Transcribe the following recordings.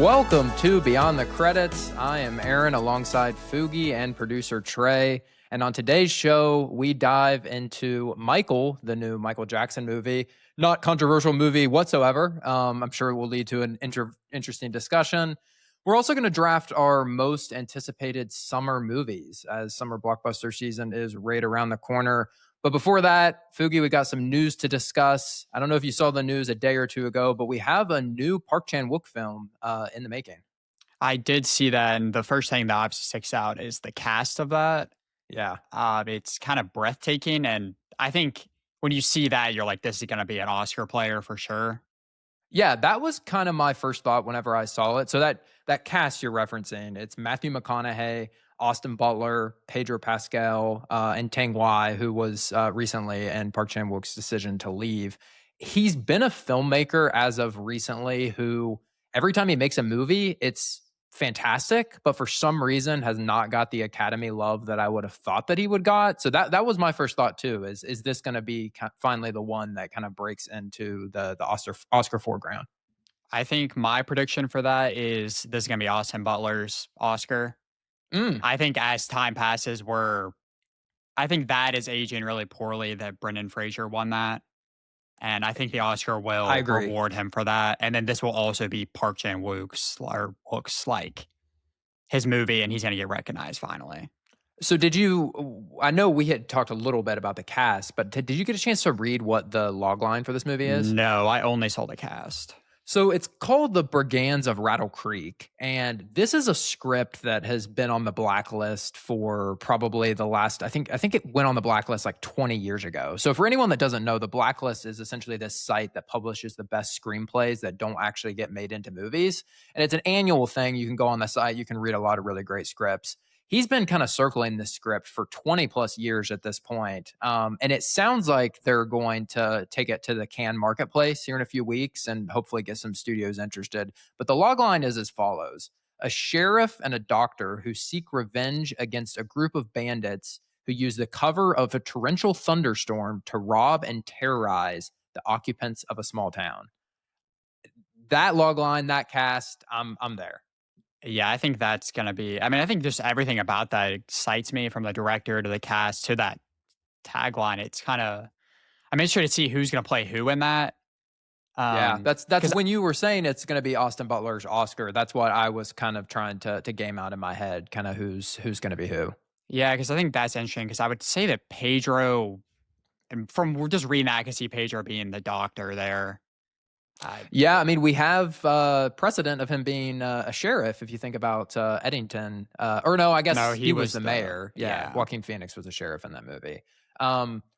Welcome to Beyond the Credits. I am Aaron alongside Fugi and producer Trey. And on today's show, we dive into Michael, the new Michael Jackson movie. Not controversial movie whatsoever. I'm sure it will lead to an interesting discussion. We're also going to draft our most anticipated summer movies as summer blockbuster season is right around the corner. But before that, Fugi, we got some news to discuss. I don't know if you saw the news a day or two ago, but we have a new Park Chan-wook film in the making. I did see that, and the first thing that obviously sticks out is the cast of that. Yeah. It's kind of breathtaking, and I think when you see that, you're like, this is going to be an Oscar player for sure. Yeah, that was kind of my first thought whenever I saw it. So that cast you're referencing, it's Matthew McConaughey, Austin Butler, Pedro Pascal, and Tang Wai, who was recently in Park Chan-wook's decision to leave. He's been a filmmaker as of recently who every time he makes a movie, it's fantastic, but for some reason has not got the Academy love that I would have thought that he would got. So that was my first thought too. Is this going to be finally the one that kind of breaks into the Oscar foreground? I think my prediction for that is this is going to be Austin Butler's Oscar. I think as time passes, I think that is aging really poorly that Brendan Fraser won that. And I think the Oscar I will agree. reward him for that. And then this will also be Park Chan-wook's or looks like his movie, and he's going to get recognized finally. So I know we had talked a little bit about the cast, but did you get a chance to read what the logline for this movie is? No, I only saw the cast. So it's called The Brigands of Rattle Creek. And this is a script that has been on the blacklist for probably the last, I think it went on the blacklist like 20 years ago. So for anyone that doesn't know, the blacklist is essentially this site that publishes the best screenplays that don't actually get made into movies. And it's an annual thing. You can go on the site, you can read a lot of really great scripts. He's been kind of circling this script for 20 plus years at this point. And it sounds like they're going to take it to the Cannes marketplace here in a few weeks and hopefully get some studios interested. But the logline is as follows: a sheriff and a doctor who seek revenge against a group of bandits who use the cover of a torrential thunderstorm to rob and terrorize the occupants of a small town. That logline, that cast, I'm there. Yeah, I think that's going to be, I think just everything about that excites me, from the director to the cast to that tagline. It's kind of, I'm interested to see who's going to play who in that. Yeah, that's when you were saying it's going to be Austin Butler's Oscar. That's what I was kind of trying to game out in my head, kind of who's going to be who. Yeah, because I think that's interesting, because I would say that Pedro, and from just reading that, I can see Pedro being the doctor there. Yeah, we have precedent of him being a sheriff. If you think about Eddington, or no, I guess no, he was the mayor. Yeah, Joaquin Phoenix was a sheriff in that movie.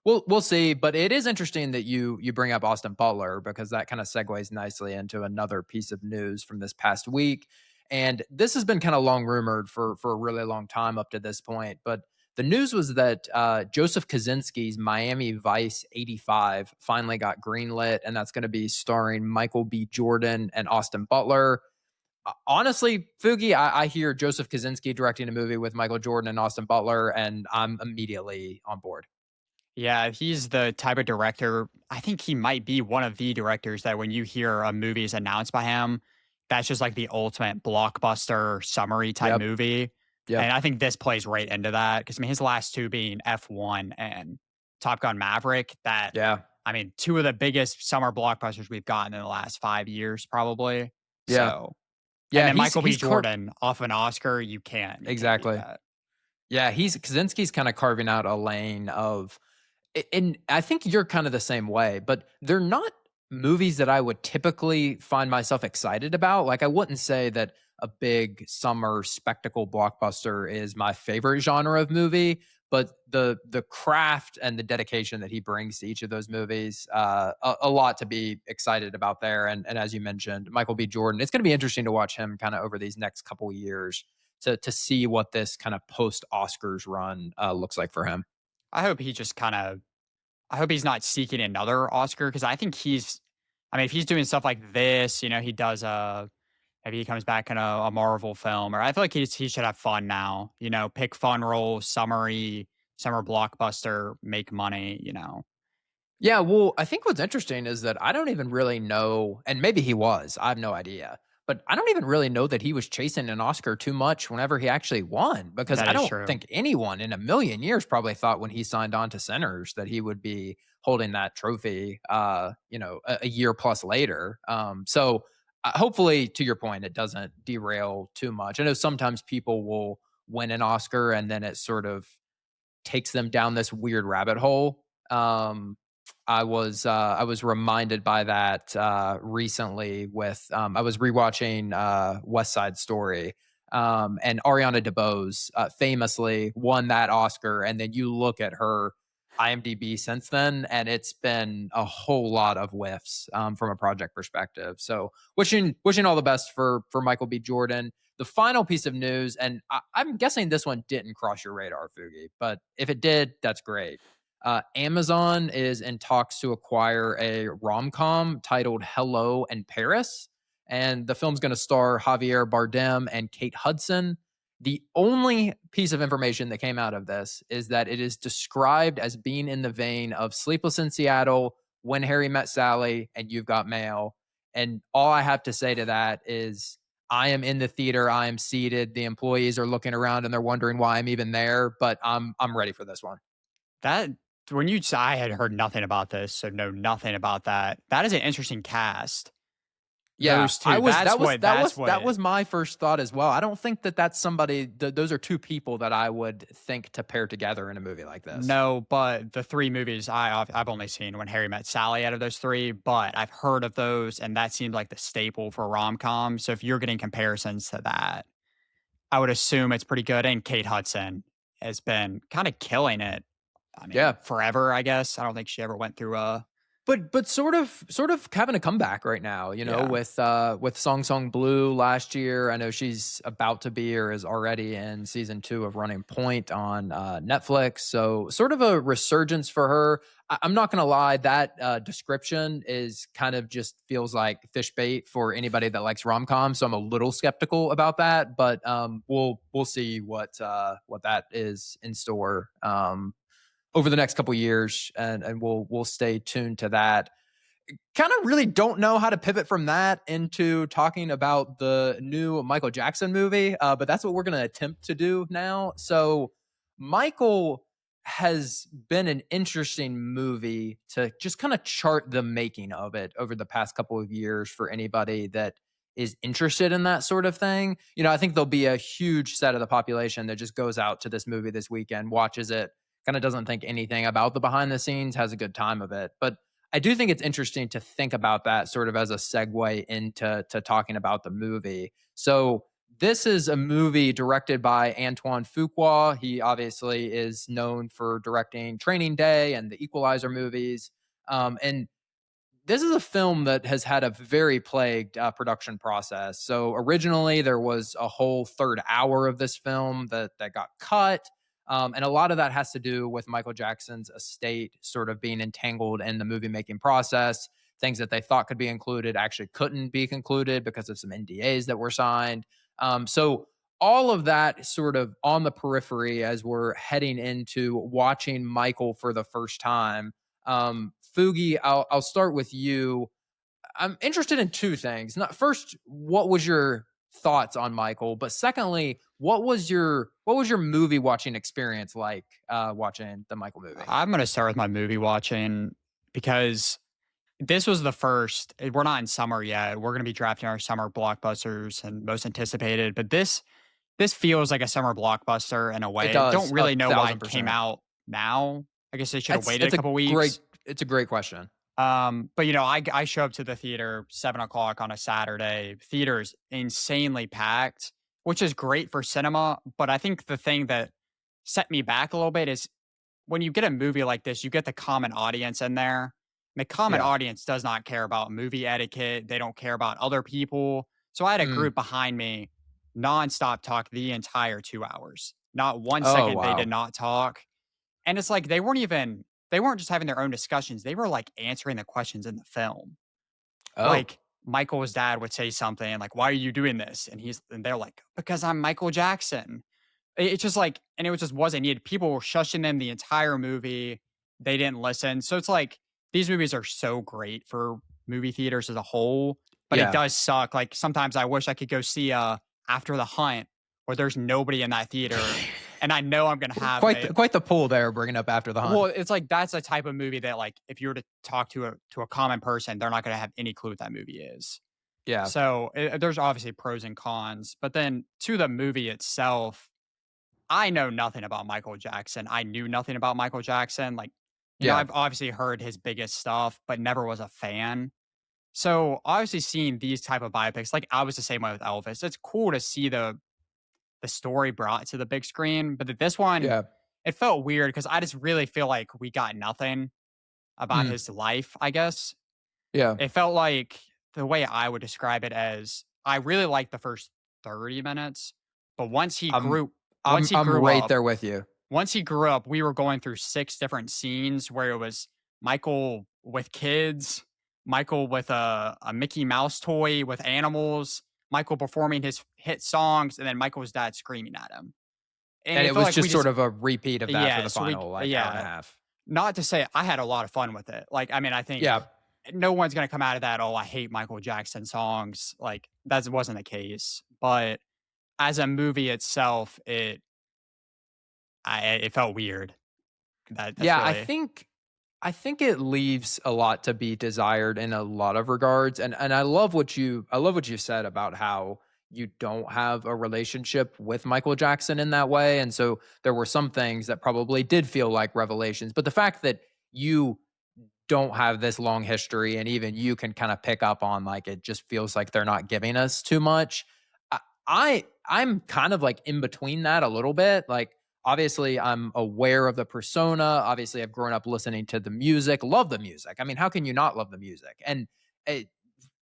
We'll see, but it is interesting that you bring up Austin Butler, because that kind of segues nicely into another piece of news from this past week. And this has been kind of long rumored for a really long time up to this point, but the news was that Joseph Kosinski's Miami Vice 85 finally got greenlit, and that's going to be starring Michael B. Jordan and Austin Butler. Honestly, Fugi, I hear Joseph Kosinski directing a movie with Michael Jordan and Austin Butler, and I'm immediately on board. Yeah, he's the type of director, I think he might be one of the directors that when you hear a movie is announced by him, that's just like the ultimate blockbuster summary type movie. Yeah, and I think this plays right into that, because his last two being F1 and Top Gun Maverick. Two of the biggest summer blockbusters we've gotten in the last 5 years, probably. Yeah, so, yeah. And then Michael B. Jordan off an Oscar, you can't exactly. Can't yeah, Kosinski's kind of carving out a lane of, and I think you're kind of the same way, but they're not movies that I would typically find myself excited about. Like, I wouldn't say that a big summer spectacle blockbuster is my favorite genre of movie, but the craft and the dedication that he brings to each of those movies, a lot to be excited about there. And as you mentioned, Michael B. Jordan, it's going to be interesting to watch him kind of over these next couple of years to see what this kind of post Oscars run looks like for him. I hope he's not seeking another Oscar, because I think if he's doing stuff like this, he does maybe he comes back in a Marvel film, or I feel like he should have fun now, pick fun roles, summer blockbuster, make money, Yeah, well, I think what's interesting is that I don't even really know, and maybe he was, I have no idea, but I don't even really know that he was chasing an Oscar too much whenever he actually won, because That I is don't true. think anyone in a million years probably thought when he signed on to Sinners that he would be holding that trophy, a year plus later. Hopefully, to your point, it doesn't derail too much. I know sometimes people will win an Oscar and then it sort of takes them down this weird rabbit hole. I was reminded by that recently with I was rewatching West Side Story, and Ariana DeBose famously won that Oscar, and then you look at her IMDb since then, and it's been a whole lot of whiffs from a project perspective. So wishing all the best for Michael B. Jordan. The final piece of news, and I'm guessing this one didn't cross your radar, Fugi, but if it did, that's great. Amazon is in talks to acquire a rom com titled Hello in Paris. And the film's going to star Javier Bardem and Kate Hudson. The only piece of information that came out of this is that it is described as being in the vein of Sleepless in Seattle, When Harry Met Sally, and You've Got Mail. And all I have to say to that is I am in the theater, I am seated, the employees are looking around and they're wondering why I'm even there, but I'm ready for this one. That when you I had heard nothing about this, so know nothing about that. That is an interesting cast. Yeah, Those I 2, was that's what that's that what was my first thought as well. I don't think that that's somebody those are 2 people that I would think to pair together in a movie like this. no, but the 3 movies I've only seen When Harry Met Sally out of those 3, but I've heard of those, and that seemed like the staple for rom-com, so if you're getting comparisons to that, I would assume it's pretty good, and Kate Hudson has been kinda killing it. I mean, Yeah. forever, I guess. I don't think she ever went through a But sort of having a comeback right now, yeah. with Song Song Blue last year. I know she's about to be or is already in season 2 of Running Point on Netflix. So sort of a resurgence for her. I'm not gonna lie, that description is kind of just feels like fish bait for anybody that likes rom com. So I'm a little skeptical about that, but we'll see what that is in store. Over the next couple years, and we'll stay tuned to that. Kind of really don't know how to pivot from that into talking about the new Michael Jackson movie, but that's what we're going to attempt to do now. So, Michael has been an interesting movie to just kind of chart the making of it over the past couple of years for anybody that is interested in that sort of thing. I think there'll be a huge set of the population that just goes out to this movie this weekend, watches it, kind of doesn't think anything about the behind the scenes, has a good time of it. But I do think it's interesting to think about that sort of as a segue into talking about the movie. So this is a movie directed by Antoine Fuqua. He obviously is known for directing Training Day and the Equalizer movies. And this is a film that has had a very plagued production process. So originally there was a whole third hour of this film that got cut. And a lot of that has to do with Michael Jackson's estate sort of being entangled in the movie making process. Things that they thought could be included actually couldn't be concluded because of some NDAs that were signed. So all of that sort of on the periphery as we're heading into watching Michael for the first time. Fugi, I'll start with you. I'm interested in 2 things. Not first, what was your thoughts on Michael? But secondly, what was your movie watching experience like watching the Michael movie? I'm gonna start with my movie watching because this was the first we're not in summer yet. We're gonna be drafting our summer blockbusters and most anticipated, but this feels like a summer blockbuster in a It way. Don't does a really know why it thousand came percent. out now. I guess they should have That's waited a it's a couple great weeks. it's a great question. But I show up to the theater 7 o'clock on a Saturday. Theater's insanely packed, which is great for cinema. But I think the thing that set me back a little bit is when you get a movie like this, you get the common audience in there. The common Yeah. audience does not care about movie etiquette. They don't care about other people. So I had a Mm. group behind me nonstop talk the entire 2 hours. Not one Oh, second they did wow. not talk. And it's like they weren't just having their own discussions. They were like answering the questions in the film. Oh. Like Michael's dad would say something like, "Why are you doing this?" And they're like, "Because I'm Michael Jackson." It's just like, and it was just wasn't needed. People were shushing them the entire movie. They didn't listen. So it's like these movies are so great for movie theaters as a whole, but it Yeah. does suck. Like sometimes I wish I could go see After the Hunt where there's nobody in that theater and I know I'm gonna have Quite a quite the pull there, bringing up After the well, Hunt. it's like that's a type of movie that like if you were to talk to a common person, they're not gonna have any clue what that movie is. Yeah. So there's obviously pros and cons, but then to the movie itself, I know nothing about Michael Jackson. I knew nothing about Michael Jackson. Like, Yeah. I've obviously heard his biggest stuff, but never was a fan. So obviously seeing these type of biopics, like I was the same way with Elvis. It's cool to see the story brought to the big screen, but this one, Yeah. it felt weird because I just really feel like we got nothing about Mm. his life, I guess. Yeah. It felt like the way I would describe it as I really liked the first 30 minutes, but I'm once he I'm grew right up, there with you. we were going through 6 different scenes where it was Michael with kids, Michael with a Mickey Mouse toy with animals, Michael performing his hit songs, and then Michael's dad screaming at him. And And it it felt was like we just just sort of a repeat of that for yeah, the so we final, like, hour and a yeah. half. Not to say I had a lot of fun with it. Like, I mean, I think Yeah. no one's gonna come out of that, "Oh, I hate Michael Jackson songs." Like, that wasn't the case. But as a movie itself, it felt weird. That's Yeah, really I think it leaves a lot to be desired in a lot of regards, and I love what you said about how you don't have a relationship with Michael Jackson in that way, and so there were some things that probably did feel like revelations, but the fact that you don't have this long history and even you can kind of pick up on like it just feels like they're not giving us too much. I, I'm kind of like in between that a little bit. Like obviously I'm aware of the persona. Obviously I've grown up listening to the music, love the music. I mean, how can you not love the music? And it,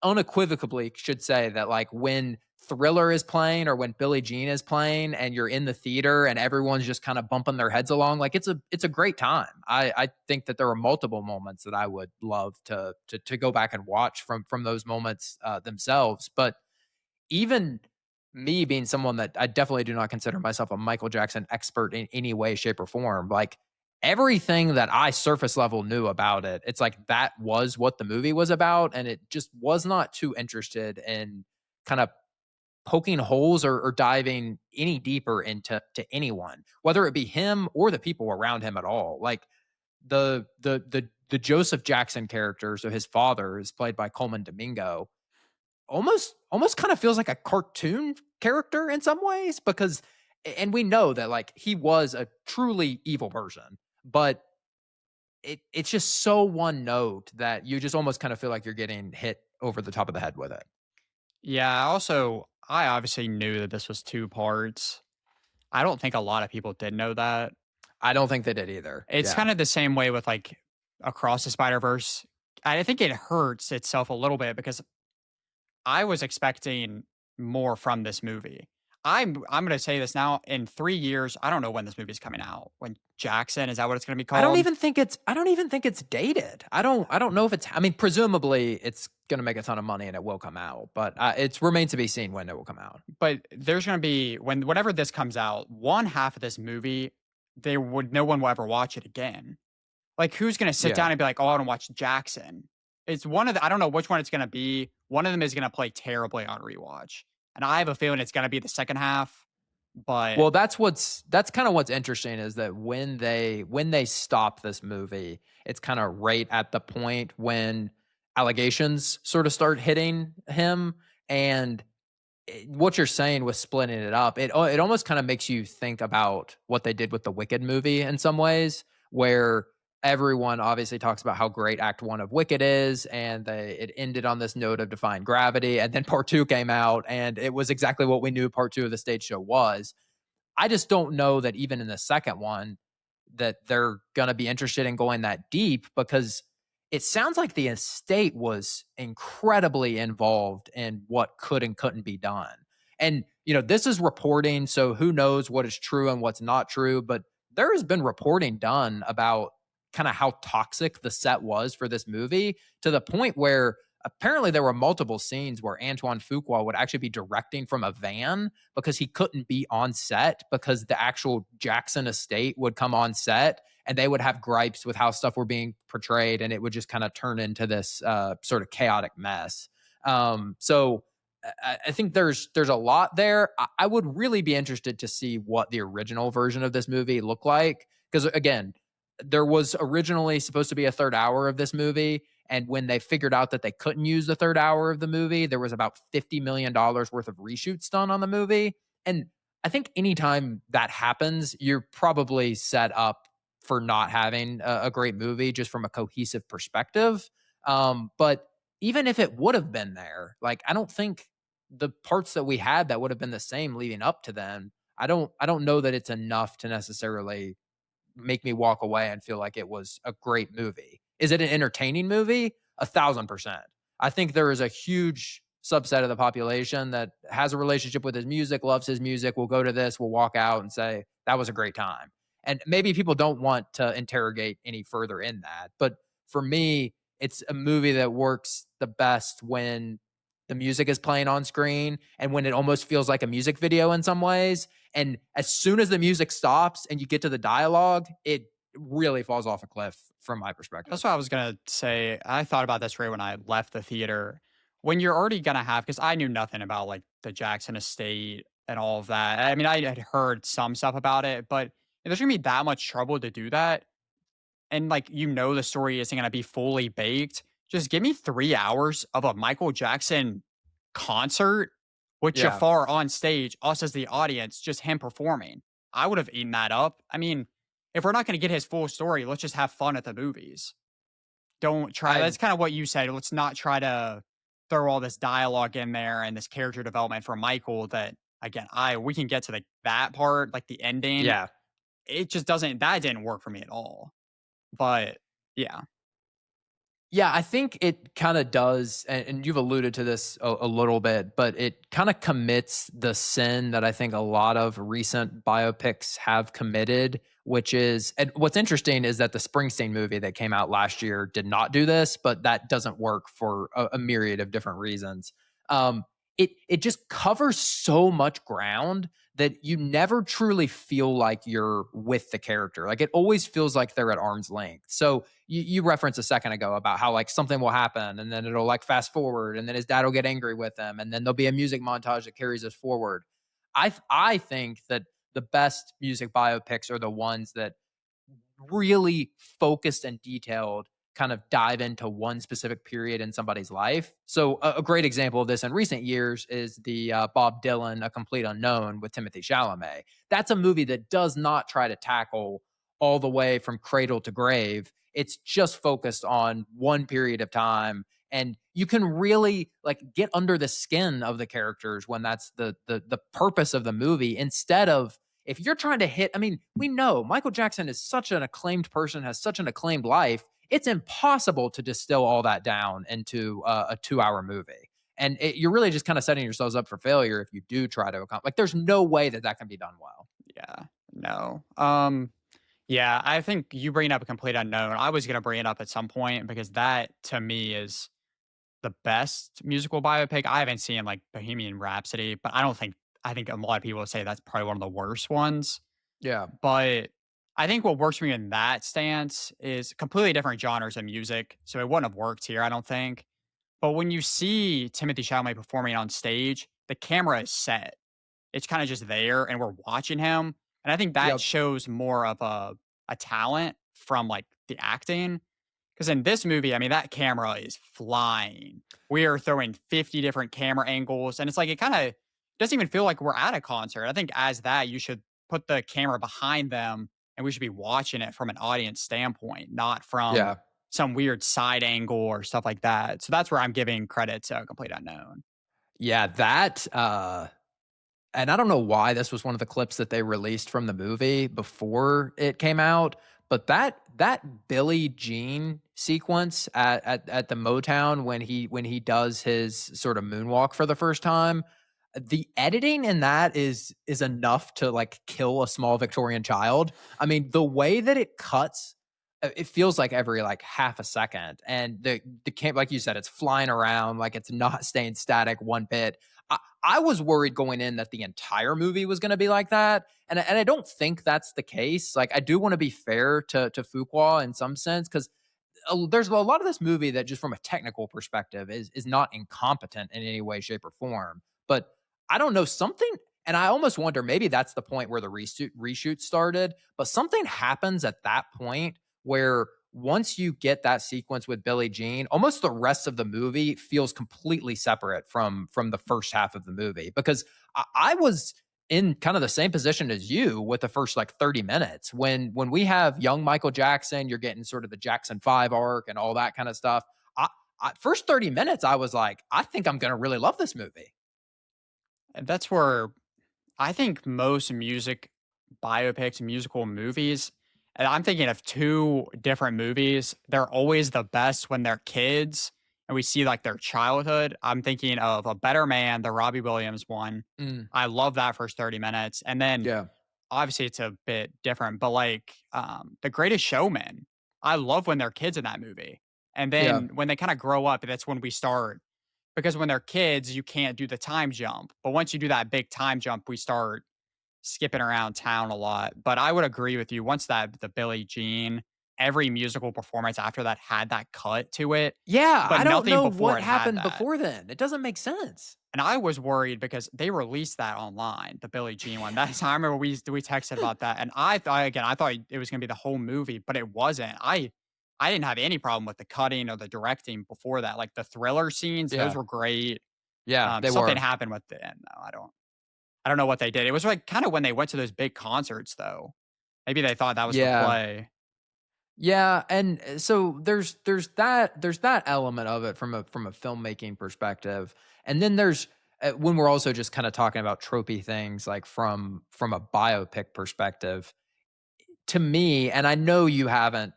unequivocally should say that like when Thriller is playing or when Billie Jean is playing and you're in the theater and everyone's just kind of bumping their heads along, like it's a great time. I think that there are multiple moments that I would love to go back and watch from those moments themselves. But even me being someone that I definitely do not consider myself a Michael Jackson expert in any way, shape, or form, like everything that I surface level knew about it, it's like that was what the movie was about. And it just was not too interested in kind of poking holes or diving any deeper into anyone, whether it be him or the people around him at all. Like the Joseph Jackson character, so his father is played by Coleman Domingo, almost kind of feels like a cartoon character in some ways because and we know that like he was a truly evil person, but it's just so one note that you just almost kind of feel like you're getting hit over the top of the head with it. yeah, I obviously knew that this was 2 parts. I don't think a lot of people did know that. I don't think they did either. It's Yeah. kind of the same way with, like, Across the Spider-Verse. I think it hurts itself a little bit because I was expecting more from this movie. I'm gonna say this now, in 3 years, I don't know when this movie is coming out. When Jackson, is that what it's gonna be called? I don't even think it's dated. I don't know if it's I mean presumably it's going to make a ton of money and it will come out, but it remains to be seen when it will come out. But there's gonna be whenever this comes out, one half of this movie, no one will ever watch it again. Like, who's gonna sit Yeah. down and be like, "Oh, I wanna watch Jackson?" It's one of the I don't know which one it's gonna be. One of them is gonna play terribly on rewatch, and I have a feeling it's gonna be the second half, but Well, that's kind of what's interesting is that when they stop this movie, it's kind of right at the point when allegations sort of start hitting him and what you're saying with splitting it up, it almost kind of makes you think about what they did with the Wicked movie in some ways, where everyone obviously talks about how great Act One of Wicked is, and it ended on this note of defying gravity, and then Part Two came out, and it was exactly what we knew Part Two of the stage show was. I just don't know that even in the second one that they're going to be interested in going that deep because it sounds like the estate was incredibly involved in what could and couldn't be done. And this is reporting, so who knows what is true and what's not true, but there has been reporting done about kind of how toxic the set was for this movie to the point where apparently there were multiple scenes where Antoine Fuqua would actually be directing from a van because he couldn't be on set because the actual Jackson estate would come on set and they would have gripes with how stuff were being portrayed and it would just kind of turn into this sort of chaotic mess. So I think there's a lot there. I would really be interested to see what the original version of this movie looked like, because again, there was originally supposed to be a third hour of this movie, and when they figured out that they couldn't use the third hour of the movie, there was about $50 million worth of reshoots done on the movie. And I think anytime that happens, you're probably set up for not having a great movie just from a cohesive perspective. But even if it would have been there, like I don't think the parts that we had that would have been the same leading up to then, I don't know that it's enough to necessarily make me walk away and feel like it was a great movie. Is it an entertaining movie? 1,000%. I think there is a huge subset of the population that has a relationship with his music, loves his music, will go to this, will walk out and say, that was a great time. And maybe people don't want to interrogate any further in that. But for me, it's a movie that works the best when the music is playing on screen and when it almost feels like a music video in some ways. And as soon as the music stops and you get to the dialogue, it really falls off a cliff from my perspective. That's what I was gonna say. I thought about this right when I left the theater. When you're already gonna have, because I knew nothing about like the Jackson estate and all of that. I mean, I had heard some stuff about it, but if there's gonna be that much trouble to do that, and like the story isn't gonna be fully baked, just give me 3 hours of a Michael Jackson concert with Yeah. Jafar on stage, us as the audience, just him performing. I would have eaten that up. I mean, if we're not gonna get his full story, let's just have fun at the movies. Don't try, I that's kind of what you said. Let's not try to throw all this dialogue in there and this character development for Michael that again, I we can get to that part, like the ending. yeah. It just doesn't that didn't work for me at all. But yeah. Yeah, I think it kind of does, and you've alluded to this a little bit, but it kind of commits the sin that I think a lot of recent biopics have committed, which is, and what's interesting is that the Springsteen movie that came out last year did not do this, but that doesn't work for a myriad of different reasons. It just covers so much ground that you never truly feel like you're with the character. Like it always feels like they're at arm's length. So you referenced a second ago about how like something will happen and then it'll like fast forward and then his dad will get angry with him and then there'll be a music montage that carries us forward. I think that the best music biopics are the ones that really focused and detailed kind of dive into one specific period in somebody's life. So a great example of this in recent years is the Bob Dylan A Complete Unknown with Timothy Chalamet. That's a movie that does not try to tackle all the way from cradle to grave. It's just focused on one period of time, and you can really like get under the skin of the characters when that's the purpose of the movie, instead of, if you're trying to hit, I mean, we know Michael Jackson is such an acclaimed person, has such an acclaimed life. It's impossible to distill all that down into a 2 hour movie. And you're really just kind of setting yourselves up for failure if you do try to accomplish. Like, there's no way that that can be done well. Yeah. No. Yeah, I think you bring up A Complete Unknown. I was gonna bring it up at some point because that to me is the best musical biopic. I haven't seen like Bohemian Rhapsody, but I think a lot of people would say that's probably one of the worst ones. Yeah. But I think what works for me in that stance is completely different genres of music. So it wouldn't have worked here, I don't think. But when you see Timothy Chalamet performing on stage, the camera is set. It's kind of just there and we're watching him. And I think that Yep. shows more of a talent from like the acting. Because in this movie, I mean, that camera is flying. We are throwing 50 different camera angles. And it's like, it kind of doesn't even feel like we're at a concert. I think as that, you should put the camera behind them and we should be watching it from an audience standpoint, not from Yeah. some weird side angle or stuff like that. So that's where I'm giving credit to Complete Unknown. Yeah. That, and I don't know why this was one of the clips that they released from the movie before it came out, but that Billie Jean sequence at the Motown when he does his sort of moonwalk for the first time, the editing in that is enough to like kill a small Victorian child. I mean, the way that it cuts, it feels like every like half a second, and the camp, like you said, it's flying around, like it's not staying static one bit. I was worried going in that the entire movie was going to be like that, and I don't think that's the case. Like, I do want to be fair to Fuqua in some sense, because there's a lot of this movie that just from a technical perspective is not incompetent in any way, shape, or form. But I don't know something, and I almost wonder maybe that's the point where the reshoot started. But something happens at that point where once you get that sequence with Billie Jean, almost the rest of the movie feels completely separate from the first half of the movie because I was in kind of the same position as you with the first like 30 minutes when we have young Michael Jackson, you're getting sort of the Jackson 5 arc and all that kind of stuff. I, first 30 minutes I was like, I think I'm going to really love this movie. And that's where I think most music biopics, musical movies, and I'm thinking of two different movies. They're always the best when they're kids and we see like their childhood. I'm thinking of A Better Man, the Robbie Williams one. Mm, I love that first 30 minutes. And then yeah. obviously it's a bit different, but like The Greatest Showman, I love when they're kids in that movie. And Yeah. then when they kind of grow up, that's when we start because when they're kids, you can't do the time jump. But once you do that big time jump, we start skipping around town a lot. But I would agree with you. Once that the Billie Jean, every musical performance after that had that cut to it, Yeah, but I don't nothing know before what it had happened that. before then. It doesn't make sense. And I was worried because they released that online, the Billie Jean one. That's I remember we texted about that, and I thought again, I thought it was gonna be the whole movie, but it wasn't. I didn't have any problem with the cutting or the directing before that. Like the thriller scenes, those Yeah. were great. Yeah, they Something were. happened with the end though. I don't know what they did. It was like kind of when they went to those big concerts though. Maybe they thought that was the Yeah. play. Yeah, and so there's that element of it from a filmmaking perspective, and then there's when we're also just kind of talking about tropey things like from a biopic perspective. To me, and I know you haven't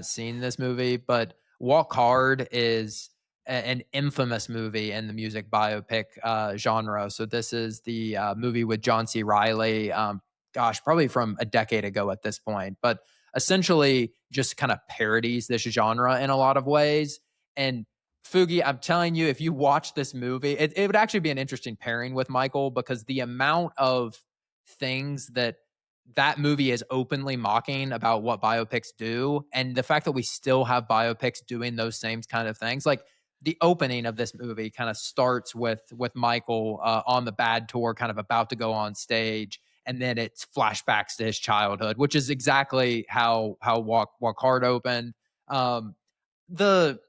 seen this movie, but Walk Hard is an infamous movie in the music biopic genre. So this is the movie with John C. Riley. Gosh, probably from a decade ago at this point, but essentially just kind of parodies this genre in a lot of ways. And Fugi, I'm telling you, if you watch this movie, it would actually be an interesting pairing with Michael because the amount of things that movie is openly mocking about what biopics do, and the fact that we still have biopics doing those same kind of things. Like the opening of this movie kind of starts with Michael on the bad tour, kind of about to go on stage, and then it's flashbacks to his childhood, which is exactly how Walk Hard opened. Um, the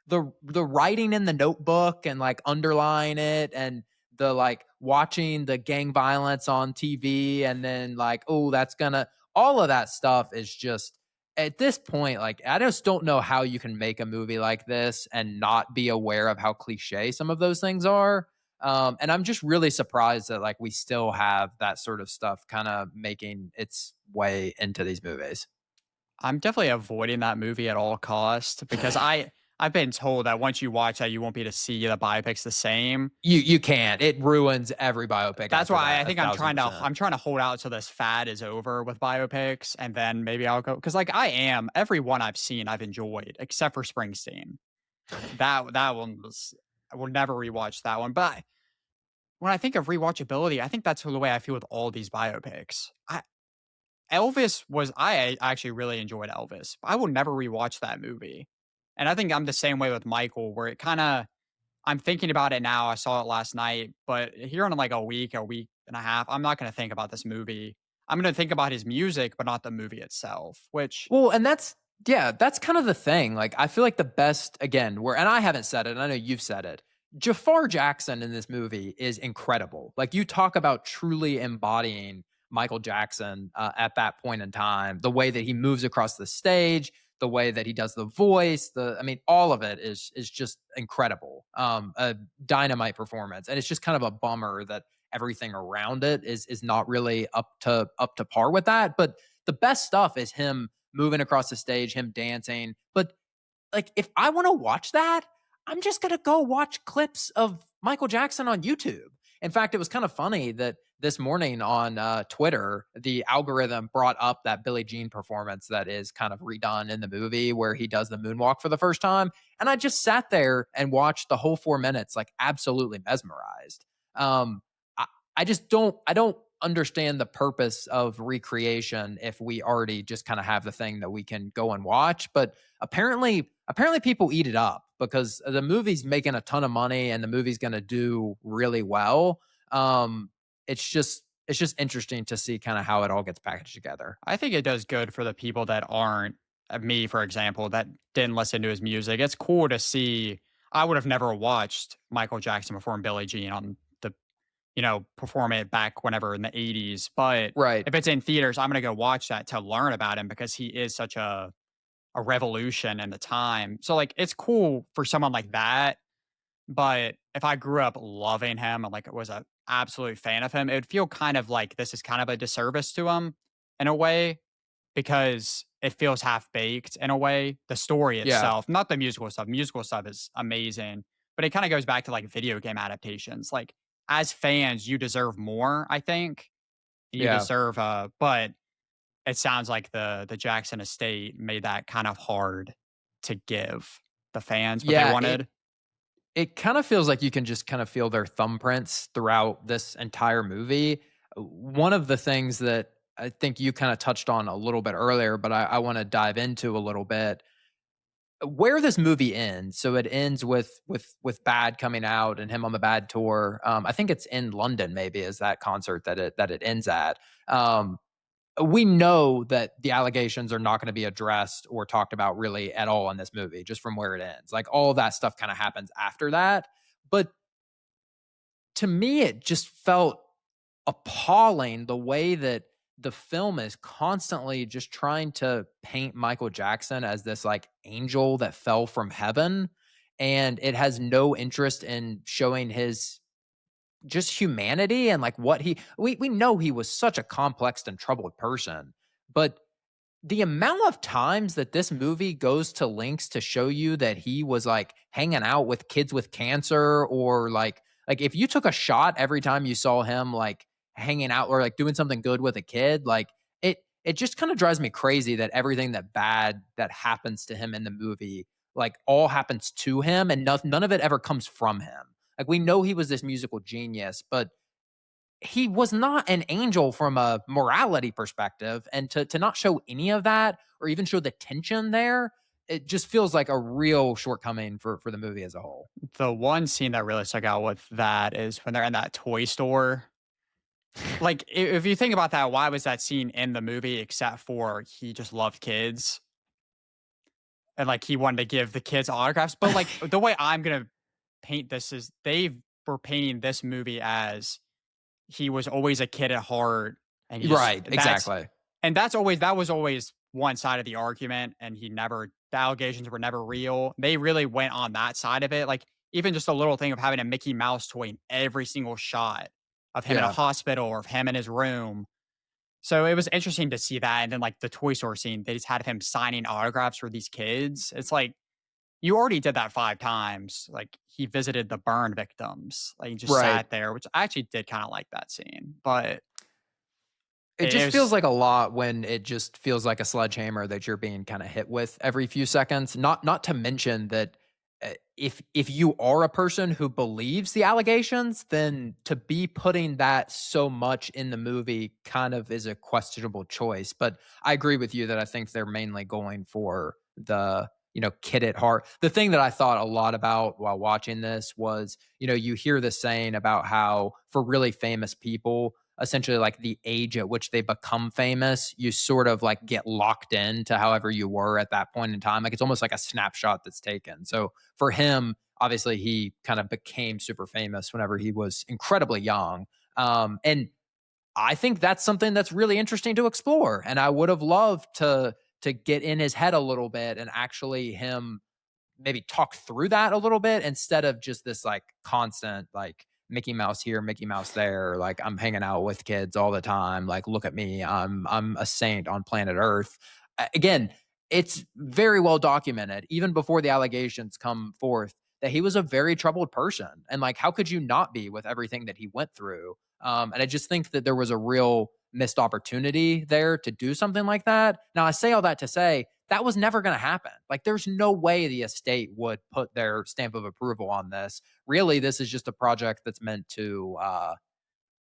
the writing in the notebook and like underlying it and the like watching the gang violence on TV and then like, oh, that's gonna all of that stuff is just at this point, like I just don't know how you can make a movie like this and not be aware of how cliche some of those things are. And I'm just really surprised that like we still have that sort of stuff kind of making its way into these movies. I'm definitely avoiding that movie at all costs because I've been told that once you watch that, you won't be able to see the biopics the same. You can't. It ruins every biopic That's after why that, I a think thousand percent. I'm trying to hold out till this fad is over with biopics, and then maybe I'll go because like I am every one I've seen I've enjoyed except for Springsteen. That one was I will never rewatch that one. But when I think of rewatchability, I think that's the way I feel with all these biopics. Elvis was I actually really enjoyed Elvis. I will never rewatch that movie. And I think I'm the same way with Michael, where it kind of I'm thinking about it now. I saw it last night, but here in like a week and a half, I'm not going to think about this movie. I'm going to think about his music, but not the movie itself, which Well, and that's yeah, that's kind of the thing. Like, I feel like the best again, where and I haven't said it, and I know you've said it. Jafar Jackson in this movie is incredible. Like, you talk about truly embodying Michael Jackson at that point in time. The way that he moves across the stage, the way that he does the voice, the I mean, all of it is just incredible. A dynamite performance, and it's just kind of a bummer that everything around it is not really up to par with that. But the best stuff is him moving across the stage, him dancing. But like, if I want to watch that, I'm just gonna go watch clips of Michael Jackson on YouTube. In fact, it was kind of funny that this morning on Twitter, the algorithm brought up that Billie Jean performance that is kind of redone in the movie where he does the moonwalk for the first time. And I just sat there and watched the whole 4 minutes, like absolutely mesmerized. Um, I, I just don't. I don't. understand the purpose of recreation if we already just kind of have the thing that we can go and watch. But apparently people eat it up because the movie's making a ton of money and the movie's going to do really well. Um, it's just interesting to see kind of how it all gets packaged together. I think it does good for the people that aren't me, for example, that didn't listen to his music. It's cool to see. I would have never watched Michael Jackson perform Billie Jean on the, perform it back whenever in the 80s. But Right. if it's in theaters, I'm going to go watch that to learn about him because he is such a revolution in the time. So, like, it's cool for someone like that. But if I grew up loving him and like was a absolute fan of him, it would feel kind of like this is kind of a disservice to him in a way because it feels half baked in a way. The story Yeah. itself, not the musical stuff. Musical stuff is amazing, but it kind of goes back to like video game adaptations. Like as fans, you deserve more, I think. You Yeah. deserve but it sounds like the Jackson estate made that kind of hard to give the fans what they Yeah, it wanted. it kind of feels like you can just kind of feel their thumbprints throughout this entire movie. One of the things that I think you kind of touched on a little bit earlier, but I want to dive into a little bit where this movie ends. So it ends with Bad coming out and him on the Bad tour. I think it's in London, maybe is that concert that it ends at. Um, we know that the allegations are not going to be addressed or talked about really at all in this movie, just from where it ends. Like all of that stuff kind of happens after that. But to me, it just felt appalling the way that the film is constantly just trying to paint Michael Jackson as this like angel that fell from heaven. And it has no interest in showing his just humanity and like what we know he was such a complex and troubled person, but the amount of times that this movie goes to lengths to show you that he was like hanging out with kids with cancer or like if you took a shot every time you saw him like hanging out or like doing something good with a kid, like it just kind of drives me crazy that everything that bad that happens to him in the movie like all happens to him and none of it ever comes from him. Like we know he was this musical genius, but he was not an angel from a morality perspective, and to not show any of that or even show the tension there, it just feels like a real shortcoming for the movie as a whole. The one scene that really stuck out with that is when they're in that toy store. Like, if you think about that, why was that scene in the movie except for he just loved kids and like he wanted to give the kids autographs? But like the way I'm gonna paint this is they were painting this movie as he was always a kid at heart, and he just Right, exactly. that was always one side of the argument, and he never the allegations were never real. They really went on that side of it. Like even just a little thing of having a Mickey Mouse toy in every single shot of him in a Yeah, hospital or of him in his room. So it was interesting to see that. And then like the toy store scene, they just had him signing autographs for these kids. It's like you already did that 5 times. Like he visited the burn victims. Like he just right. sat there, which I actually did kind of like that scene. But It it just feels was like a lot when it just feels like a sledgehammer that you're being kinda hit with every few seconds. Not to mention that, if you are a person who believes the allegations, then to be putting that so much in the movie kind of is a questionable choice, but I agree with you that I think they're mainly going for the, kid at heart. The thing that I thought a lot about while watching this was, you hear the saying about how for really famous people, essentially like the age at which they become famous, you sort of like get locked into however you were at that point in time. Like it's almost like a snapshot that's taken. So for him, obviously he kind of became super famous whenever he was incredibly young. And I think that's something that's really interesting to explore. And I would have loved to get in his head a little bit and actually him maybe talk through that a little bit instead of just this like constant like Mickey Mouse here, Mickey Mouse there, like I'm hanging out with kids all the time, like look at me, I'm a saint on planet Earth. Again, it's very well documented even before the allegations come forth that he was a very troubled person and like how could you not be with everything that he went through? And I just think that there was a real missed opportunity there to do something like that. Now I say all that to say that was never going to happen. Like, there's no way the estate would put their stamp of approval on this. Really, this is just a project that's meant to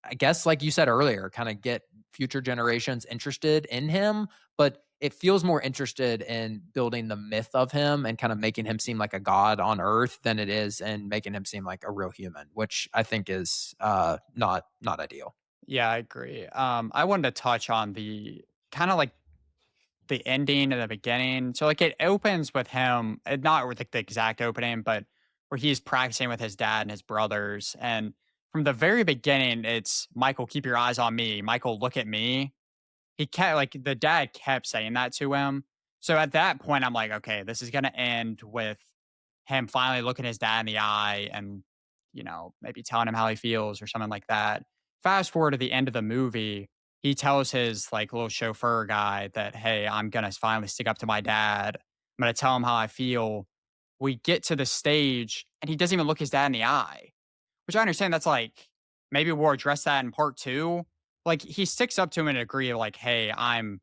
I guess, like you said earlier, kind of get future generations interested in him, but it feels more interested in building the myth of him and kind of making him seem like a god on earth than it is in making him seem like a real human, which I think is not ideal. Yeah, I agree. I wanted to touch on the kind of like the ending and the beginning. So like it opens with him, not with like the exact opening, but where he's practicing with his dad and his brothers. And from the very beginning, it's Michael, keep your eyes on me. Michael, look at me. He kept like the dad kept saying that to him. So at that point, I'm like, okay, this is gonna end with him finally looking his dad in the eye and, maybe telling him how he feels or something like that. Fast forward to the end of the movie, he tells his like little chauffeur guy that, hey, I'm gonna finally stick up to my dad. I'm gonna tell him how I feel. We get to the stage and he doesn't even look his dad in the eye, which I understand that's like maybe we'll address that in part two. Like he sticks up to him in a degree of like, hey, I'm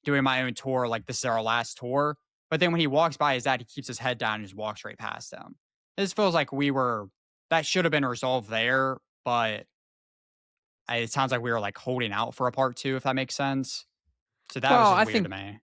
doing my own tour, like this is our last tour. But then when he walks by his dad, he keeps his head down and just walks right past him. This feels like that should have been resolved there, but it sounds like we were like holding out for a part two, if that makes sense. So that was Well, just weird to me.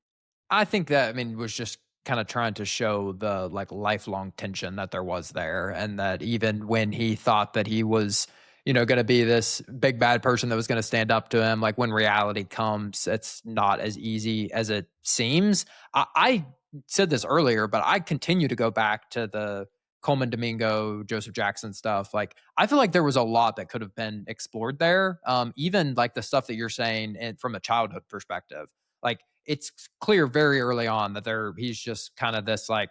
I think that, I mean, was just kind of trying to show the like lifelong tension that there was there, and that even when he thought that he was, going to be this big bad person that was going to stand up to him, like when reality comes, it's not as easy as it seems. I said this earlier, but I continue to go back to the Coleman Domingo, Joseph Jackson stuff. Like, I feel like there was a lot that could have been explored there. Even like the stuff that you're saying and from a childhood perspective, like it's clear very early on that he's just kind of this like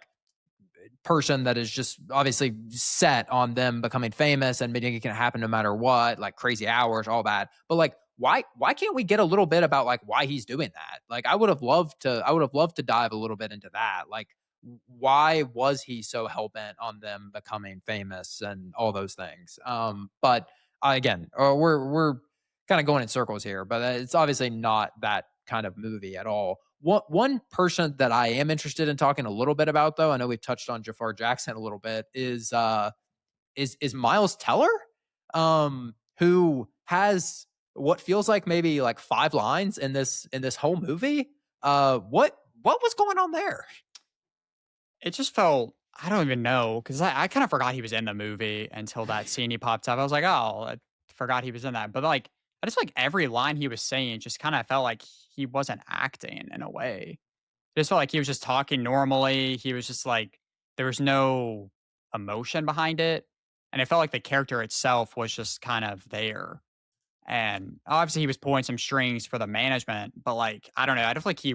person that is just obviously set on them becoming famous and making it can happen no matter what, like crazy hours, all that. But like, why can't we get a little bit about like why he's doing that? Like, I would have loved to dive a little bit into that. Like, why was he so hell bent on them becoming famous and all those things? But again, we're kind of going in circles here, but it's obviously not that kind of movie at all. One person that I am interested in talking a little bit about, though, I know we've touched on Jafar Jackson a little bit, is Miles Teller, who has what feels like maybe like five lines in this whole movie. What was going on there? It just felt, I don't even know, because I kind of forgot he was in the movie until that scene he popped up. I was like, oh, I forgot he was in that. But like, I just like every line he was saying just kind of felt like he wasn't acting in a way. It just felt like he was just talking normally. He was just like, there was no emotion behind it. And it felt like the character itself was just kind of there. And obviously he was pulling some strings for the management, but like, I don't know. I just feel like he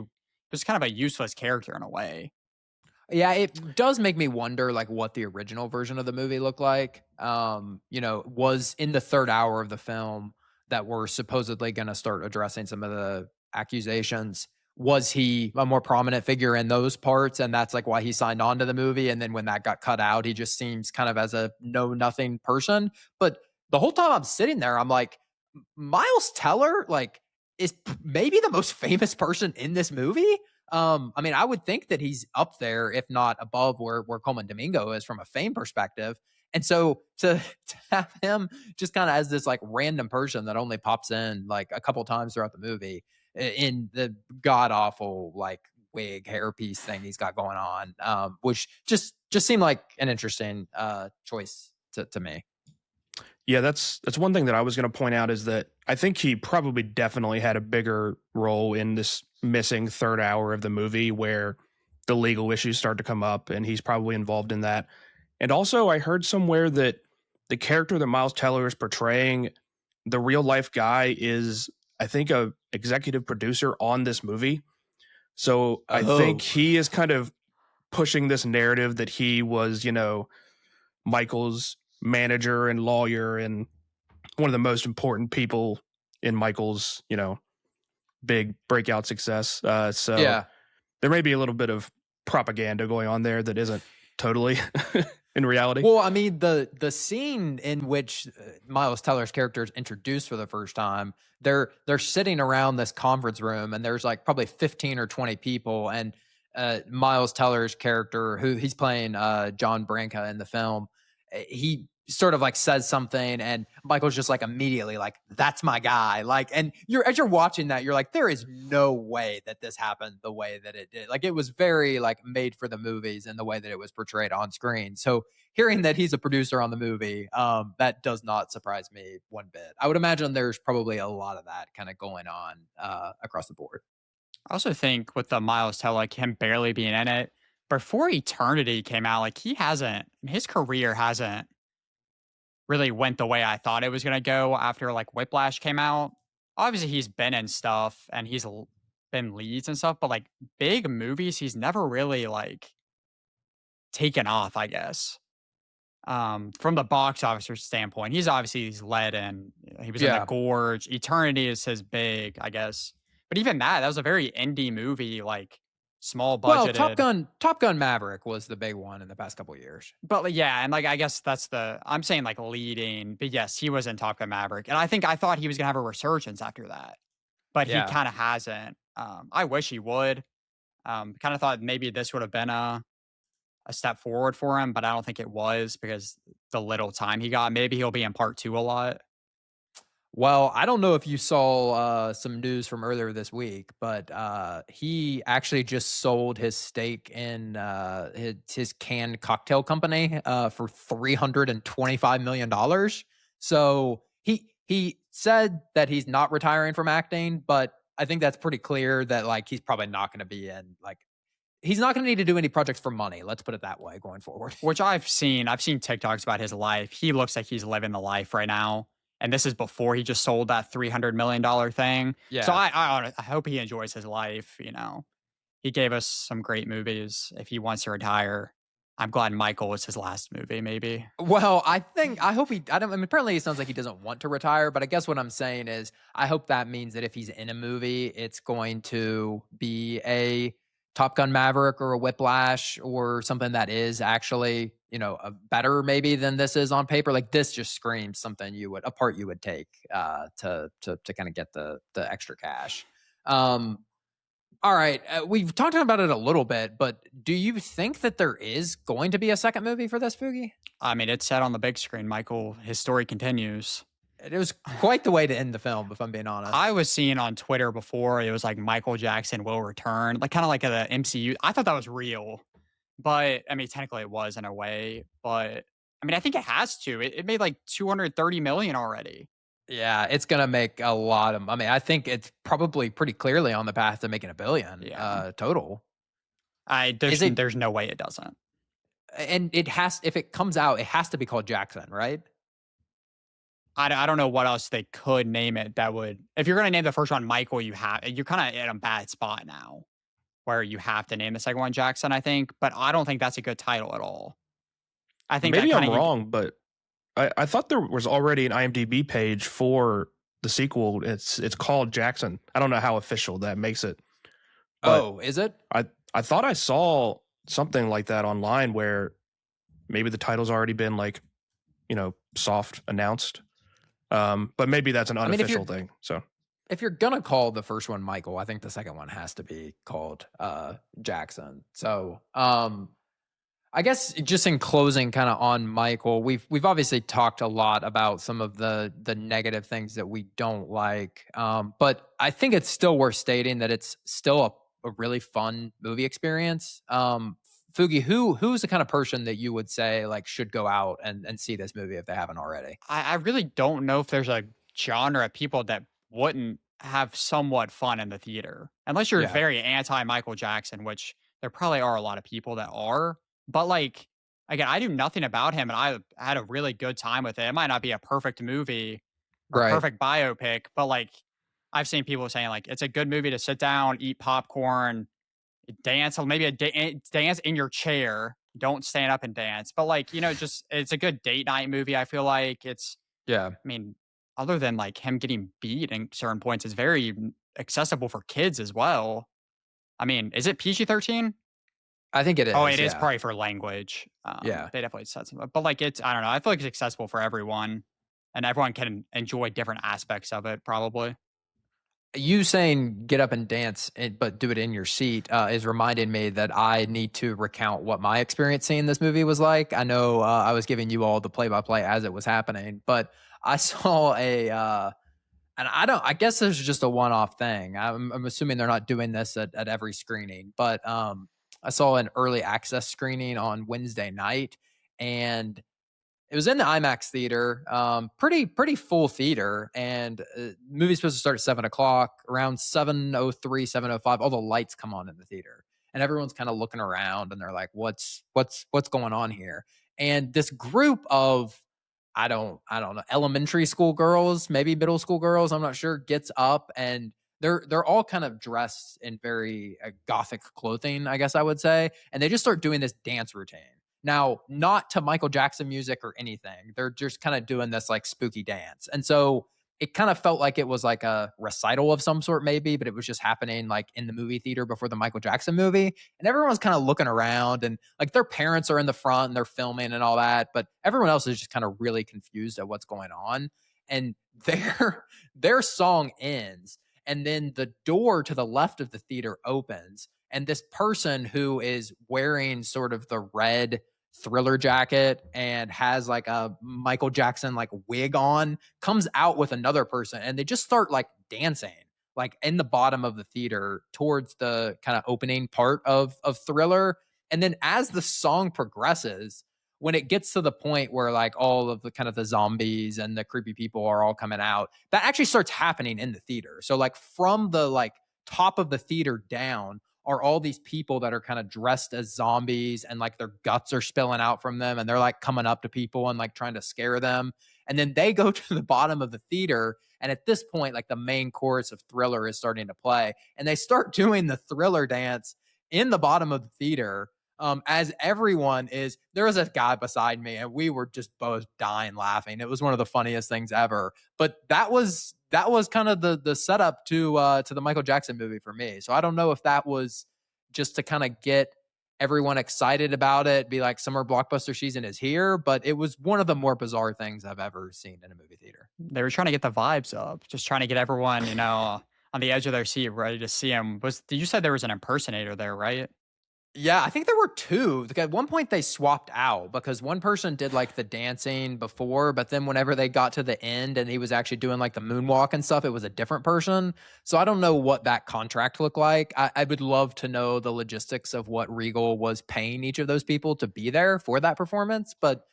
was kind of a useless character in a way. Yeah, it does make me wonder like what the original version of the movie looked like. Was in the third hour of the film that we're supposedly going to start addressing some of the accusations. Was he a more prominent figure in those parts, and that's like why he signed on to the movie? And then when that got cut out, he just seems kind of as a know nothing person. But the whole time I'm sitting there, I'm like, Miles Teller, like, is maybe the most famous person in this movie. I mean, I would think that he's up there, if not above where Coleman Domingo is from a fame perspective. And so to have him just kind of as this like random person that only pops in like a couple times throughout the movie in the god awful like wig hairpiece thing he's got going on, which just seemed like an interesting choice to me. Yeah, that's one thing that I was going to point out is that I think he probably definitely had a bigger role in this missing third hour of the movie where the legal issues start to come up, and he's probably involved in that. And also, I heard somewhere that the character that Miles Teller is portraying, the real life guy, is I think a executive producer on this movie. So I think Oh, he is kind of pushing this narrative that he was, Michael's manager and lawyer and one of the most important people in Michael's, big breakout success. So yeah. there may be a little bit of propaganda going on there that isn't totally in reality. Well, I mean, the scene in which Miles Teller's character is introduced for the first time, they're sitting around this conference room, and there's like probably 15 or 20 people, and Miles Teller's character, who he's playing John Branca in the film, he sort of like says something, and Michael's just like immediately like, that's my guy. Like, and as you're watching that, you're like, there is no way that this happened the way that it did. Like, it was very like made for the movies and the way that it was portrayed on screen. So hearing that he's a producer on the movie, that does not surprise me one bit. I would imagine there's probably a lot of that kind of going on across the board. I also think with the Miles Teller, like him barely being in it, before Eternity came out, like his career hasn't really went the way I thought it was gonna go after like Whiplash came out. Obviously, he's been in stuff and been leads and stuff, but like big movies, he's never really like taken off, I guess. From the box office standpoint, he's led and he was in The Yeah. Gorge. Eternity is his big, I guess. But even that was a very indie movie, like small Well, budgeted. Top Gun Maverick was the big one in the past couple years. But like, yeah, and like I guess I'm saying like leading, but yes, he was in Top Gun Maverick. And I thought he was gonna have a resurgence after that. But he Yeah. kind of hasn't. I wish he would. Kind of thought maybe this would have been a step forward for him, but I don't think it was because the little time he got. Maybe he'll be in part two a lot. Well, I don't know if you saw some news from earlier this week, but he actually just sold his stake in his canned cocktail company for $325 million. So he said that he's not retiring from acting, but I think that's pretty clear that like he's probably not going to be in like he's not going to need to do any projects for money. Let's put it that way going forward. Which I've seen. I've seen TikToks about his life. He looks like he's living the life right now. And this is before he just sold that $300 million thing. So Yeah. I hope he enjoys his life. You know, he gave us some great movies. If he wants to retire, I'm glad Michael was his last movie. Maybe. Well, I hope I don't, I mean, apparently it sounds like he doesn't want to retire, but I guess what I'm saying is I hope that means that if he's in a movie, it's going to be a Top Gun Maverick or a Whiplash or something that is actually, a better maybe than this is on paper. Like this just screams something a part you would take to kind of get the extra cash. All right, we've talked about it a little bit, but do you think that there is going to be a second movie for this, Foogie? I mean, it's set on the big screen. Michael, his story continues. It was quite the way to end the film, if I'm being honest. I was seeing on Twitter before it was like Michael Jackson will return, like kind of like the MCU. I thought that was real, but I mean, technically it was in a way. But I mean, I think it has to. It made like 230 million already. Yeah, it's gonna make a lot of. I mean, I think it's probably pretty clearly on the path to making $1 billion Yeah. Total. There's no way it doesn't. And it has, if it comes out, it has to be called Jackson, right? I don't know what else they could name it that would. If you're going to name the first one Michael, you're kind of in a bad spot now where you have to name the second one Jackson, I think. But I don't think that's a good title at all. I think maybe that I'm wrong, but I thought there was already an IMDb page for the sequel. It's called Jackson. I don't know how official that makes it. Oh, is it? I thought I saw something like that online where maybe the title's already been like, soft announced. But maybe that's an unofficial thing. So if you're gonna call the first one Michael, I think the second one has to be called Jackson. So I guess just in closing kind of on Michael, we've obviously talked a lot about some of the negative things that we don't like. But I think it's still worth stating that it's still a really fun movie experience. Fugi, who's the kind of person that you would say like should go out and see this movie if they haven't already? I really don't know if there's a genre of people that wouldn't have somewhat fun in the theater, unless you're very anti Michael Jackson, which there probably are a lot of people that are. But like, again, I knew nothing about him, and I had a really good time with it. It might not be a perfect movie or Right. perfect biopic, but like, I've seen people saying like it's a good movie to sit down, eat popcorn, dance, or maybe dance in your chair. Don't stand up and dance, but like just it's a good date night movie. I feel like it's. Yeah. I mean, other than like him getting beat in certain points, it's very accessible for kids as well. I mean, is it PG-13? I think it is. Oh, it is probably for language. Yeah. They definitely said something, but like I don't know. I feel like it's accessible for everyone, and everyone can enjoy different aspects of it. Probably. You saying get up and dance, but do it in your seat is reminding me that I need to recount what my experience seeing this movie was like. I know I was giving you all the play by play as it was happening, but I saw and I guess this is just a one off thing. I'm assuming they're not doing this at every screening, but I saw an early access screening on Wednesday night, and it was in the IMAX theater, pretty full theater, and movie's supposed to start at 7 o'clock. Around 7:03, 7:05, all the lights come on in the theater, and everyone's kind of looking around, and they're like, "What's going on here?" And this group of I don't know, elementary school girls, maybe middle school girls, I'm not sure, gets up and they're all kind of dressed in very gothic clothing, I guess I would say, and they just start doing this dance routine. Now, not to Michael Jackson music or anything. They're just kind of doing this like spooky dance. And so it kind of felt like it was like a recital of some sort, maybe, but it was just happening like in the movie theater before the Michael Jackson movie. And everyone's kind of looking around and like their parents are in the front and they're filming and all that. But everyone else is just kind of really confused at what's going on. And their song ends. And then the door to the left of the theater opens. And this person who is wearing sort of the red Thriller jacket and has like a Michael Jackson like wig on comes out with another person and they just start like dancing like in the bottom of the theater towards the kind of opening part of Thriller. And then as the song progresses, when it gets to the point where like all of the kind of the zombies and the creepy people are all coming out, that actually starts happening in the theater. So like from the like top of the theater down are all these people that are kind of dressed as zombies and like their guts are spilling out from them and they're like coming up to people and like trying to scare them. And then they go to the bottom of the theater. And at this point, like the main chorus of Thriller is starting to play and they start doing the Thriller dance in the bottom of the theater. As everyone is, there was a guy beside me and we were just both dying laughing. It was one of the funniest things ever. But that was kind of the setup to the Michael Jackson movie for me. So I don't know if that was just to kind of get everyone excited about it, be like summer blockbuster season is here, but it was one of the more bizarre things I've ever seen in a movie theater. They were trying to get the vibes up, just trying to get everyone, on the edge of their seat, ready to see him. Did you say there was an impersonator there, right? Yeah, I think there were two. Like, at one point, they swapped out because one person did like the dancing before, but then whenever they got to the end and he was actually doing like the moonwalk and stuff, it was a different person. So I don't know what that contract looked like. I would love to know the logistics of what Regal was paying each of those people to be there for that performance. But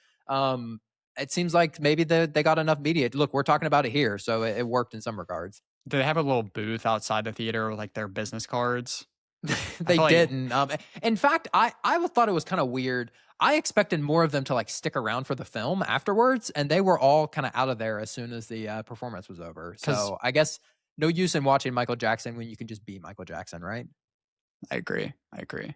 it seems like maybe they got enough media. Look, we're talking about it here, so it worked in some regards. Do they have a little booth outside the theater with like their business cards? I They feel like didn't. In fact, I thought it was kind of weird. I expected more of them to like stick around for the film afterwards, and they were all kind of out of there as soon as the performance was over. because So I guess no use in watching Michael Jackson when you can just be Michael Jackson, right? I agree. I agree.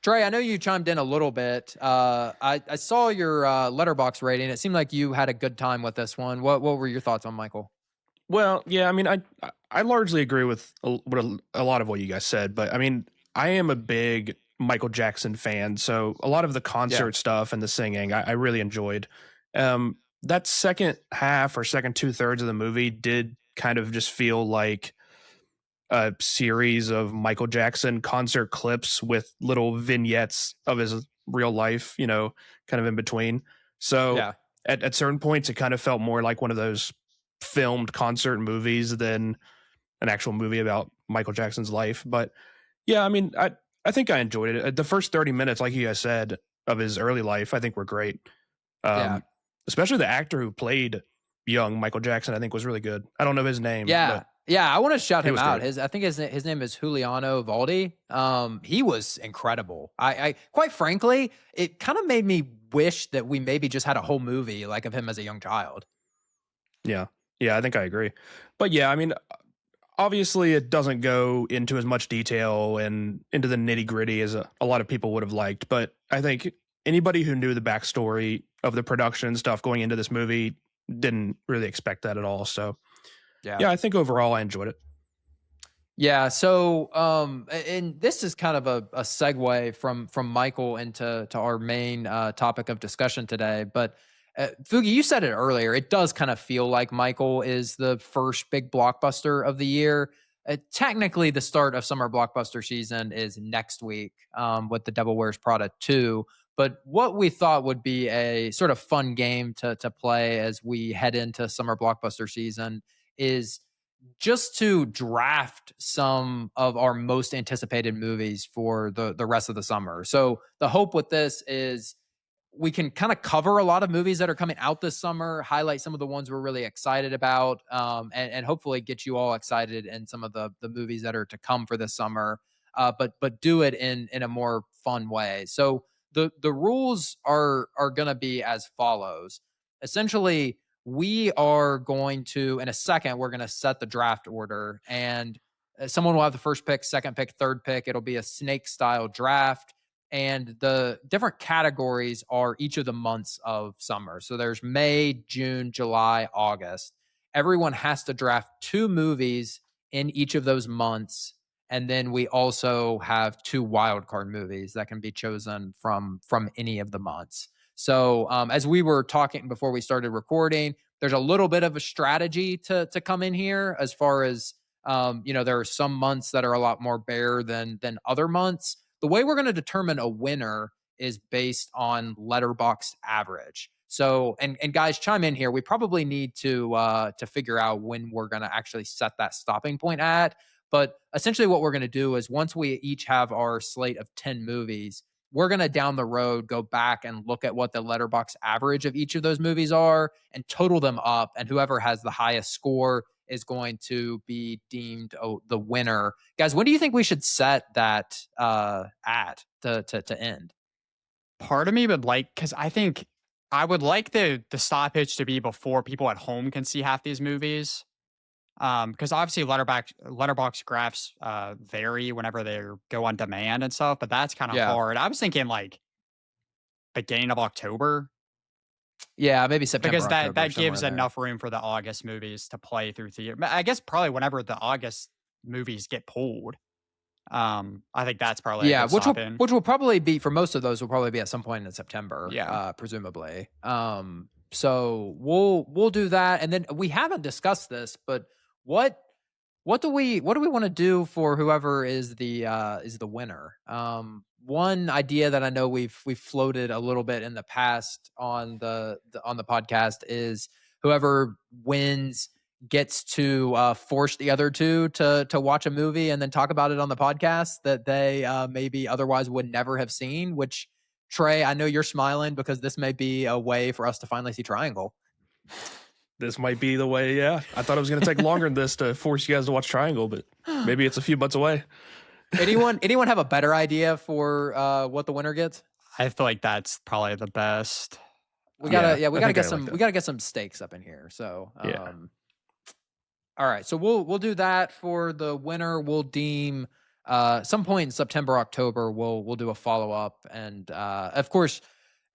Trey, I know you chimed in a little bit. I saw your letterbox rating. It seemed like you had a good time with this one. What were your thoughts on Michael? Well, yeah, I mean, I largely agree with a lot of what you guys said, but I mean, I am a big Michael Jackson fan, so a lot of the Yeah, concert stuff and the singing, I really enjoyed. That second half or second two thirds of the movie did kind of just feel like a series of Michael Jackson concert clips with little vignettes of his real life, kind of in between. So yeah, at certain points, it kind of felt more like one of those filmed concert movies than an actual movie about Michael Jackson's life. But yeah, I mean, I think I enjoyed it. The first 30 minutes, like you guys said, of his early life, I think were great. yeah. Um, Especially the actor who played young Michael Jackson, I think was really good. I don't know his name, Yeah. but Yeah, I want to shout he him was out. great. I think his name is Juliano Valdi. He was incredible. I quite frankly, it kind of made me wish that we maybe just had a whole movie like of him as a young child. Yeah. Yeah, I think I agree. But yeah, I mean, obviously it doesn't go into as much detail and into the nitty gritty as a lot of people would have liked. But I think anybody who knew the backstory of the production and stuff going into this movie didn't really expect that at all. So Yeah. yeah, I think overall I enjoyed it. Yeah. So, and this is kind of a segue from Michael into our main topic of discussion today. But Fugi, you said it earlier. It does kind of feel like Michael is the first big blockbuster of the year. technically the start of summer blockbuster season is next week with The Devil Wears Prada 2. But what we thought would be a sort of fun game to play as we head into summer blockbuster season is just to draft some of our most anticipated movies for the rest of the summer. So the hope with this is we can kind of cover a lot of movies that are coming out this summer, highlight some of the ones we're really excited about, and hopefully get you all excited in some of the movies that are to come for this summer. But do it in a more fun way. So the rules are going to be as follows. Essentially, we are going to in a second we're going to set the draft order, and someone will have the first pick, second pick, third pick. It'll be a snake style draft, and the different categories are each of the months of summer. So there's May, June, July, August. Everyone has to draft 2 movies in each of those months, and then we also have 2 wild card movies that can be chosen from any of the months. So as we were talking before we started recording, there's a little bit of a strategy to come in here as far as there are some months that are a lot more bare than other months. The way we're going to determine a winner is based on letterboxd average. So, and guys, chime in here. We probably need to figure out when we're going to actually set that stopping point at. But essentially, what we're going to do is once we each have our slate of 10 movies, we're going to down the road go back and look at what the letterbox average of each of those movies are and total them up. And whoever has the highest score is going to be deemed the winner. Guys, when do you think we should set that at to end? Part of me would like, because I think I would like the stoppage to be before people at home can see half these movies. Because obviously letterbox graphs vary whenever they go on demand and stuff, but that's kind of Yeah. hard. I was thinking like beginning of October, Yeah, maybe September, because October, that somewhere gives in there. enough room for the August movies to play through theater. I guess probably whenever the August movies get pulled. I think that's probably a Yeah, good stop in. which will probably be for most of those will probably be at some point in September, Yeah. presumably. So we'll do that, and then we haven't discussed this, but what what do we want to do for whoever is the winner? One idea that I know we've floated a little bit in the past on the podcast is whoever wins gets to force the other two to watch a movie and then talk about it on the podcast that they maybe otherwise would never have seen. Which, Trey, I know you're smiling because this may be a way for us to finally see Triangle. This might be the way, yeah. I thought it was going to take longer than this to force you guys to watch Triangle, but maybe it's a few months away. Anyone have a better idea for what the winner gets? I feel like that's probably the best. We gotta I think get I some like that. we gotta get some stakes up in here. So Yeah. all right, so we'll do that for the winner. We'll deem some point in September, October. We'll do a follow up, and of course,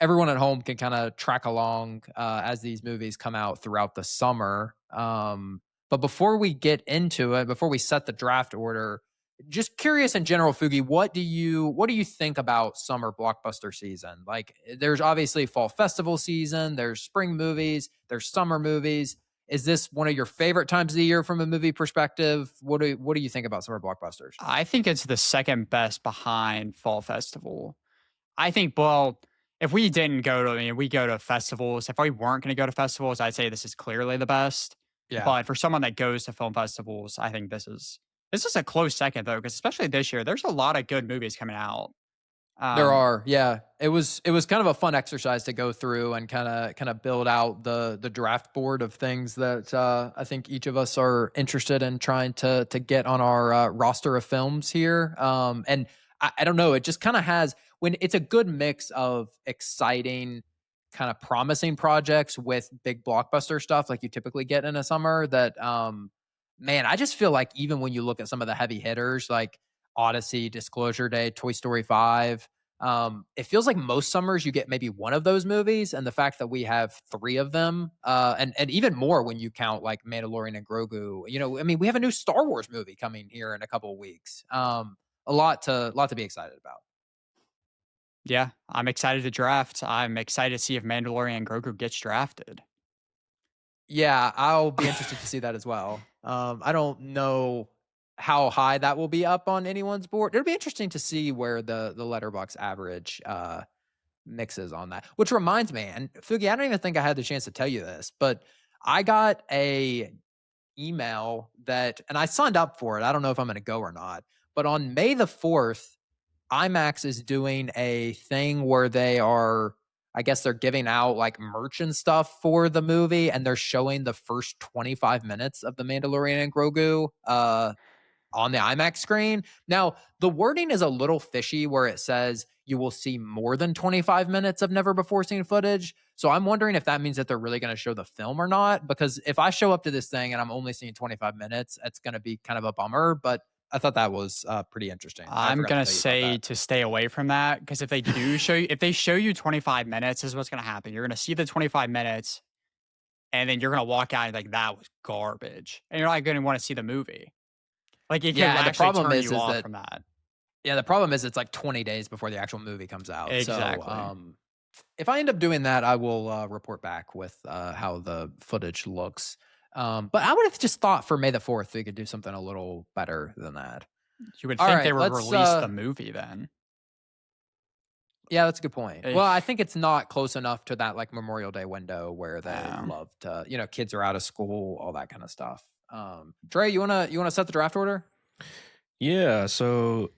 everyone at home can kind of track along as these movies come out throughout the summer. But before we get into it, before we set the draft order, just curious in general, Fugi, what do you think about summer blockbuster season? Like, there's obviously fall festival season, there's spring movies, there's summer movies. Is this one of your favorite times of the year from a movie perspective? What do you think about summer blockbusters? I think it's the second best behind Fall Festival. I think, well, if we didn't go to, I mean, we go to festivals. If we weren't going to go to festivals, I'd say this is clearly the best. Yeah. But for someone that goes to film festivals, I think this is a close second though, because especially this year, there's a lot of good movies coming out. There are, yeah. It was kind of a fun exercise to go through and kind of build out the draft board of things that I think each of us are interested in trying to get on our roster of films here. And I don't know, it just kind of has when it's a good mix of exciting, kind of promising projects with big blockbuster stuff like you typically get in a summer. That man, I just feel like even when you look at some of the heavy hitters like Odyssey, Disclosure Day, Toy Story 5. It feels like most summers you get maybe one of those movies, and the fact that we have 3 of them, and even more when you count like Mandalorian and Grogu. You know, I mean, we have a new Star Wars movie coming here in a couple of weeks. A lot to be excited about. Yeah, I'm excited to draft. I'm excited to see if Mandalorian and Grogu gets drafted. Yeah, I'll be interested to see that as well. I don't know how high that will be up on anyone's board. It'll be interesting to see where the Letterboxd average mixes on that. Which reminds me, and Fugi, I don't even think I had the chance to tell you this, but I got a email that, and I signed up for it. I don't know if I'm going to go or not, but on May the 4th, IMAX is doing a thing where they are, I guess they're giving out like merch and stuff for the movie, and they're showing the first 25 minutes of The Mandalorian and Grogu on the IMAX screen. Now, the wording is a little fishy where it says you will see more than 25 minutes of never before seen footage. So I'm wondering if that means that they're really going to show the film or not. Because if I show up to this thing and I'm only seeing 25 minutes, it's going to be kind of a bummer. But I thought that was pretty interesting. I'm gonna say to stay away from that, because if they do show you, if they show you 25 minutes, this is what's gonna happen. You're gonna see the 25 minutes, and then you're gonna walk out and like that was garbage, and you're not gonna want to see the movie. Like it can actually turn you off from that. Yeah, the problem is it's like 20 days before the actual movie comes out. Exactly. So, if I end up doing that, I will report back with how the footage looks. But I would have just thought for May the 4th, they could do something a little better than that. You would think they would release the movie then. Yeah, that's a good point. Well, I think it's not close enough to that like Memorial Day window where they love to, kids are out of school, all that kind of stuff. Trey, you wanna set the draft order? Yeah, so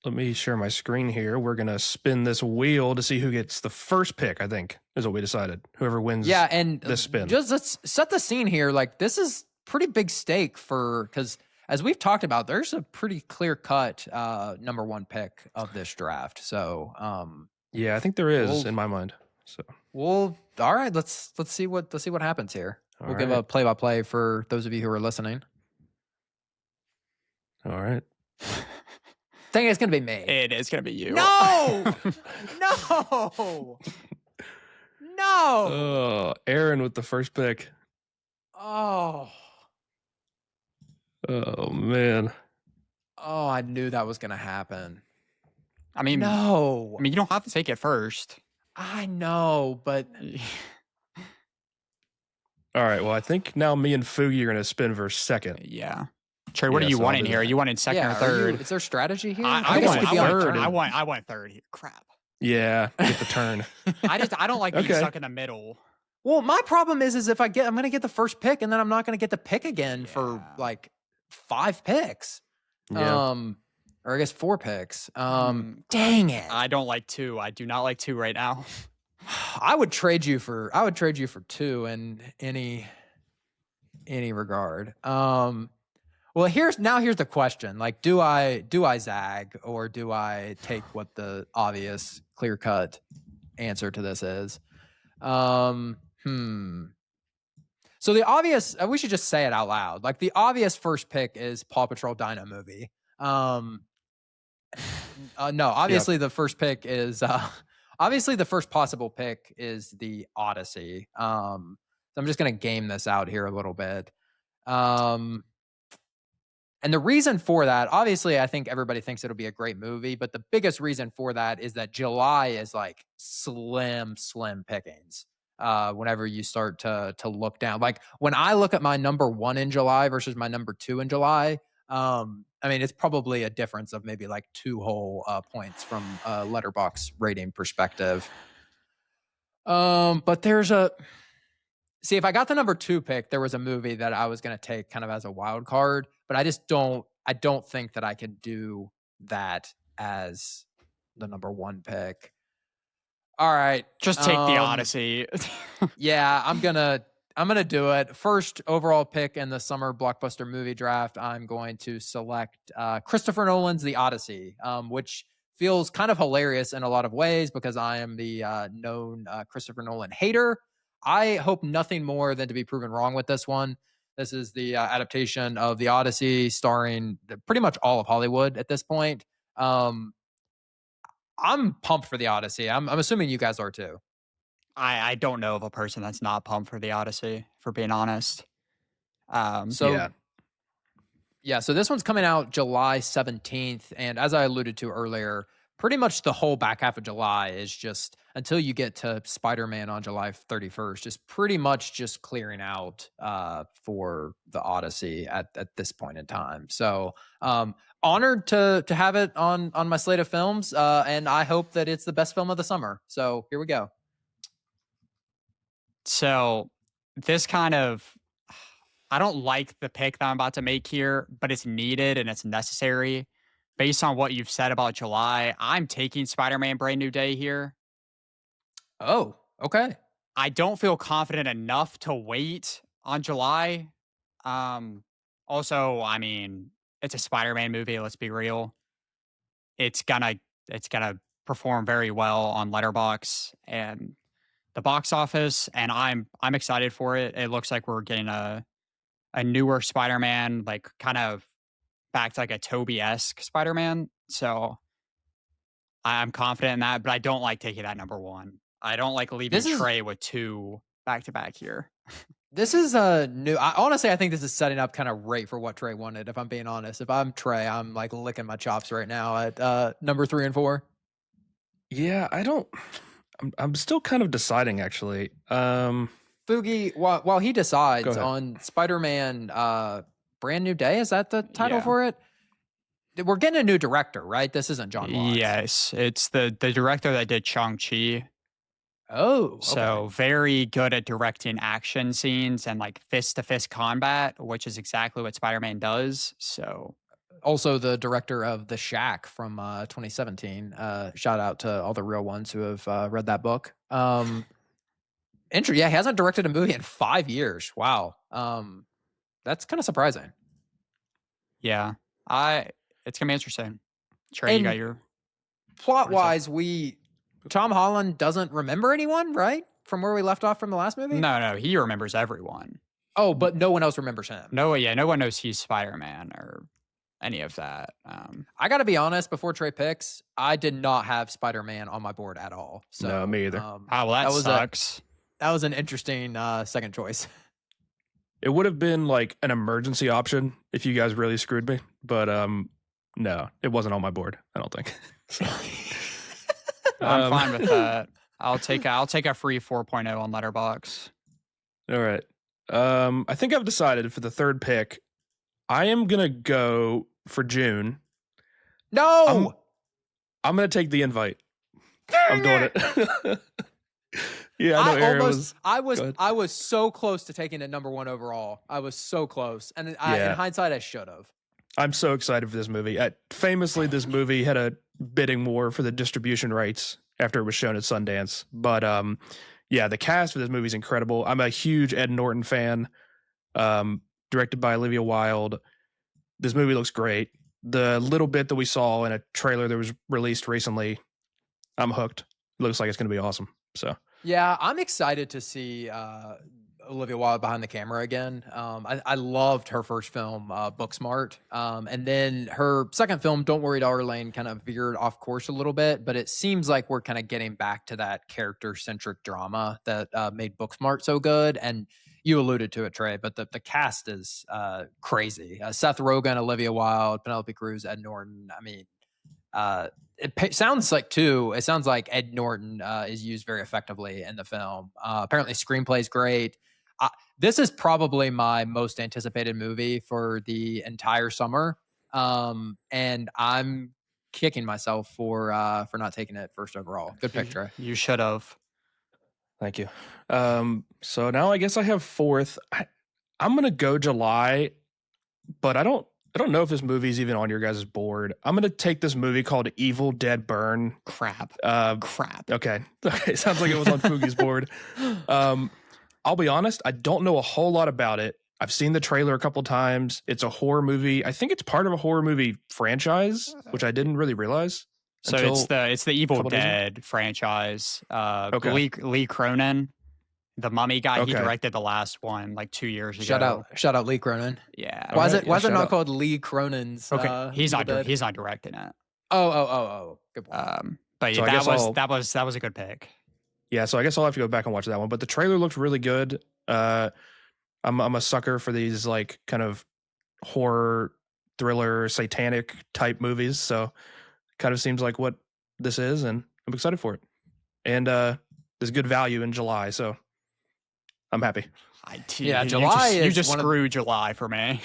let me share my screen here. We're gonna spin this wheel to see who gets the first pick, I think, is what we decided. Whoever wins this spin. Just let's set the scene here. Like, this is pretty big stake because as we've talked about, there's a pretty clear cut number one pick of this draft. So yeah, I think there is in my mind. So all right, let's see what happens here. We'll give a play-by-play for those of you who are listening. All right. I think it's gonna be me. It is gonna be you. No, no, no. Oh, Aaron with the first pick. Oh man. Oh, I knew that was gonna happen. I mean, no. I mean, you don't have to take it first. I know, but all right. Well, I think now me and Fugi are gonna spin for second. Yeah. Trey, what do you want in here? You want in second or third? Is there strategy here? I want third. I want third here. Crap. Yeah, get the turn. I don't like being stuck in the middle. Well, my problem is if I'm going to get the first pick and then I'm not going to get the pick again for like 5 picks. Yeah. Or I guess 4 picks. Dang it. I don't like 2. I do not like 2 right now. I would trade you for 2 in any regard. Well, here's the question. Like, do I zag or do I take what the obvious clear-cut answer to this is? So the obvious, we should just say it out loud. Like, the obvious first pick is Paw Patrol Dino Movie. No, obviously the first pick is obviously the first possible pick is the Odyssey. So I'm just going to game this out here a little bit. And the reason for that, obviously, I think everybody thinks it'll be a great movie, but the biggest reason for that is that July is like slim pickings. Whenever you start to look down, like when I look at my number 1 in July versus my number 2 in July, I mean, it's probably a difference of maybe like 2 whole points from a Letterboxd rating perspective. But see, if I got the number 2 pick, there was a movie that I was going to take kind of as a wild card, but I don't think that I could do that as the number 1 pick. All right. Just take the Odyssey. Yeah, I'm going to do it. First overall pick in the summer blockbuster movie draft, I'm going to select Christopher Nolan's The Odyssey, which feels kind of hilarious in a lot of ways because I am the known Christopher Nolan hater. I hope nothing more than to be proven wrong with this one. This is the adaptation of The Odyssey starring pretty much all of Hollywood at this point. I'm pumped for The Odyssey. I'm assuming you guys are too. I don't know of a person that's not pumped for The Odyssey, for being honest. So this one's coming out July 17th. And as I alluded to earlier, pretty much the whole back half of July is just until you get to Spider-Man on July 31st, just pretty much just clearing out for the Odyssey at this point in time. So honored to have it on my slate of films, and I hope that it's the best film of the summer. So here we go. So this kind of, I don't like the pick that I'm about to make here, but it's needed and it's necessary. Based on what you've said about July, I'm taking Spider-Man Brand New Day here. Oh, okay. I don't feel confident enough to wait on July. Also, I mean, it's a Spider-Man movie, let's be real. It's gonna perform very well on Letterboxd and the box office, and I'm excited for it. It looks like we're getting a newer Spider-Man, like kind of back to like a Toby-esque Spider-Man. So I'm confident in that, but I don't like taking that number one. I don't like leaving Trey with two back to back here. This is a new. Honestly, I think this is setting up kind of right for what Trey wanted. If I'm being honest, if I'm Trey, I'm like licking my chops right now at number 3 and 4. Yeah, I don't. I'm still kind of deciding actually. Foogie, while he decides on Spider-Man, Brand New Day, is that the title for it? We're getting a new director, right? This isn't John Watts. Yes, it's the director that did Shang-Chi. Oh, okay. So very good at directing action scenes and like fist-to-fist combat, which is exactly what Spider-Man does. So also the director of The Shack from 2017. Shout out to all the real ones who have read that book. Yeah, he hasn't directed a movie in 5 years. Wow. That's kind of surprising. Yeah. It's gonna be interesting. Trey, you got your plot-wise, Tom Holland doesn't remember anyone, right? From where we left off from the last movie? No, he remembers everyone. Oh, but no one else remembers him. No one knows he's Spider-Man or any of that. I got to be honest, before Trey picks, I did not have Spider-Man on my board at all. So, no, me either. That sucks. That was an interesting second choice. It would have been like an emergency option if you guys really screwed me, but no, it wasn't on my board, I don't think. So. I'm fine with that. I'll take a free 4.0 on Letterboxd. All right. I think I've decided for the third pick, I am gonna go for June. No, I'm gonna take The Invite. I'm doing it. Yeah, I know. I was so close to taking it number 1 overall. I was so close, and in hindsight, I should have. I'm so excited for this movie. Famously, this movie had a bidding war for the distribution rights after it was shown at Sundance. But yeah, the cast for this movie is incredible. I'm a huge Ed Norton fan. Directed by Olivia Wilde. This movie looks great. The little bit that we saw in a trailer that was released recently, I'm hooked. It looks like it's going to be awesome. So yeah, I'm excited to see Olivia Wilde behind the camera again. I loved her first film, Booksmart. And then her second film, Don't Worry Darling, kind of veered off course a little bit, but it seems like we're kind of getting back to that character-centric drama that made Booksmart so good. And you alluded to it, Trey, but the cast is crazy. Seth Rogen, Olivia Wilde, Penelope Cruz, Ed Norton. I mean, it sounds like Ed Norton is used very effectively in the film. Apparently screenplay is great. This is probably my most anticipated movie for the entire summer. And I'm kicking myself for not taking it first overall. Good pick, Trey. You should have. Thank you. So now I guess I have fourth. I'm going to go July, but I don't know if this movie is even on your guys' board. I'm going to take this movie called Evil Dead Burn. Crap. Okay. Sounds like it was on Foogie's board. I'll be honest, I don't know a whole lot about it. I've seen the trailer a couple times. It's a horror movie. I think it's part of a horror movie franchise, which I didn't really realize. So it's the Evil Dead franchise. Lee Cronin, the Mummy guy, he directed the last one like 2 years ago. Shout out Lee Cronin. Yeah. Why is it not called Lee Cronin's? Okay, he's not directing it. Oh. Good point. But yeah, so that was a good pick. Yeah, so I guess I'll have to go back and watch that one. But the trailer looked really good. I'm a sucker for these like kind of horror, thriller, satanic type movies. So kind of seems like what this is, and I'm excited for it. And there's good value in July, so I'm happy. Yeah, July you just screwed July for me.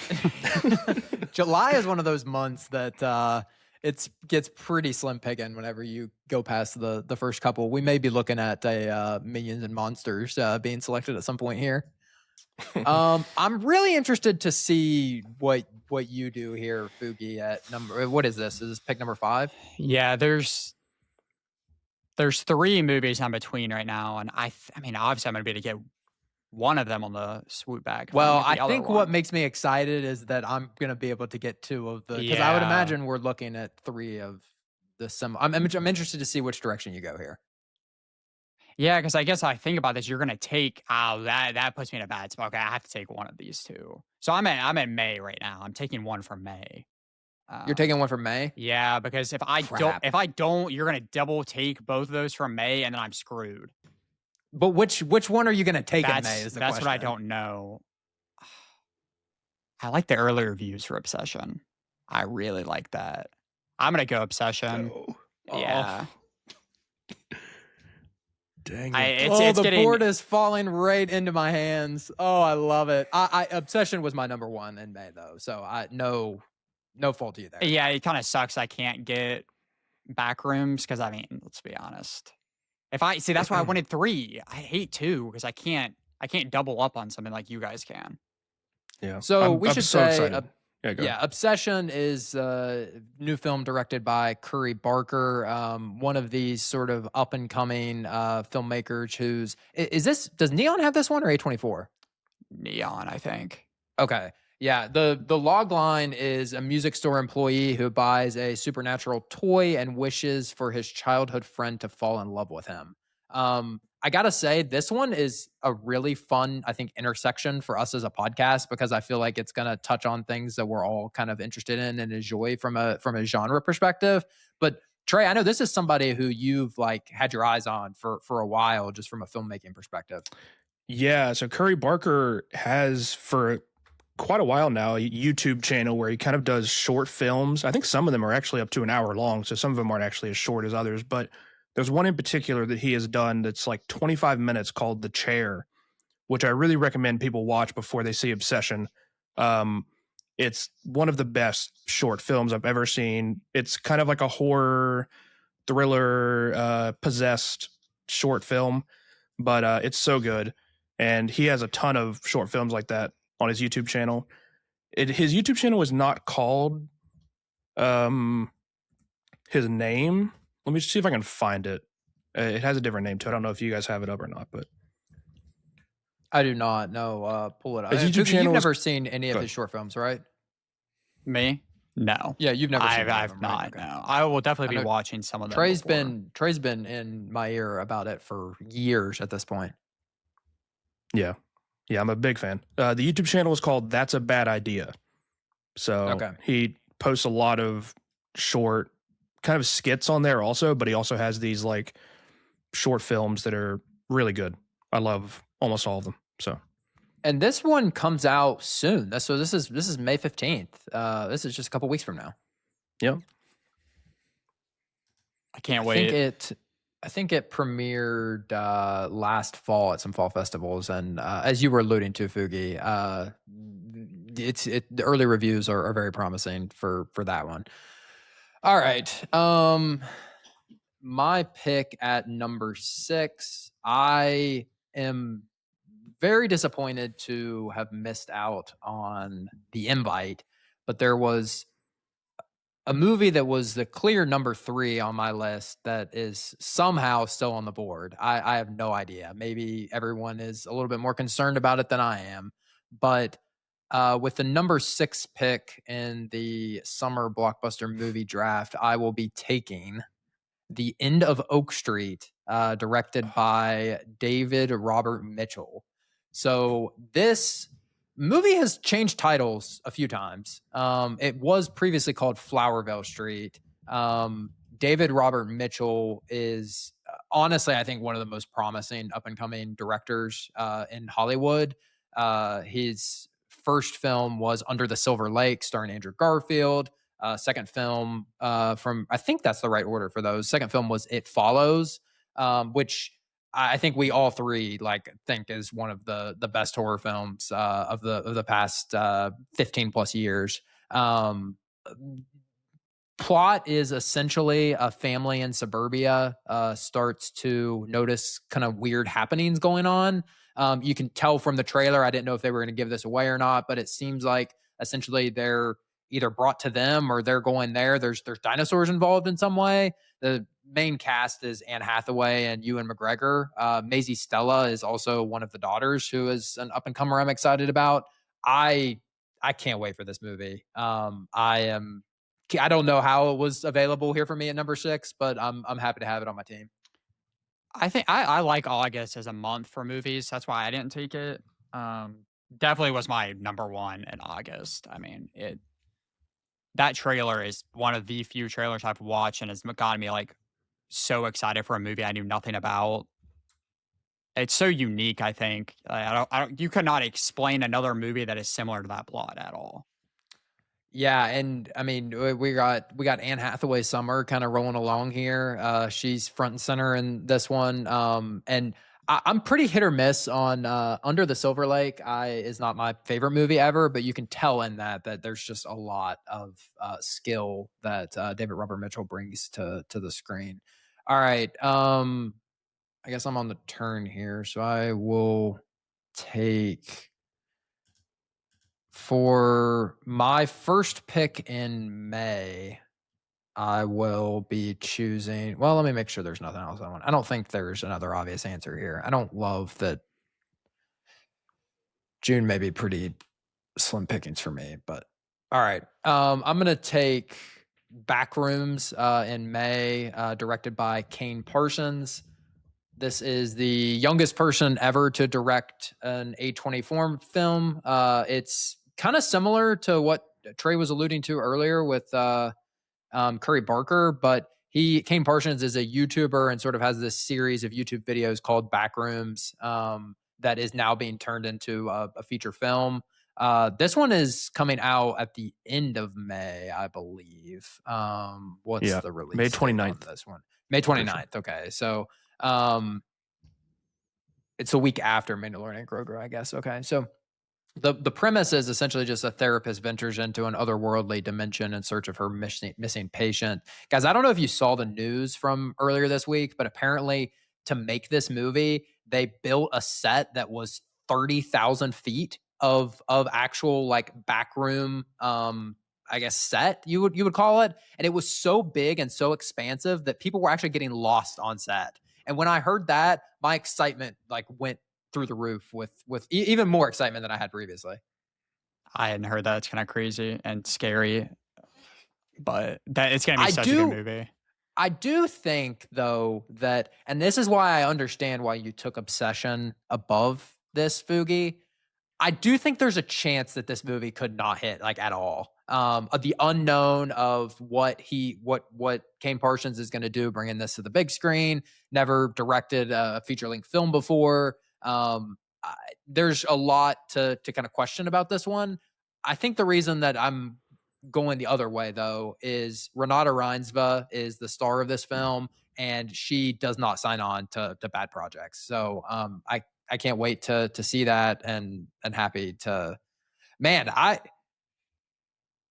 July is one of those months that it gets pretty slim picking whenever you go past the first couple. We may be looking at a Minions and Monsters being selected at some point here. I'm really interested to see what you do here, Fugi, at number. What is this? Is this pick number 5? Yeah, there's 3 movies I'm between right now, and I mean, obviously I'm gonna be able to get one of them on the swoop back. Well, I think what makes me excited is that I'm going to be able to get 2 of the, because I would imagine we're looking at 3 of the I'm interested to see which direction you go here. Yeah, because I guess I think about this, you're going to take, that puts me in a bad spot. Okay, I have to take one of these 2. So I'm in May right now. I'm taking one from May. You're taking one from May? Yeah, because if I don't, you're going to double take both of those from May, and then I'm screwed. But which one are you going to take in May? That's what I don't know. I like the early reviews for Obsession. I really like that. I'm going to go Obsession. Yeah. Dang it. It's the board is falling right into my hands. Oh, I love it. Obsession was my number 1 in May, though. So no fault to you there. Yeah, it kind of sucks I can't get back rooms because, I mean, let's be honest. That's why I wanted 3. I hate 2 because I can't double up on something like you guys can. Yeah. So we should say, yeah, Obsession is a new film directed by Curry Barker, one of these sort of up and coming filmmakers. Does Neon have this one or A24? Neon, I think. Okay. Yeah, the log line is a music store employee who buys a supernatural toy and wishes for his childhood friend to fall in love with him. I gotta say, this one is a really fun, I think, intersection for us as a podcast, because I feel like it's gonna touch on things that we're all kind of interested in and enjoy from a genre perspective. But Trey, I know this is somebody who you've had your eyes on for a while, just from a filmmaking perspective. Yeah, so Curry Barker has for quite a while now a YouTube channel where he kind of does short films. I think some of them are actually up to an hour long, so some of them aren't actually as short as others, but there's one in particular that he has done that's like 25 minutes called The Chair, which I really recommend people watch before they see Obsession. It's one of the best short films I've ever seen. It's kind of like a horror thriller possessed short film, but it's so good. And he has a ton of short films like that on his YouTube channel. His YouTube channel is not called his name. Let me see if I can find it. It has a different name too. I don't know if you guys have it up or not, but I do not. No, pull it up. His YouTube channel You've never seen any of his short films, right? Me? No. Yeah, you've never seen I've not. Right? Okay. No. I will definitely be watching some of them. Trey's been in my ear about it for years at this point. Yeah, I'm a big fan. The YouTube channel is called That's a Bad Idea. So he posts a lot of short kind of skits on there also, but he also has these like short films that are really good. I love almost all of them. So, and this one comes out soon. So this is May 15th. This is just a couple weeks from now. Yep. I can't wait. I think it premiered last fall at some fall festivals, and as you were alluding to, Fugi, the early reviews are very promising for that one. All right, my pick at number 6. I am very disappointed to have missed out on the invite, but there was a movie that was the clear number 3 on my list that is somehow still on the board. I have no idea. Maybe everyone is a little bit more concerned about it than I am. But with the number 6 pick in the summer blockbuster movie draft, I will be taking The End of Oak Street, directed by David Robert Mitchell. So this movie has changed titles a few times. It was previously called Flowervale Street. David Robert Mitchell is honestly, I think, one of the most promising up-and-coming directors in Hollywood. His first film was Under the Silver Lake, starring Andrew Garfield. Second film from, I think that's the right order for those. Second film was It Follows, which I think we all three like think is one of the best horror films of the past 15 plus years. Um, Plot is essentially a family in suburbia starts to notice kind of weird happenings going on. You can tell from the trailer. I didn't know if they were going to give this away or not, but it seems like essentially they're either brought to them or they're going there. There's dinosaurs involved in some way. The main cast is Anne Hathaway and Ewan McGregor. Maisie Stella is also one of the daughters, who is an up and comer I'm excited about. I I can't wait for this movie. I don't know how it was available here for me at number 6, but I'm happy to have it on my team. I think I like August as a month for movies. That's why I didn't take it. Definitely was my number one in August. I mean, that trailer is one of the few trailers I've watched and has gotten me like so excited for a movie I knew nothing about. It's so unique. I think I don't. You could not explain another movie that is similar to that plot at all. Yeah, and I mean we got Anne Hathaway Summer kind of rolling along here. She's front and center in this one. And I'm pretty hit or miss on Under the Silver Lake. Is not my favorite movie ever, but you can tell in that there's just a lot of skill that David Robert Mitchell brings to the screen. All right, I guess I'm on the turn here, so I will take for my first pick in May. I will be choosing. Well, let me make sure there's nothing else I want. I don't think there's another obvious answer here. I don't love that June may be pretty slim pickings for me, but all right. I'm gonna take Backrooms in May, directed by Kane Parsons. This is the youngest person ever to direct an A24 film. It's kind of similar to what Trey was alluding to earlier with Curry Barker, but Kane Parsons is a YouTuber and sort of has this series of YouTube videos called Backrooms that is now being turned into a feature film. This one is coming out at the end of May, I believe. What's the release? May 29th. This one, May 29th. Sure. Okay, so it's a week after Mandalorian and Grogu, I guess. Okay, so the premise is essentially just a therapist ventures into an otherworldly dimension in search of her missing patient. Guys, I don't know if you saw the news from earlier this week, but apparently to make this movie, they built a set that was 30,000 feet of actual like backroom, I guess set you would call it, and it was so big and so expansive that people were actually getting lost on set. And when I heard that, my excitement like went through the roof with even more excitement than I had previously. I hadn't heard that. It's kind of crazy and scary, but that it's going to be such a good movie. I do think though that, and this is why I understand why you took Obsession above this, Fugi. I do think there's a chance that this movie could not hit like at all. The unknown of what Kane Parsons is going to do, bringing this to the big screen. Never directed a feature length film before. There's a lot to kind of question about this one. I think the reason that I'm going the other way though is Renata Reinsva is the star of this film, and she does not sign on to bad projects. So I can't wait to see that, and happy to, man.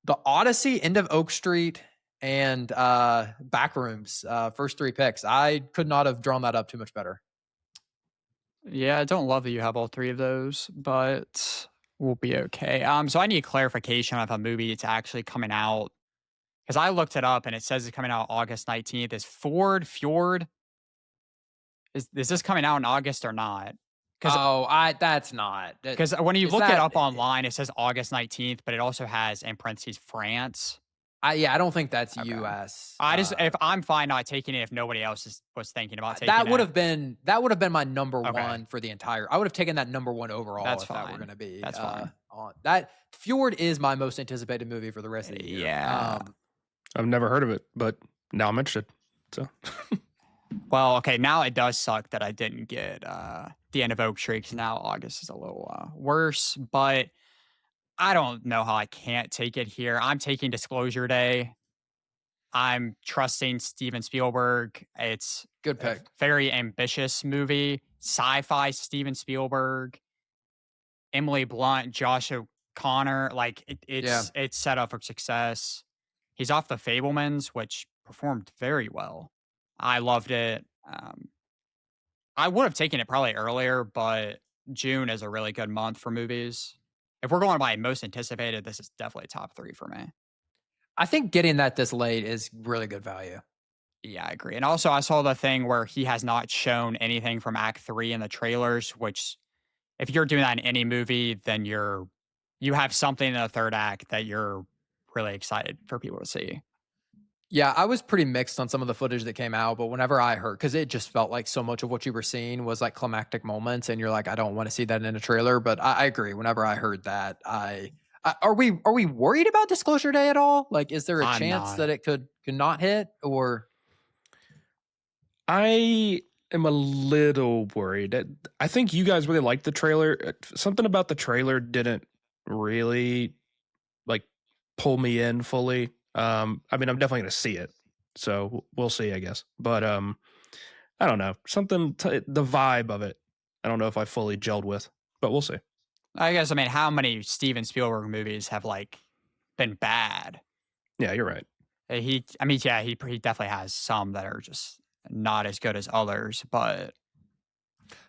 The Odyssey, End of Oak Street, and Backrooms, first 3 picks. I could not have drawn that up too much better. Yeah, I don't love that you have all 3 of those, but we'll be okay. So I need clarification of a movie it's actually coming out, because I looked it up and it says it's coming out August 19th. Is Fjord? Is this coming out in August or not? That's not. Because when you look it up online, it says August 19th, but it also has in parentheses France. I don't think that's okay. U.S. If I'm fine not taking it, if nobody else was thinking about taking that would have been my number one for the entire. I would have taken that number one overall. That's if fine. That were going to be. That's fine. On that, Fjord is my most anticipated movie for the rest of the year. Yeah, I've never heard of it, but now I'm interested. So, well, okay, now it does suck that I didn't get the End of Oak Street, because now August is a little worse, but I don't know how I can't take it here. I'm taking Disclosure Day. I'm trusting Steven Spielberg. It's Good a pick. very ambitious movie, sci-fi Steven Spielberg, Emily Blunt, Josh O'Connor. Like Yeah. it's set up for success. He's off The Fablemans, which performed very well. I loved it. I would have taken it probably earlier, but June is a really good month for movies. If we're going by most anticipated, this is definitely top 3 for me. I think getting that this late is really good value. Yeah, I agree. And also, I saw the thing where he has not shown anything from Act 3 in the trailers, which if you're doing that in any movie, then you have something in the third act that you're really excited for people to see. Yeah, I was pretty mixed on some of the footage that came out, but whenever I heard, because it just felt like so much of what you were seeing was like climactic moments, and you're like, I don't want to see that in a trailer. But I agree. Whenever I heard that, are we worried about Disclosure Day at all? Like, is there a I'm chance not. that it could not hit? Or I am a little worried. I think you guys really liked the trailer. Something about the trailer didn't really like pull me in fully. I mean, I'm definitely going to see it, so we'll see, I guess. But I don't know, the vibe of it. I don't know if I fully gelled with, but we'll see. I guess, I mean, how many Steven Spielberg movies have like been bad? Yeah, you're right. He definitely has some that are just not as good as others, but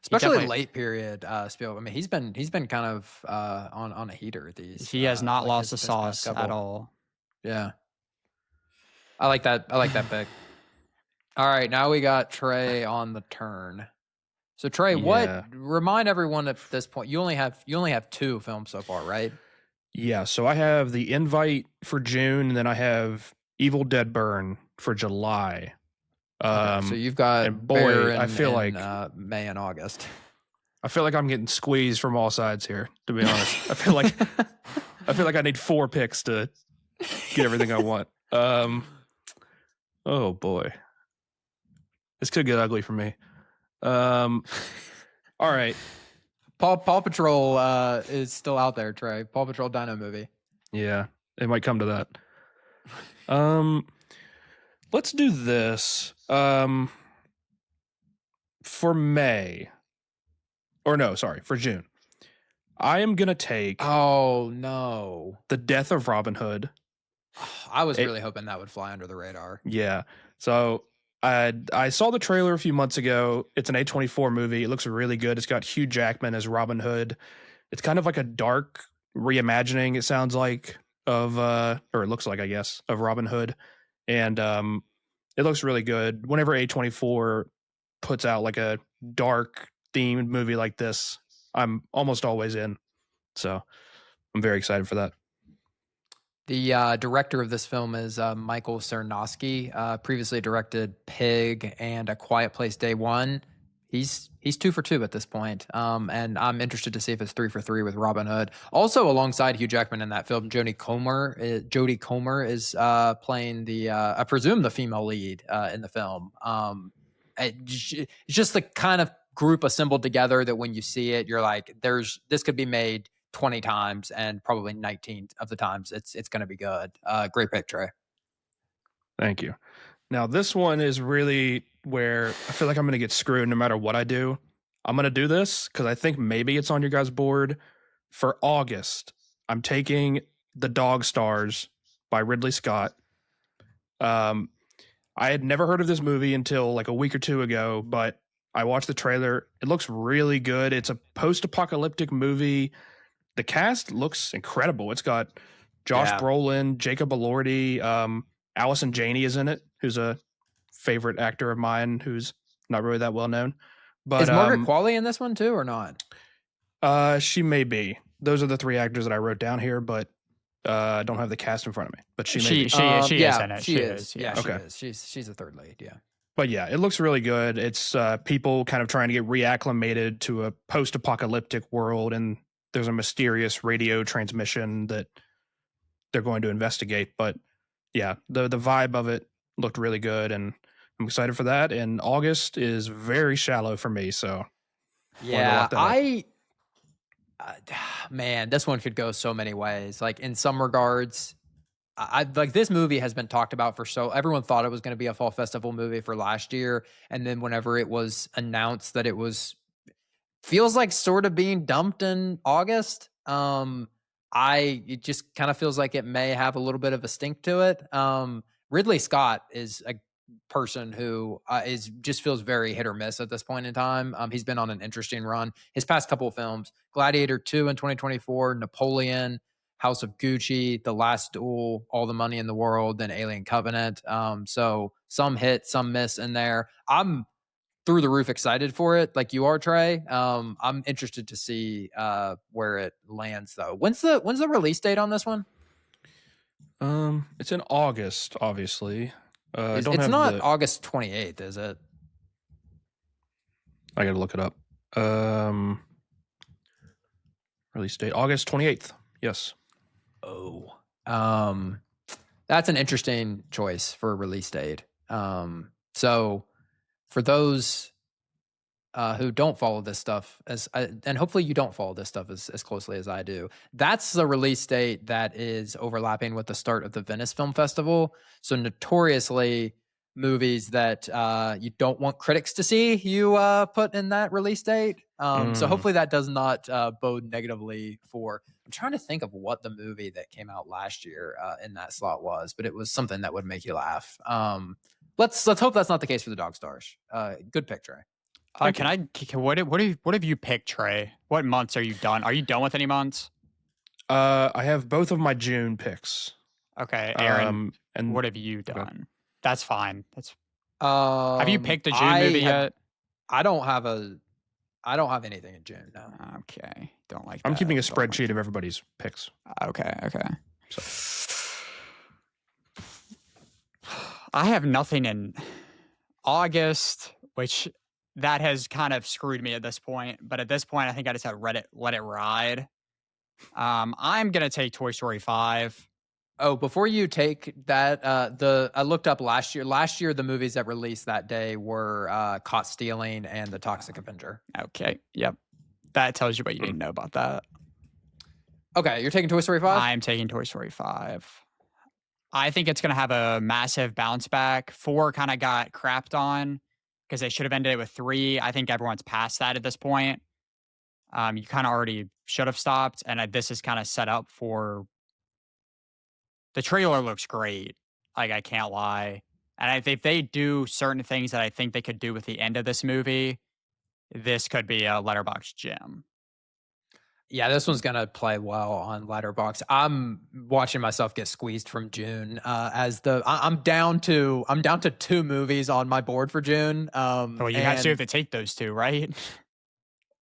especially late period Spielberg. I mean, he's been kind of on a heater these. he has not like lost the his past sauce at all. Yeah, I like that. I like that pick. All right, now we got Trey on the turn. So Trey, Yeah. remind everyone at this point, you only have 2 films so far, right? Yeah, so I have The Invite for June, and then I have Evil Dead Burn for July. Okay, so you've got and boy, Bear I feel like May and August. I feel like I'm getting squeezed from all sides here, to be honest. I feel like I need 4 picks to get everything I want. Oh boy. This could get ugly for me. All right. Paw Patrol is still out there, Trey. Paw Patrol Dino movie. Yeah, it might come to that. Let's do this. For May. Or no, sorry, for June. I am going to take Oh no. The Death of Robin Hood. I was really hoping that would fly under the radar. Yeah. So I saw the trailer a few months ago. It's an A24 movie. It looks really good. It's got Hugh Jackman as Robin Hood. It's kind of like a dark reimagining, it sounds like, of or it looks like, I guess, of Robin Hood. And it looks really good. Whenever A24 puts out like a dark themed movie like this, I'm almost always in. So I'm very excited for that. The director of this film is Michael Sarnowski. Previously directed Pig and A Quiet Place Day One. He's 2 for 2 at this point, and I'm interested to see if it's 3 for 3 with Robin Hood. Also, alongside Hugh Jackman in that film, Jodie Comer is playing I presume the female lead in the film. It's just the kind of group assembled together that when you see it, you're like, this could be made 20 times, and probably 19 of the times it's going to be good. Great pick, Trey. Thank you. Now, this one is really where I feel like I'm going to get screwed no matter what I do. I'm going to do this because I think maybe it's on your guys' board. For August, I'm taking The Dog Stars by Ridley Scott. I had never heard of this movie until like a week or 2 ago, but I watched the trailer. It looks really good. It's a post-apocalyptic movie. The cast looks incredible. It's got Josh Brolin, Jacob Elordi, Allison Janney is in it, who's a favorite actor of mine who's not really that well known. But is Margaret Qualley in this one too, or not? She may be. Those are the 3 actors that I wrote down here, but I don't have the cast in front of me. But she may be. She is in it. She is. Yeah, okay. She is. She's a third lead. Yeah. But yeah, it looks really good. It's people kind of trying to get reacclimated to a post-apocalyptic world, and there's a mysterious radio transmission that they're going to investigate. But yeah, the vibe of it looked really good, and I'm excited for that. And August is very shallow for me, so yeah, Uh, Man, this one could go so many ways. Like in some regards, I like this movie has been talked about for so everyone thought it was going to be a fall festival movie for last year, and then whenever it was announced that it was feels like sort of being dumped in August. It just kind of feels like it may have a little bit of a stink to it. Ridley Scott is a person who is just feels very hit or miss at this point in time. He's been on an interesting run. His past couple of films, Gladiator 2 in 2024, Napoleon, House of Gucci, The Last Duel, All the Money in the World, then Alien Covenant. So some hit, some miss in there. I'm through the roof excited for it, like you are, Trey. I'm interested to see where it lands, though. When's the release date on this one? It's in August, obviously. I don't It's have not the. August 28th, is it? I gotta look it up. Release date August 28th. Yes. Oh, that's an interesting choice for a release date. So for those who don't follow this stuff and hopefully you don't follow this stuff as closely as I do. That's the release date that is overlapping with the start of the Venice Film Festival. So notoriously, movies that you don't want critics to see, you put in that release date. So hopefully that does not bode negatively for. I'm trying to think of what the movie that came out last year in that slot was, but it was something that would make you laugh. Let's hope that's not the case for the Dog Stars. Good pick, Trey. What have you picked, Trey? What months are you done? Are you done with any months? I have both of my June picks. Okay, Aaron. And what have you done? Okay. That's fine. Have you picked a June movie yet? I don't have anything in June. No. Okay, don't like. I'm that. keeping a spreadsheet of everybody's picks. Okay. I have nothing in August, which that has kind of screwed me at this point. But at this point, I think I just have to let it ride. I'm gonna take Toy Story 5. Oh, before you take that, I looked up last year. Last year, the movies that released that day were Caught Stealing and The Toxic Avenger. Okay, yep. That tells you what you need to know about that. Okay, you're taking Toy Story 5? I'm taking Toy Story 5. I think it's going to have a massive bounce back. 4 kind of got crapped on because they should have ended it with 3. I think everyone's past that at this point. You kind of already should have stopped, and this is kind of set up for. The trailer looks great. Like, I can't lie. And if they do certain things that I think they could do with the end of this movie, this could be a Letterboxd gem. Yeah, this one's gonna play well on Letterboxd. I'm watching myself get squeezed from June. I'm down to 2 movies on my board for June. Well, you have to take those 2, right?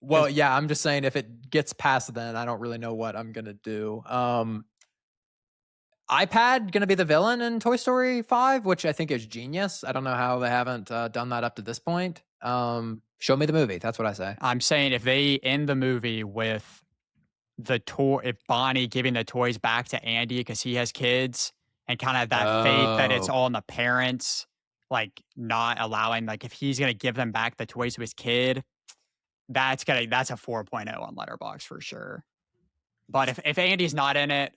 Well, yeah, I'm just saying if it gets past then, I don't really know what I'm gonna do. iPad gonna be the villain in Toy Story 5, which I think is genius. I don't know how they haven't done that up to this point. Show me the movie. That's what I say. I'm saying if they end the movie with if Bonnie giving the toys back to Andy because he has kids and kind of that faith that it's all in the parents, like not allowing, like if he's gonna give them back the toys to his kid, that's a 4.0 on Letterboxd for sure. But if Andy's not in it,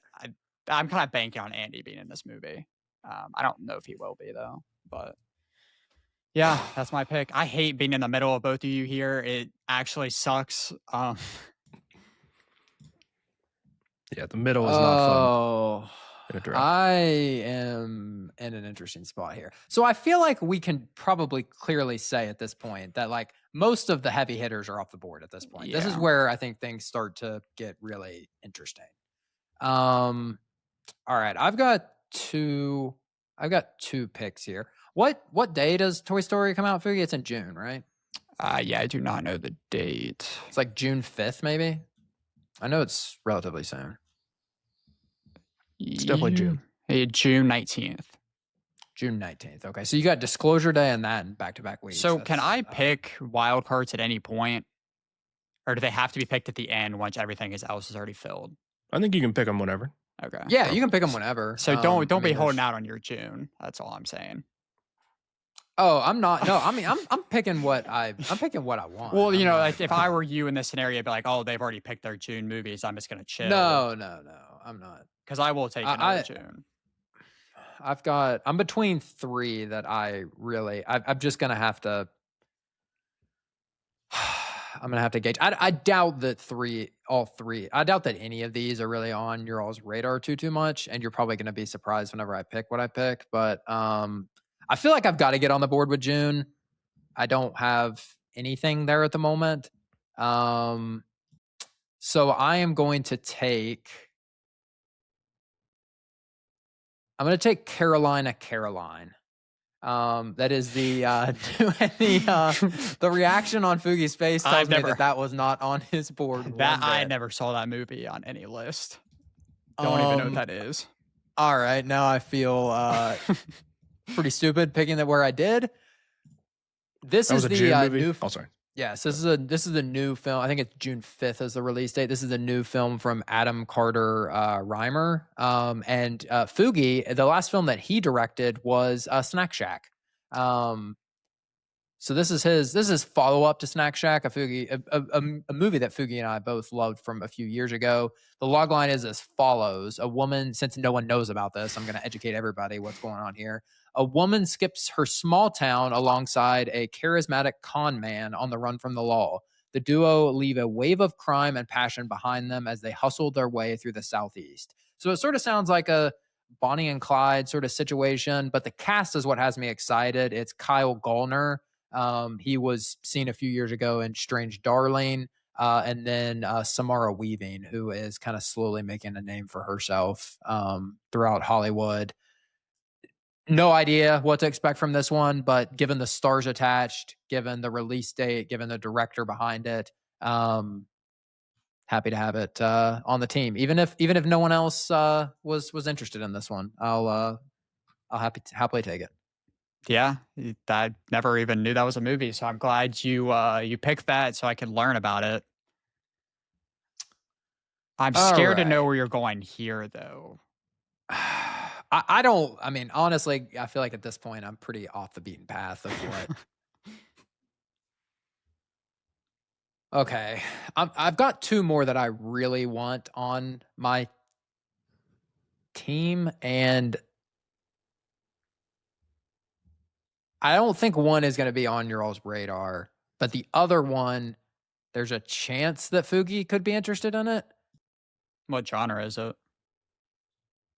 I'm kind of banking on Andy being in this movie. I don't know if he will be though, but yeah, that's my pick. I hate being in the middle of both of you here. It actually sucks. Yeah, the middle is not fun. I am in an interesting spot here. So I feel like we can probably clearly say at this point that like most of the heavy hitters are off the board at this point. Yeah. This is where I think things start to get really interesting. All right, I've got two picks here. What day does Toy Story come out for you? It's in June, right? Yeah, I do not know the date. It's like June 5th, maybe. I know it's relatively soon. It's definitely June. June 19th. June 19th. Okay, so you got Disclosure Day and that in back-to-back weeks. So can I pick wild cards at any point? Or do they have to be picked at the end once everything else is already filled? I think you can pick them whenever. Okay. Yeah, you can pick them whenever. So don't be holding out on your June. That's all I'm saying. Oh, I'm not. No, I mean, I'm picking what I'm picking what I want. Well, I'm not, like if I were you in this scenario, I'd be like, oh, they've already picked their June movies. I'm just gonna chill no, I'm not. because I will take another I June. I'm between three that I'm just gonna have to. I'm gonna have to gauge. I doubt that all three. I doubt that any of these are really on your all's radar too much, and you're probably gonna be surprised whenever I pick what I pick. But I feel like I've got to get on the board with June. I don't have anything there at the moment. So I am going to take. I'm going to take Carolina, Caroline. That is the the reaction on Fugi's face tells me that was not on his board. That I never saw that movie on any list. Don't even know what that is. All right, now I feel pretty stupid picking that where I did. This is the new. Oh, sorry. Yes, this is a new film. I think it's June 5th is the release date. This is a new film from Adam Carter Reimer. And Fugi, the last film that he directed was Snack Shack. So this is his follow up to Snack Shack, a movie that Fugi and I both loved from a few years ago. The logline is as follows: a woman, since no one knows about this, I'm going to educate everybody what's going on here. A woman skips her small town alongside a charismatic con man on the run from the law. The duo leave a wave of crime and passion behind them as they hustle their way through the Southeast. So it sort of sounds like a Bonnie and Clyde sort of situation, but the cast is what has me excited. It's Kyle Gallner. He was seen a few years ago in Strange Darling, and then Samara Weaving, who is kind of slowly making a name for herself throughout Hollywood. No idea what to expect from this one, but given the stars attached, given the release date, given the director behind it, happy to have it on the team. Even if no one else was interested in this one, I'll happily take it. Yeah, I never even knew that was a movie, so I'm glad you picked that so I can learn about it. I'm scared to know where you're going here, though. I don't. I mean, honestly, I feel like at this point I'm pretty off the beaten path of what. Okay, I've got two more that I really want on my team, and I don't think one is going to be on your all's radar, but the other one, there's a chance that Fugi could be interested in it. What genre is it?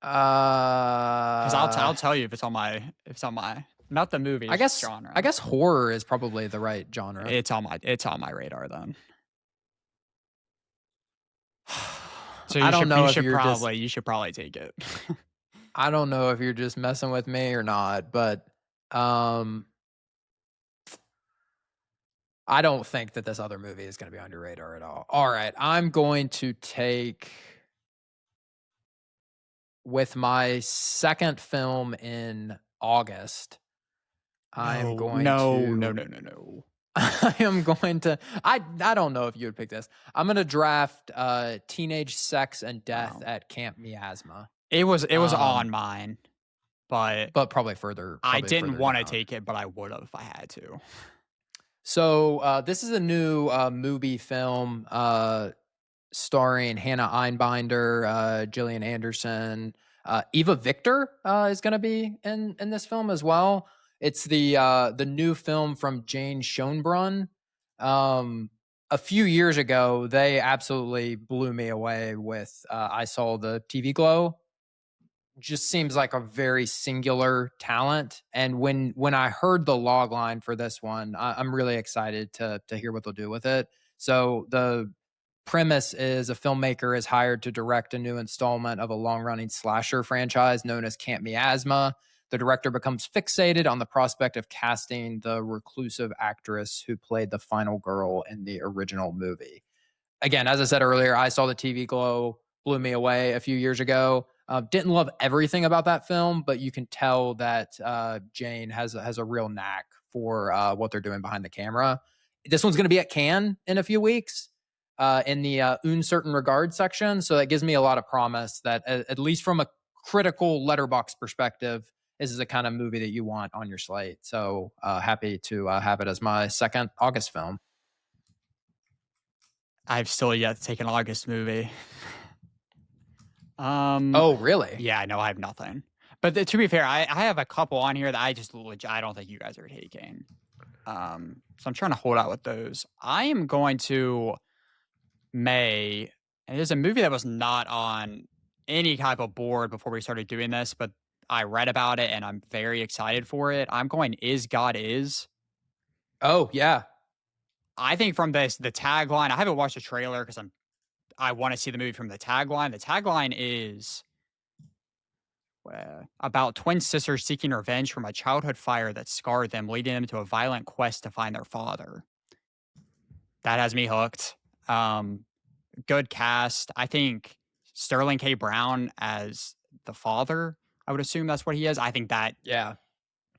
Because I'll tell you if it's on my not the movie. Genre. I guess horror is probably the right genre. It's on my radar then. So you should probably take it. I don't know if you're just messing with me or not, but I don't think that this other movie is going to be on your radar at all. All right, I'm going to take with my second film in August. No. I am going I don't know if you would pick this. I'm going to draft Teenage Sex and Death at Camp Miasma. It was on mine, but probably further. I didn't want to take it, but I would have if I had to. So this is a new movie film starring Hannah Einbinder, Gillian Anderson, Eva Victor is going to be in this film as well. It's the new film from Jane Schoenbrunn. A few years ago, they absolutely blew me away with I Saw the TV Glow. Just seems like a very singular talent. And when I heard the log line for this one, I'm really excited to hear what they'll do with it. So the premise is a filmmaker is hired to direct a new installment of a long-running slasher franchise known as Camp Miasma. The director becomes fixated on the prospect of casting the reclusive actress who played the final girl in the original movie. Again, as I said earlier, I Saw the TV Glow, blew me away a few years ago. Didn't love everything about that film, but you can tell that Jane has a real knack for what they're doing behind the camera. This one's going to be at Cannes in a few weeks in the Un Certain Regard section. So that gives me a lot of promise that at least from a critical letterbox perspective, this is the kind of movie that you want on your slate. So happy to have it as my second August film. I've still yet to take an August movie. Oh, really? Yeah, no, I have nothing. But to be fair, I have a couple on here that I just I don't think you guys are taking. So I'm trying to hold out with those. I am going to May, and there's a movie that was not on any type of board before we started doing this, but I read about it and I'm very excited for it. I'm going Is God Is. Oh, yeah. I think from the tagline, I haven't watched the trailer because I want to see the movie from the tagline. The tagline is about twin sisters seeking revenge from a childhood fire that scarred them, leading them to a violent quest to find their father. That has me hooked. Good cast. I think Sterling K. Brown as the father, I would assume that's what he is. I think that, Yeah.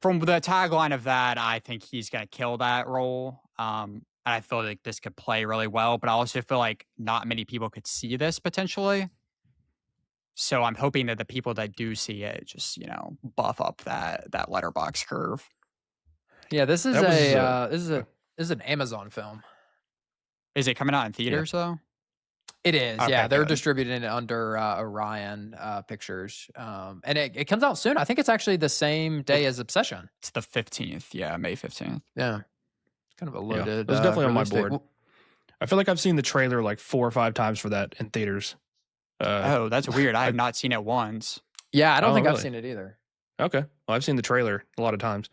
From the tagline of that, I think he's going to kill that role. And I feel like this could play really well, but I also feel like not many people could see this potentially. So I'm hoping that the people that do see it just, buff up that letterbox curve. Yeah, this is this is an Amazon film. Is it coming out in theaters though? It is. Okay, yeah, they're good. distributing it under Orion Pictures, and it comes out soon. I think it's actually the same day as Obsession. It's the 15th. Yeah, May 15th. Yeah, it's kind of a loaded. It was definitely on my release date. board. I feel like I've seen the trailer like 4 or 5 times for that in theaters. Oh, that's weird. I have not seen it once. Yeah, I don't think I've really? seen it either. Okay. Well, I've seen the trailer a lot of times.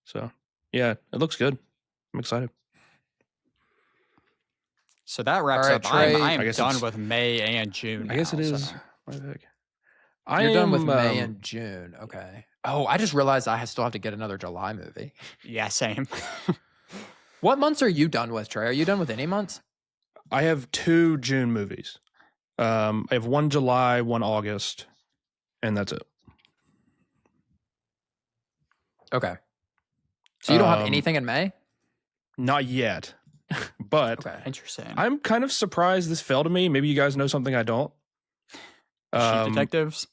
So, yeah, it looks good. I'm excited. So that wraps All right, up. Trey, I am I guess done it's- with May and June. I guess it now, is. so- My bad. You're done with May and June. Okay. Oh, I just realized I still have to get another July movie. Yeah, same. What months are you done with, Trey? Are you done with any months? I have 2 June movies. I have 1 July, 1 August, and that's it. Okay. So you don't have anything in May? Not yet, but Okay. Interesting. I'm kind of surprised this fell to me. Maybe you guys know something I don't. Sheep Detectives.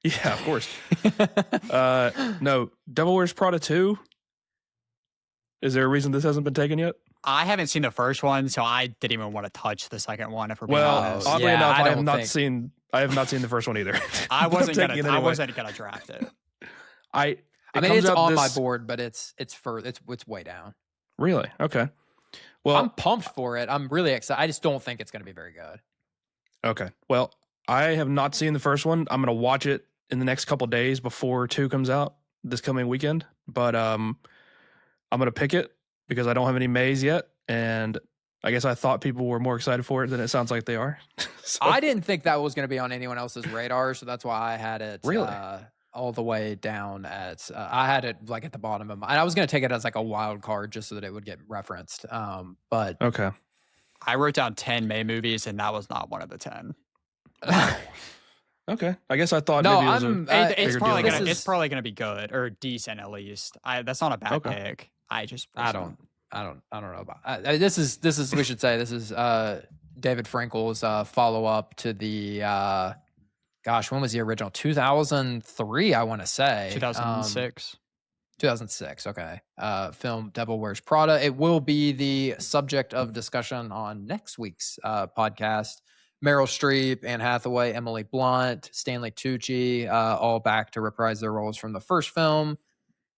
Yeah, of course. No, Devil Wears Prada 2. Is there a reason this hasn't been taken yet? I haven't seen the first one, so I didn't even want to touch the second one. If we're being Well, honest, oddly Yeah, enough, I I have don't not think- seen. I have not seen the first one either. I But I'm wasn't taking it gonna. I anyway. wasn't gonna draft it. I It mean, comes it's out on my this- board, but it's way down. Really? Okay. Well, I'm pumped for it. I'm really excited. I just don't think it's going to be very good. okay. Well, I have not seen the first one. I'm gonna watch it in the next couple days before 2 comes out this coming weekend. But I'm gonna pick it because I don't have any Mays yet, and I guess I thought people were more excited for it than it sounds like they are. So- I didn't think that was going to be on anyone else's radar, so that's why I had it Really? all the way down at. I had it like at the bottom of my. And I was going to take it as like a wild card just so that it would get referenced. But Okay. I wrote down 10 May movies, and that was not one of the 10. Okay. I guess I thought No, maybe it was I'm- It's bigger probably deal gonna. than It's probably gonna be good or decent at least. That's not a bad Okay. pick. I just. I don't know about this is we should say this is David Frankel's follow up to the gosh, when was the original? 2003, I want to say. 2006. 2006. Okay. Film Devil Wears Prada. It will be the subject of discussion on next week's podcast. Meryl Streep, Anne Hathaway, Emily Blunt, Stanley Tucci, all back to reprise their roles from the first film.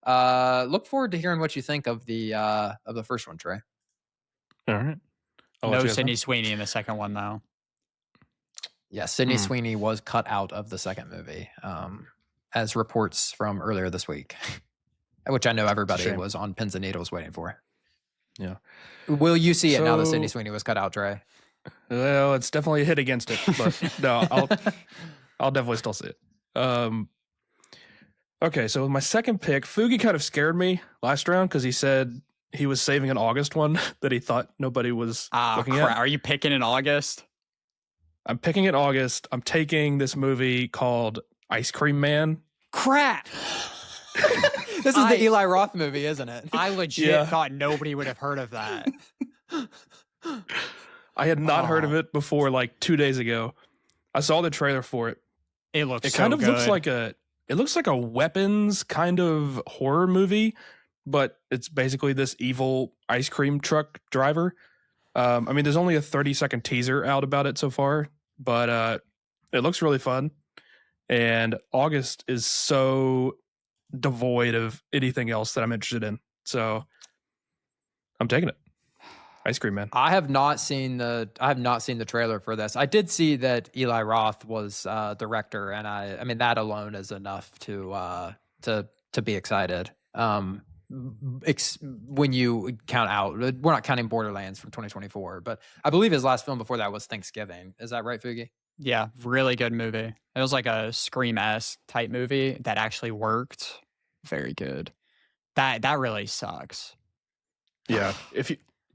Look forward to hearing what you think of the first one, Trey. All right. I'll let No you guys know. Sydney Sweeney in the second one though. Yeah, Sydney Sweeney was cut out of the second movie, as reports from earlier this week, which I know everybody shame. was on pins and needles waiting for. Yeah. Will you see it now that So- Sydney Sweeney was cut out, Trey? Well, it's definitely a hit against it, but no, I'll definitely still see it. Okay, so with my second pick, Fugi kind of scared me last round because he said he was saving an August one that he thought nobody was looking Crap. at. Are you picking in August? I'm picking it August. I'm taking this movie called Ice Cream Man. Crap. This is the Eli Roth movie, isn't it? I legit Yeah. thought nobody would have heard of that. I had not heard of Aw. it before like 2 days ago. I saw the trailer for it. It looks It so kind of good. looks like a it looks like a weapons kind of horror movie, but it's basically this evil ice cream truck driver. I mean, there's only a 30-second teaser out about it so far, but it looks really fun. And August is so devoid of anything else that I'm interested in. So I'm taking it. Ice Cream Man. I have not seen the trailer for this. I did see that Eli Roth was director, and I mean that alone is enough to be excited. When you count out, we're not counting Borderlands from 2024, but I believe his last film before that was Thanksgiving. Is that right, Fugi? Yeah, really good movie. It was like a Scream-esque type movie that actually worked. Very good. That really sucks. Yeah.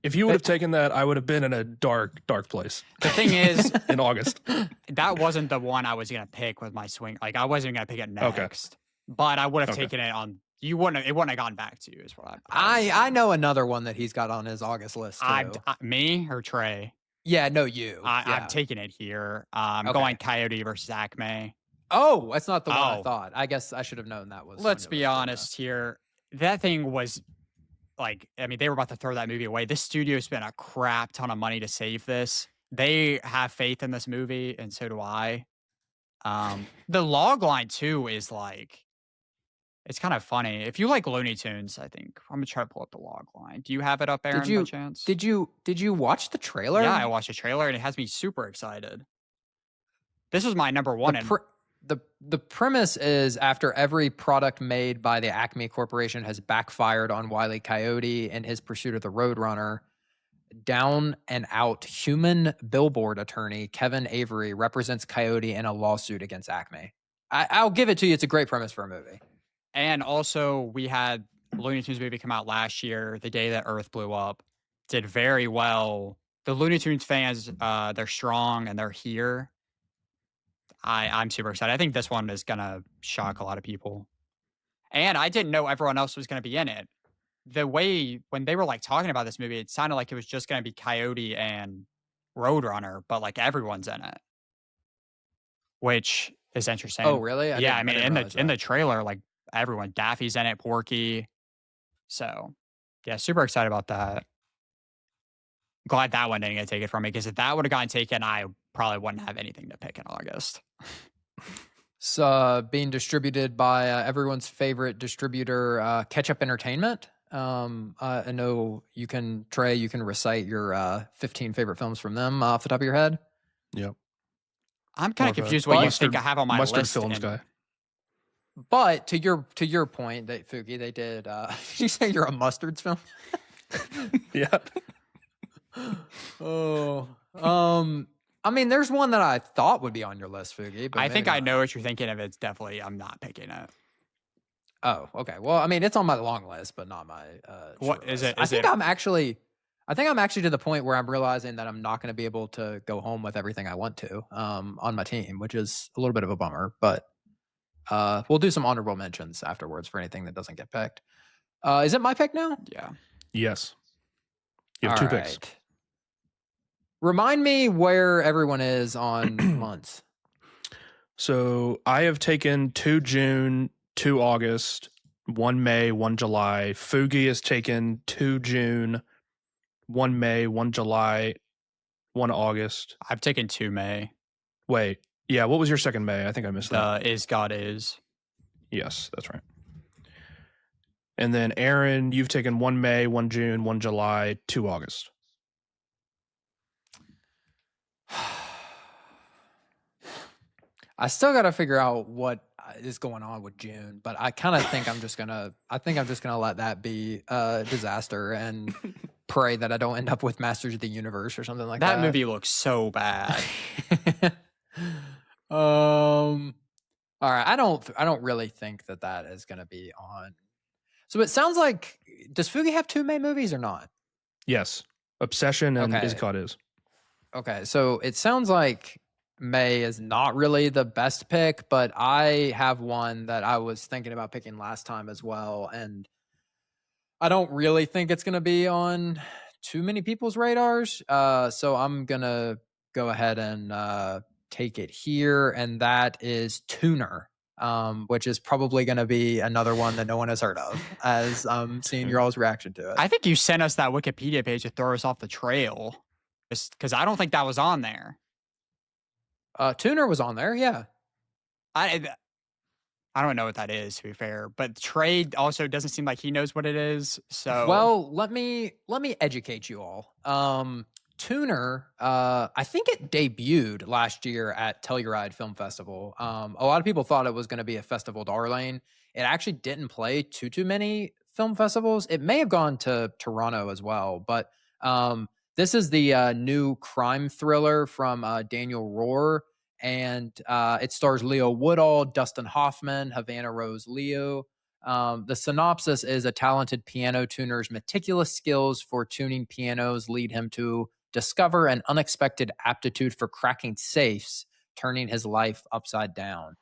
If you would have taken that, I would have been in a dark place. The thing is, in August, that wasn't the one I was gonna pick with my swing. Like I wasn't gonna pick it next, but I would have taken it on. It wouldn't have gone back to you. Is what I know another one that he's got on his August list too. Me or Trey? Yeah, no, you. I'm taking it here. I'm going Coyote versus Acme. Oh, that's not the one I thought. I guess I should have known that was. Let's be honest here. That thing was like, I mean, they were about to throw that movie away. This studio spent a crap ton of money to save this. They have faith in this movie, and so do I. The log line too is like, it's kind of funny. If you like Looney Tunes, I think I'm gonna try to pull up the log line. Do you have it up, Aaron? By chance? Did you watch the trailer? Yeah, I watched the trailer, and it has me super excited. This is my number one. The premise is after every product made by the Acme Corporation has backfired on Wile E. Coyote in his pursuit of the Roadrunner, down and out human billboard attorney Kevin Avery represents Coyote in a lawsuit against Acme. I'll give it to you. It's a great premise for a movie. And also, we had Looney Tunes movie come out last year, The Day That Earth Blew Up. Did very well. The Looney Tunes fans, they're strong and they're here. I'm super excited. I think this one is going to shock a lot of people. And I didn't know everyone else was going to be in it. The way, when they were like talking about this movie, it sounded like it was just going to be Coyote and Roadrunner, but like everyone's in it, which is interesting. Oh, really? Yeah, I mean, in the trailer, like everyone, Daffy's in it, Porky. So, yeah, super excited about that. Glad that one didn't get taken from me, because if that would have gotten taken, I probably wouldn't have anything to pick in August. So, being distributed by everyone's favorite distributor, Ketchup Entertainment. I know Trey, you can recite your 15 favorite films from them off the top of your head. Yep. I'm kind of confused what you think I have on my mustard list. Films guy. But to your point, Fugi, they did. Did you say you're a mustards film? Yeah. Oh. I mean, there's one that I thought would be on your list, Fugi. But I think I know what you're thinking of. It's definitely, I'm not picking it. Oh, okay. Well, I mean, it's on my long list, but not my. What is it? I think I'm actually to the point where I'm realizing that I'm not going to be able to go home with everything I want to on my team, which is a little bit of a bummer. But we'll do some honorable mentions afterwards for anything that doesn't get picked. Is it my pick now? Yeah. Yes. You have two picks. Remind me where everyone is on months. So I have taken 2 June, 2 August, 1 May, 1 July. Fugi has taken 2 June, 1 May, 1 July, 1 August. I've taken 2 May. Wait. Yeah, what was your second May? I think I missed that. Is God Is. Yes, that's right. And then Aaron, you've taken 1 May, 1 June, 1 July, 2 August. I still got to figure out what is going on with June, but I kind of think I'm just gonna let that be a disaster and pray that I don't end up with Masters of the Universe or something like that. That movie looks so bad. All right. I don't really think that is going to be on. So it sounds like, does Fugi have 2 May movies or not? Yes. Obsession and Okay. Is God Is. Okay. So it sounds like May is not really the best pick, but I have one that I was thinking about picking last time as well. And I don't really think it's going to be on too many people's radars. So I'm going to go ahead and take it here. And that is Tuner. which is probably going to be another one that no one has heard of, as seeing your all's reaction to it. I think you sent us that Wikipedia page to throw us off the trail, because I don't think that was on there. Tuner was on there, yeah. I don't know what that is, to be fair, but Trey also doesn't seem like he knows what it is. So, well, let me educate you all. Tuner, I think it debuted last year at Telluride Film Festival. A lot of people thought it was going to be a festival darling. It actually didn't play too many film festivals. It may have gone to Toronto as well, but this is the new crime thriller from Daniel Rohr, and it stars Leo Woodall, Dustin Hoffman, Havana Rose Leo. The synopsis is: a talented piano tuner's meticulous skills for tuning pianos lead him to discover an unexpected aptitude for cracking safes, turning his life upside down.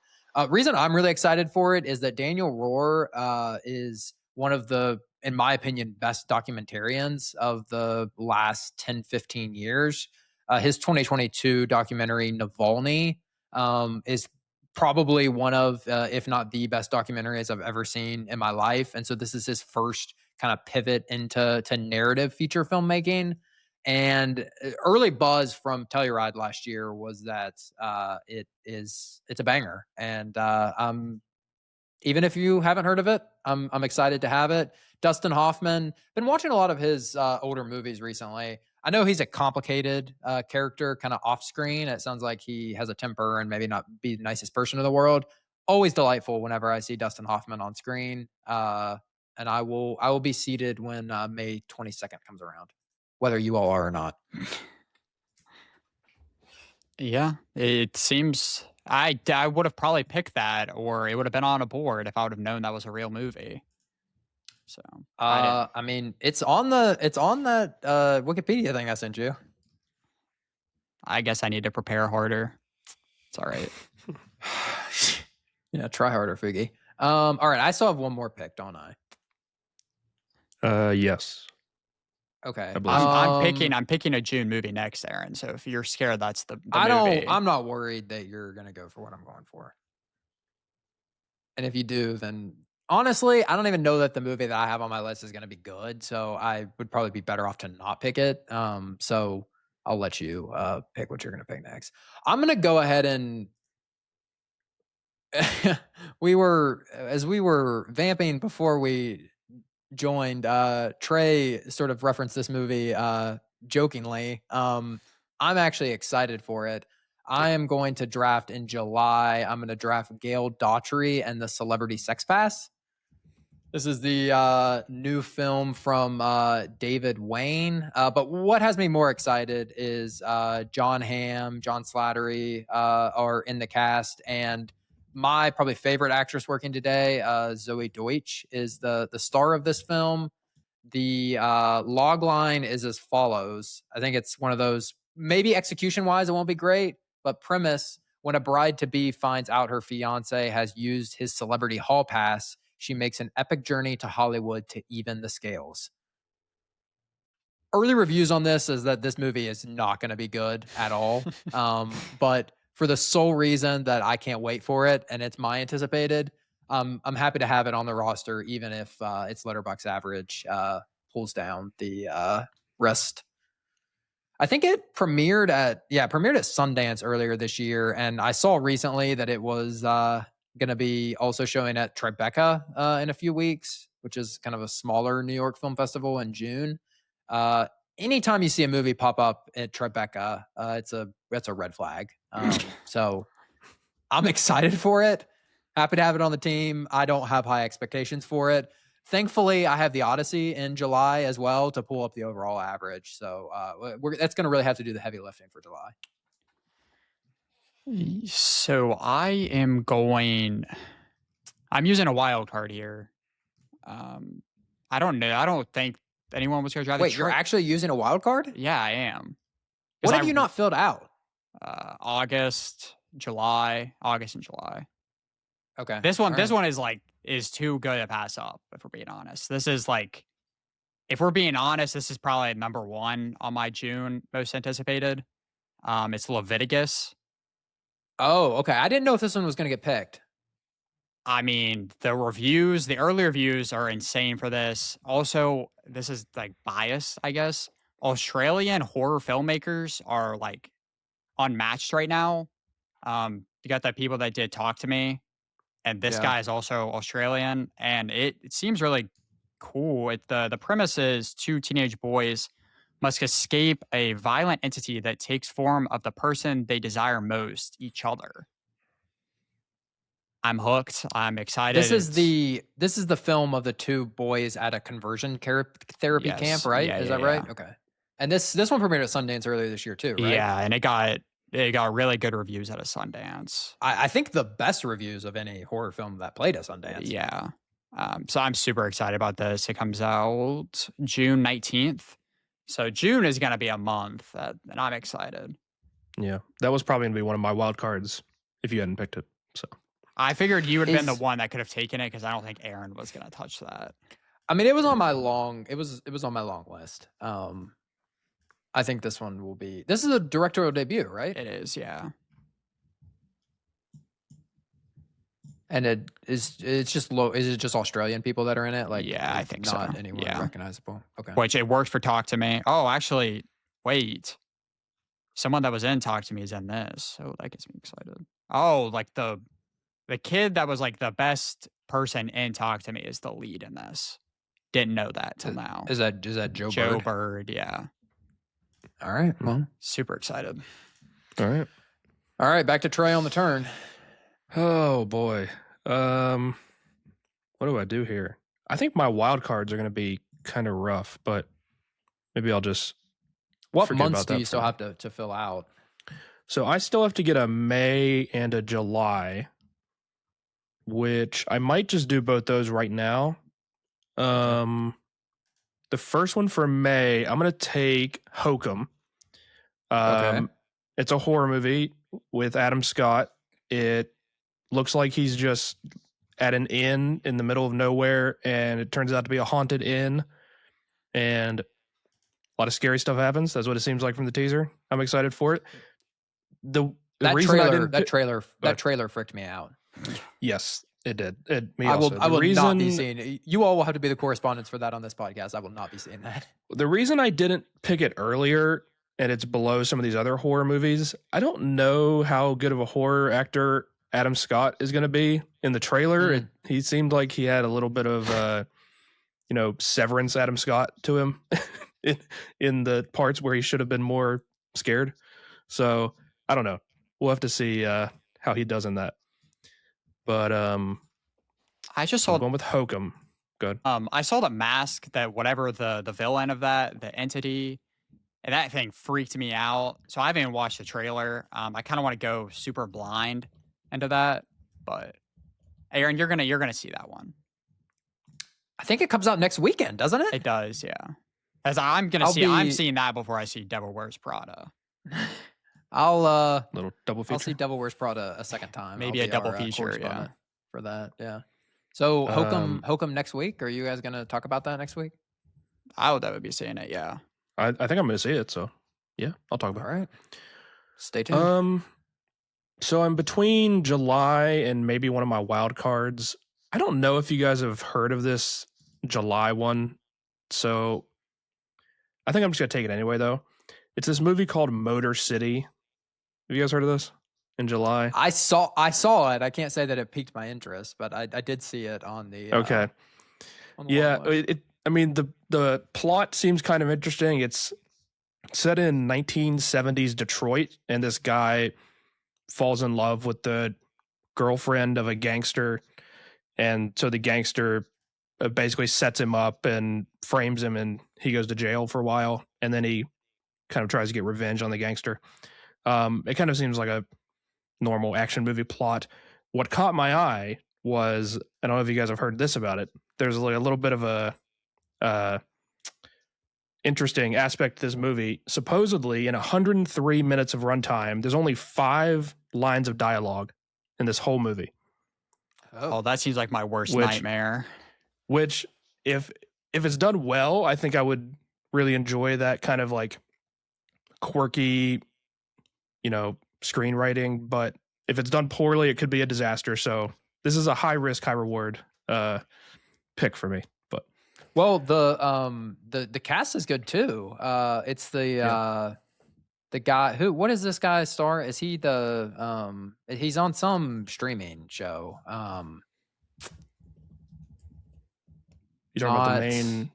Reason I'm really excited for it is that Daniel Rohr is one of the, in my opinion, best documentarians of the last 10, 15 years. His 2022 documentary, Navalny, is probably one of, if not the best documentaries I've ever seen in my life. And so this is his first kind of pivot into narrative feature filmmaking. And early buzz from Telluride last year was that it's a banger. And even if you haven't heard of it, I'm excited to have it. Dustin Hoffman, been watching a lot of his older movies recently. I know he's a complicated character, kind of off screen. It sounds like he has a temper and maybe not be the nicest person in the world. Always delightful whenever I see Dustin Hoffman on screen. And I will be seated when May 22nd comes around, whether you all are or not. Yeah, it seems I would have probably picked that, or it would have been on a board if I would have known that was a real movie. So I mean, it's on that Wikipedia thing I sent you. I guess I need to prepare harder. It's all right. Yeah, try harder, Figgy. All right, I still have one more pick, don't I? Yes. Okay. I'm picking a June movie next, Aaron. So if you're scared, that's the movie. I'm not worried that you're gonna go for what I'm going for. And if you do, then honestly, I don't even know that the movie that I have on my list is gonna be good. So I would probably be better off to not pick it. So I'll let you pick what you're gonna pick next. I'm gonna go ahead and we were vamping before we joined, Trey sort of referenced this movie jokingly. I'm actually excited for it. I am going to draft in July. I'm going to draft Gail Daughtry and the Celebrity Sex Pass. This is the new film from David Wayne. But what has me more excited is John Hamm, John Slattery are in the cast, and my probably favorite actress working today, Zoe Deutsch, is the star of this film. The log line is as follows. I think it's one of those, maybe execution wise, it won't be great, but premise: when a bride to be finds out her fiance has used his celebrity hall pass, she makes an epic journey to Hollywood to even the scales. Early reviews on this is that this movie is not going to be good at all. But for the sole reason that I can't wait for it, and it's my anticipated, I'm happy to have it on the roster, even if its Letterboxd average pulls down the rest. I think it premiered at Sundance earlier this year, and I saw recently that it was going to be also showing at Tribeca in a few weeks, which is kind of a smaller New York film festival in June. Anytime you see a movie pop up at Tribeca, that's a red flag. So I'm excited for it. Happy to have it on the team. I don't have high expectations for it. Thankfully, I have the Odyssey in July as well to pull up the overall average. So that's going to really have to do the heavy lifting for July. So I'm using a wild card here. I don't know. I don't think anyone was going to drive. Wait, you're actually using a wild card? Yeah, I am. What have you not filled out? August and July. Okay. This one is too good to pass up, if we're being honest. This is if we're being honest, this is probably number one on my June most anticipated. It's Leviticus. Oh, okay. I didn't know if this one was going to get picked. I mean, the early reviews are insane for this. Also, this is like bias, I guess. Australian horror filmmakers are like unmatched right now. You got the people that did Talk to Me, and this Yeah. guy is also Australian, and it seems really cool. The premise is two teenage boys must escape a violent entity that takes form of the person they desire most, each other. I'm hooked. I'm excited. This is the film of the two boys at a conversion therapy camp, Yes. right? Yeah, Is yeah, that right? yeah. Okay. And this one premiered at Sundance earlier this year too, right? Yeah, and it got really good reviews out of Sundance. I think the best reviews of any horror film that played at Sundance. Yeah. So I'm super excited about this. It comes out June 19th. So June is going to be a month, and I'm excited. Yeah, that was probably going to be one of my wild cards if you hadn't picked it. So I figured you would have been the Is- one that could have taken it because I don't think Aaron was going to touch that. I mean, it was on my long list. I think this one will be. This is a directorial debut, right? It is, yeah. And it's just low. Is it just Australian people that are in it? Like, Yeah, I think not so. anyone Yeah. recognizable. Okay. Which it worked for Talk to Me. Oh, actually, wait. Someone that was in Talk to Me is in this. So that gets me excited. Oh, like the kid that was like the best person in Talk to Me is the lead in this. Didn't know that till now. Is that Joe Joe Bird? Bird, yeah. All right. Well. Super excited. all right. All right. Back to Trey on the turn. Oh boy. What do I do here? I think my wild cards are going to be kind of rough, but maybe I'll just. What forget months about do that you still for- have to fill out? So I still have to get a May and a July, which I might just do both those right now. The first one for May, I'm going to take Hokum. Okay. It's a horror movie with Adam Scott. It looks like he's just at an inn in the middle of nowhere, and it turns out to be a haunted inn, and a lot of scary stuff happens. That's what it seems like from the teaser. I'm excited for it. The That reason I trailer, didn't that trailer freaked me out. yes, it did. Me I also. will not be seeing. You all will have to be the correspondents for that on this podcast. I will not be seeing that. The reason I didn't pick it earlier, and it's below some of these other horror movies, I don't know how good of a horror actor Adam Scott is going to be. In the trailer, he seemed like he had a little bit of, Severance Adam Scott to him in the parts where he should have been more scared. So I don't know. We'll have to see how he does in that. But I just I'm saw going with Hokum. Good. I saw the mask that whatever the villain of that, the entity, and that thing freaked me out. So I haven't even watched the trailer. I kind of want to go super blind into that, but Aaron, you're gonna see that one. I think it comes out next weekend, doesn't it? It does, yeah. As I'm seeing that before I see Devil Wears Prada. I'll Little double feature. I'll see Devil Wears Prada a second time. Maybe I'll a be double our, feature, correspondent for that. Yeah. So Hokum next week. Are you guys gonna talk about that next week? I would be seeing it, yeah. I think I'm going to see it. So yeah, I'll talk about All it. right. Stay tuned. So I'm between July and maybe one of my wild cards. I don't know if you guys have heard of this July one. So I think I'm just going to take it anyway, though. It's this movie called Motor City. Have you guys heard of this in July? I saw it. I can't say that it piqued my interest, but I did see it on the Okay. on the Yeah. long list. I mean, the plot seems kind of interesting. It's set in 1970s Detroit, and this guy falls in love with the girlfriend of a gangster. And so the gangster basically sets him up and frames him, and he goes to jail for a while. And then he kind of tries to get revenge on the gangster. It kind of seems like a normal action movie plot. What caught my eye was, I don't know if you guys have heard this about it. There's like a little bit of a interesting aspect to this movie. Supposedly, in 103 minutes of runtime, there's only 5 lines of dialogue in this whole movie. Oh, that seems like my worst Which- nightmare. Which, if it's done well, I think I would really enjoy that kind of like quirky, screenwriting. But if it's done poorly, it could be a disaster. So this is a high risk, high reward pick for me. But well, the cast is good too. It's the guy who, what is this guy's star? Is he he's on some streaming show. you talking about the main?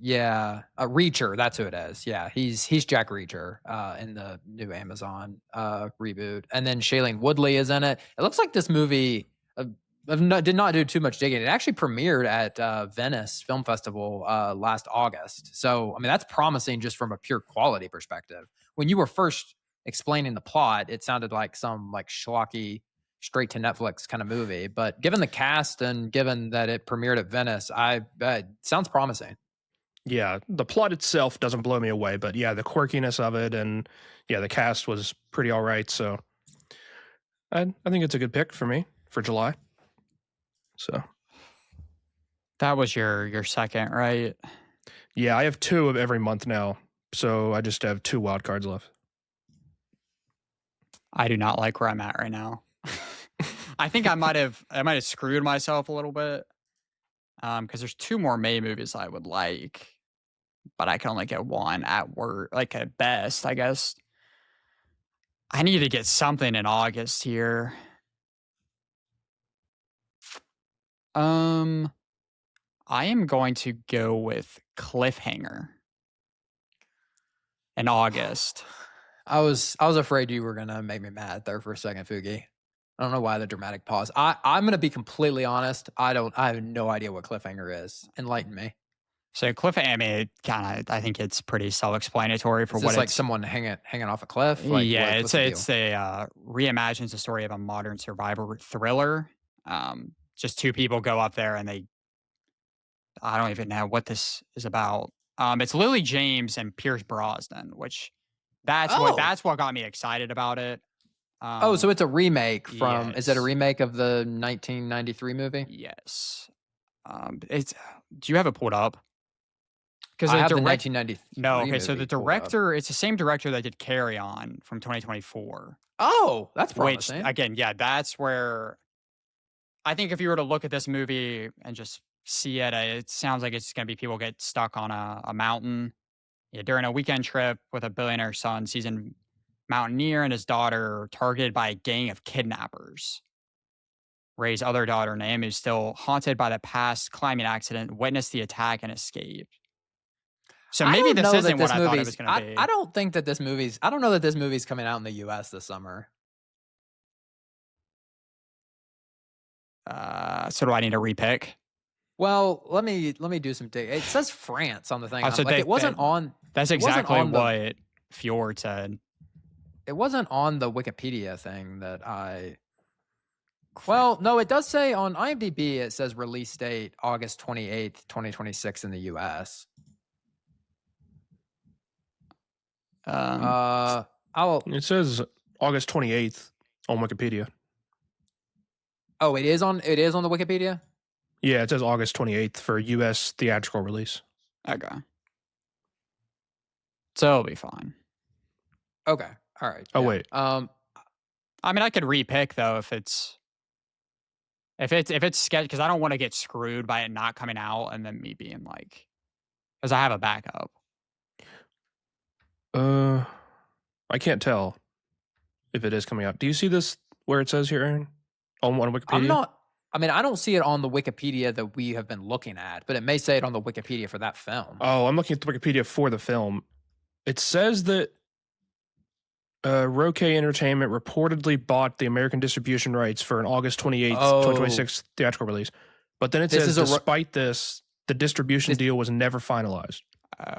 Yeah, Reacher. That's who it is. Yeah, he's Jack Reacher in the new Amazon reboot, and then Shailene Woodley is in it. It looks like this movie did not do too much digging. It actually premiered at Venice Film Festival last August. So I mean that's promising just from a pure quality perspective. When you were first explaining the plot, it sounded like some like schlocky straight to Netflix kind of movie. But given the cast and given that it premiered at Venice, it sounds promising. Yeah, the plot itself doesn't blow me away, but yeah, the quirkiness of it and yeah, the cast was pretty all right. So I think it's a good pick for me for July. So that was your second, right? Yeah, I have 2 of every month now, so I just have 2 wild cards left. I do not like where I'm at right now. I think I might have screwed myself a little bit because there's 2 more May movies I would like, but I can only get 1 at work, like at best, I guess. I need to get something in August here. I am going to go with Cliffhanger in August. I was afraid you were gonna make me mad there for a second, Fugi. I don't know why the dramatic pause. I'm gonna be completely honest. I have no idea what Cliffhanger is. Enlighten me. So Cliffhanger, I mean, I think it's pretty self-explanatory for is what this like it's someone hanging off a cliff. Like, yeah, it's a reimagines the story of a modern survivor thriller. Just 2 people go up there and I don't even know what this is about. It's Lily James and Pierce Brosnan, which that's what got me excited about it. So it's a remake from. Yes. Is it a remake of the 1993 movie? Yes. Do you have it pulled up? Because I have the 1993. No, okay. So the director, it's the same director that did Carry On from 2024. Oh, that's promising. Which again, yeah, that's where I think if you were to look at this movie and just see it, it sounds like it's going to be people get stuck on a mountain during a weekend trip with a billionaire son, seasoned mountaineer and his daughter targeted by a gang of kidnappers. Ray's other daughter, Naomi, is still haunted by the past climbing accident, witnessed the attack and escaped. So maybe this isn't what I thought it was going to be. I don't think that I don't know that this movie's coming out in the U.S. this summer. So do I need to repick? Well, let me do some dig. It says France on the thing. It wasn't on. That's exactly what Fjord said. It wasn't on the Wikipedia thing that I. Well, no, it does say on IMDb. It says release date August 28th, 2026 in the U.S. It says August 28th on Wikipedia. Oh, it is on the Wikipedia? Yeah, it says August 28th for US theatrical release. Okay. So it'll be fine. Okay. All right. Oh, wait. I mean, I could repick though if it's sketch, because I don't want to get screwed by it not coming out and then me being like, because I have a backup. I can't tell if it is coming out. Do you see this where it says here, Aaron? On Wikipedia? I don't see it on the Wikipedia that we have been looking at, but it may say it on the Wikipedia for that film. Oh, I'm looking at the Wikipedia for the film. It says that Roque Entertainment reportedly bought the American distribution rights for an August 28th, 2026 theatrical release. But then it says, despite this, the distribution deal was never finalized.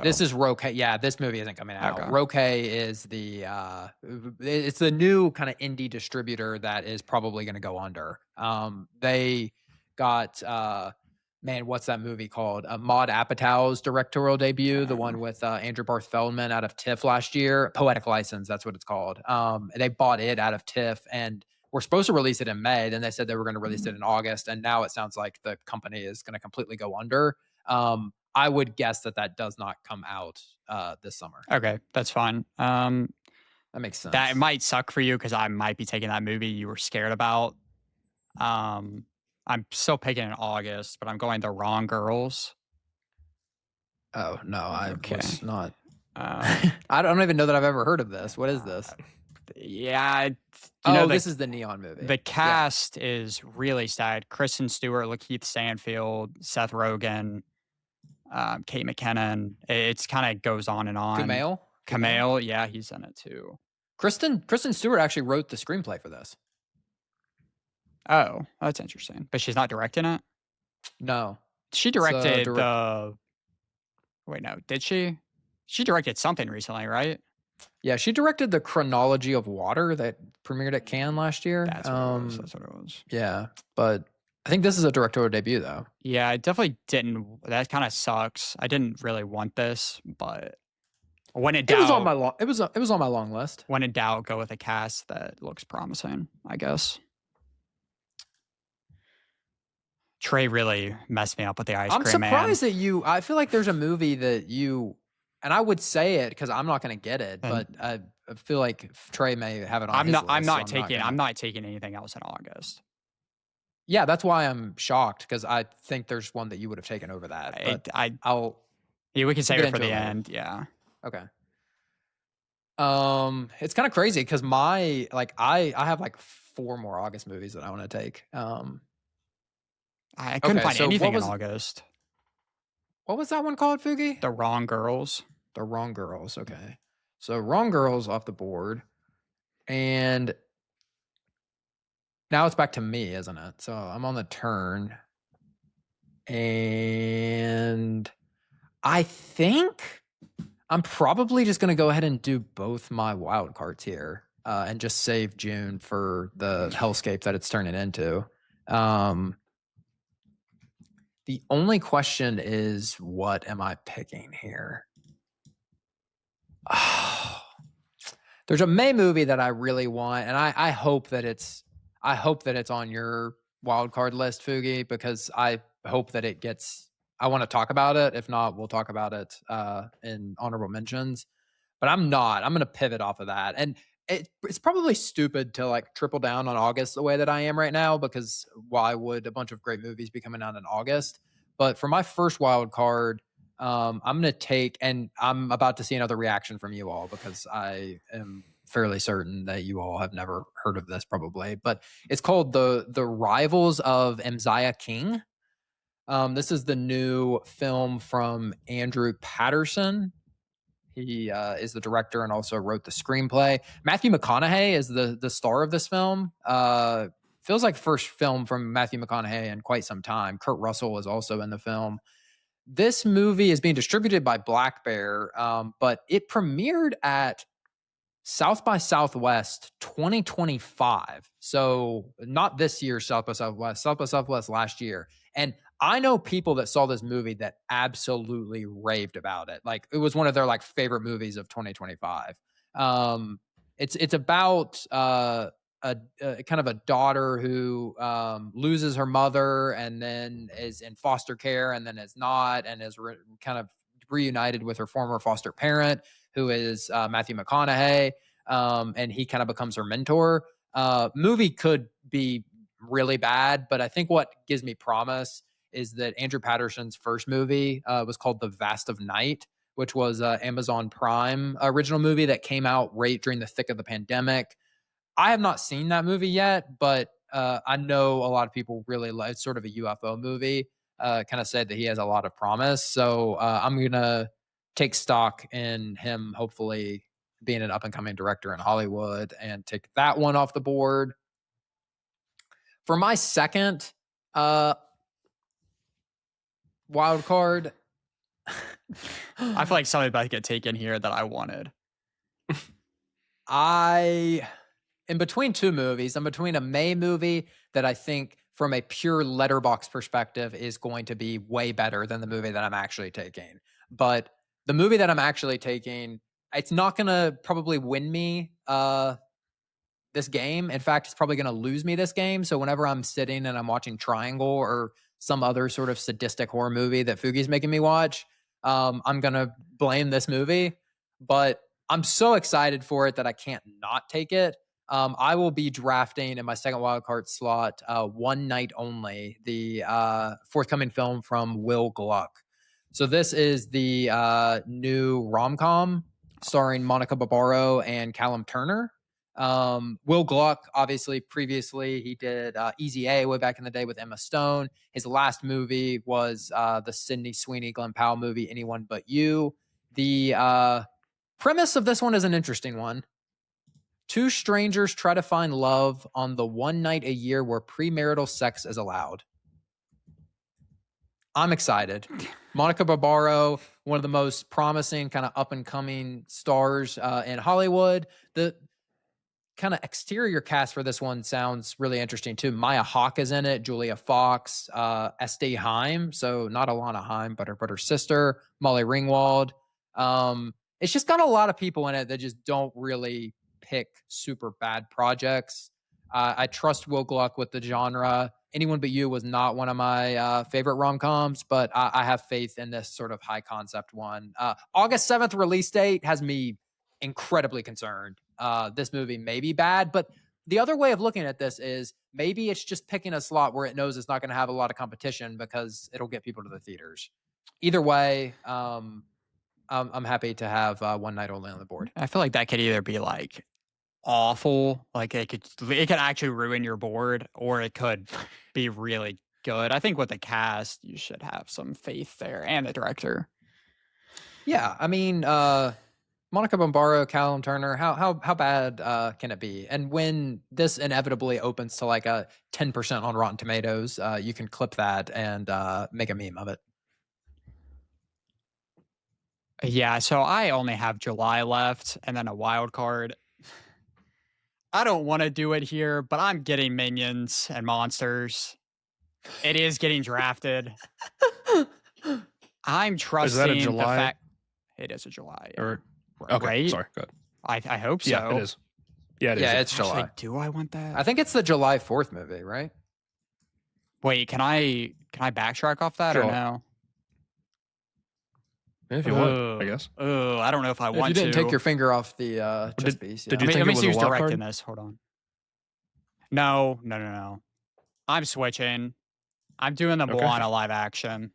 This is Roque. Yeah, this movie isn't coming out. Okay. Roque is it's the new kind of indie distributor that is probably going to go under. They got, what's that movie called? Maude Apatow's directorial debut, the one with Andrew Barth Feldman out of TIFF last year. Poetic License, that's what it's called. They bought it out of TIFF and we're supposed to release it in May. Then they said they were going to release it in August. And now it sounds like the company is going to completely go under. I would guess that does not come out this summer. Okay, that's fine. That makes sense. That might suck for you because I might be taking that movie you were scared about. I'm still picking in August, but I'm going The Wrong Girls. Oh no, I Okay. was not. Um, I don't even know that I've ever heard of this. What is this? yeah. This is the Neon movie. The cast is really sad. Kristen Stewart, Lakeith Stanfield, Seth Rogen, Kate McKinnon. It's kind of goes on and on. Kumail, yeah, he's in it too. Kristen Stewart actually wrote the screenplay for this. Oh, that's interesting. But she's not directing it? No. She directed the... Wait, no. Did she? She directed something recently, right? Yeah, she directed The Chronology of Water that premiered at Cannes last year. That's what it was. That's what it was. Yeah, but I think this is a directorial debut, though. Yeah, I definitely didn't. That kind of sucks. I didn't really want this, but when in doubt, it was on my long list. When in doubt, go with a cast that looks promising, I guess. Trey really messed me up with the ice cream. I'm surprised that I feel like there's a movie that you, and I would say it because I'm not going to get it, but I feel like Trey may have it on his list. I'm not taking anything else in August. Yeah, that's why I'm shocked, because I think there's one that you would have taken over that. But we can save it for the end. Yeah. Okay. It's kind of crazy because I have like 4 more August movies that I want to take. I couldn't find anything in August. What was that one called, Fugi? The Wrong Girls. The Wrong Girls. Okay. So Wrong Girls off the board. And now it's back to me, isn't it? So I'm on the turn. And I think I'm probably just going to go ahead and do both my wild cards here and just save June for the hellscape that it's turning into. The only question is, what am I picking here? Oh, there's a May movie that I really want, and I hope that it's on your wild card list, Fugi, because I hope that it gets. I want to talk about it. If not, we'll talk about it in honorable mentions. But I'm not. I'm going to pivot off of that, and it's probably stupid to like triple down on August the way that I am right now, because why would a bunch of great movies be coming out in August? But for my first wild card, I'm going to take, and I'm about to see another reaction from you all because I am fairly certain that you all have never heard of this probably, but it's called the Rivals of Mziah King. This is the new film from Andrew Patterson. He is the director and also wrote the screenplay. Matthew McConaughey is the star of this film. Feels like first film from Matthew McConaughey in quite some time. Kurt Russell is also in the film. This movie is being distributed by Black Bear, but it premiered at South by Southwest 2025. So not this year, South by Southwest last year. And I know people that saw this movie that absolutely raved about it. Like, it was one of their like favorite movies of 2025. It's about a kind of a daughter who loses her mother and then is in foster care and then is not, and is kind of reunited with her former foster parent, who is Matthew McConaughey, and he kind of becomes her mentor. Movie could be really bad, but I think what gives me promise is that Andrew Patterson's first movie was called The Vast of Night, which was Amazon Prime original movie that came out right during the thick of the pandemic. I have not seen that movie yet, but I know a lot of people really like. It's sort of a UFO movie. Kind of said that he has a lot of promise. So I'm going to take stock in him hopefully being an up-and-coming director in Hollywood and take that one off the board. For my second wild card, I feel like something about to get taken here that I wanted. In between two movies, I'm between a May movie that I think from a pure letterbox perspective is going to be way better than the movie that I'm actually taking. But the movie that I'm actually taking, it's not going to probably win me this game. In fact, it's probably going to lose me this game. So whenever I'm sitting and I'm watching Triangle or some other sort of sadistic horror movie that Fugi's making me watch, I'm going to blame this movie. But I'm so excited for it that I can't not take it. I will be drafting in my second wildcard slot One Night Only, the forthcoming film from Will Gluck. So this is the new rom-com starring Monica Barbaro and Callum Turner. Will Gluck, obviously, previously he did Easy A way back in the day with Emma Stone. His last movie was the Sydney Sweeney Glenn Powell movie, Anyone But You. The premise of this one is an interesting one. Two strangers try to find love on the one night a year where premarital sex is allowed. I'm excited. Monica Barbaro, one of the most promising kind of up and coming stars in Hollywood. The kind of exterior cast for this one sounds really interesting too. Maya Hawke is in it, Julia Fox, Estee Haim, so not Alana Haim, but her sister, Molly Ringwald. It's just got a lot of people in it that just don't really pick super bad projects. I trust Will Gluck with the genre. Anyone But You was not one of my favorite rom-coms, but I have faith in this sort of high concept one. August 7th release date has me incredibly concerned. This movie may be bad, but the other way of looking at this is maybe it's just picking a slot where it knows it's not going to have a lot of competition because it'll get people to the theaters. Either way, I'm happy to have One Night Only on the board. I feel like that could either be like awful, like it could actually ruin your board, or it could be really good. I think with the cast, you should have some faith there, and the director. Yeah, I mean, Monica Barbaro, Callum Turner, how bad can it be? And when this inevitably opens to like a 10% on Rotten Tomatoes, you can clip that and make a meme of it. Yeah, so I only have July left and then a wild card. I don't want to do it here, but I'm getting Minions and Monsters. It is getting drafted. I'm trusting Is that a July? the fact it is a July. Or okay, right? sorry, good. I hope so. Yeah, it is. Yeah, it is. Yeah, it's July. Actually, do I want that? I think it's the July 4th movie, right? Wait, can I backtrack off that or Sure. no? If you want, I guess. Oh, I don't know if I If want you didn't to. take your finger off the chess piece. did Yeah. you think Let it me was see a who's wild directing card? this. Hold on. No. I'm switching. I'm doing the Okay. Moana live action.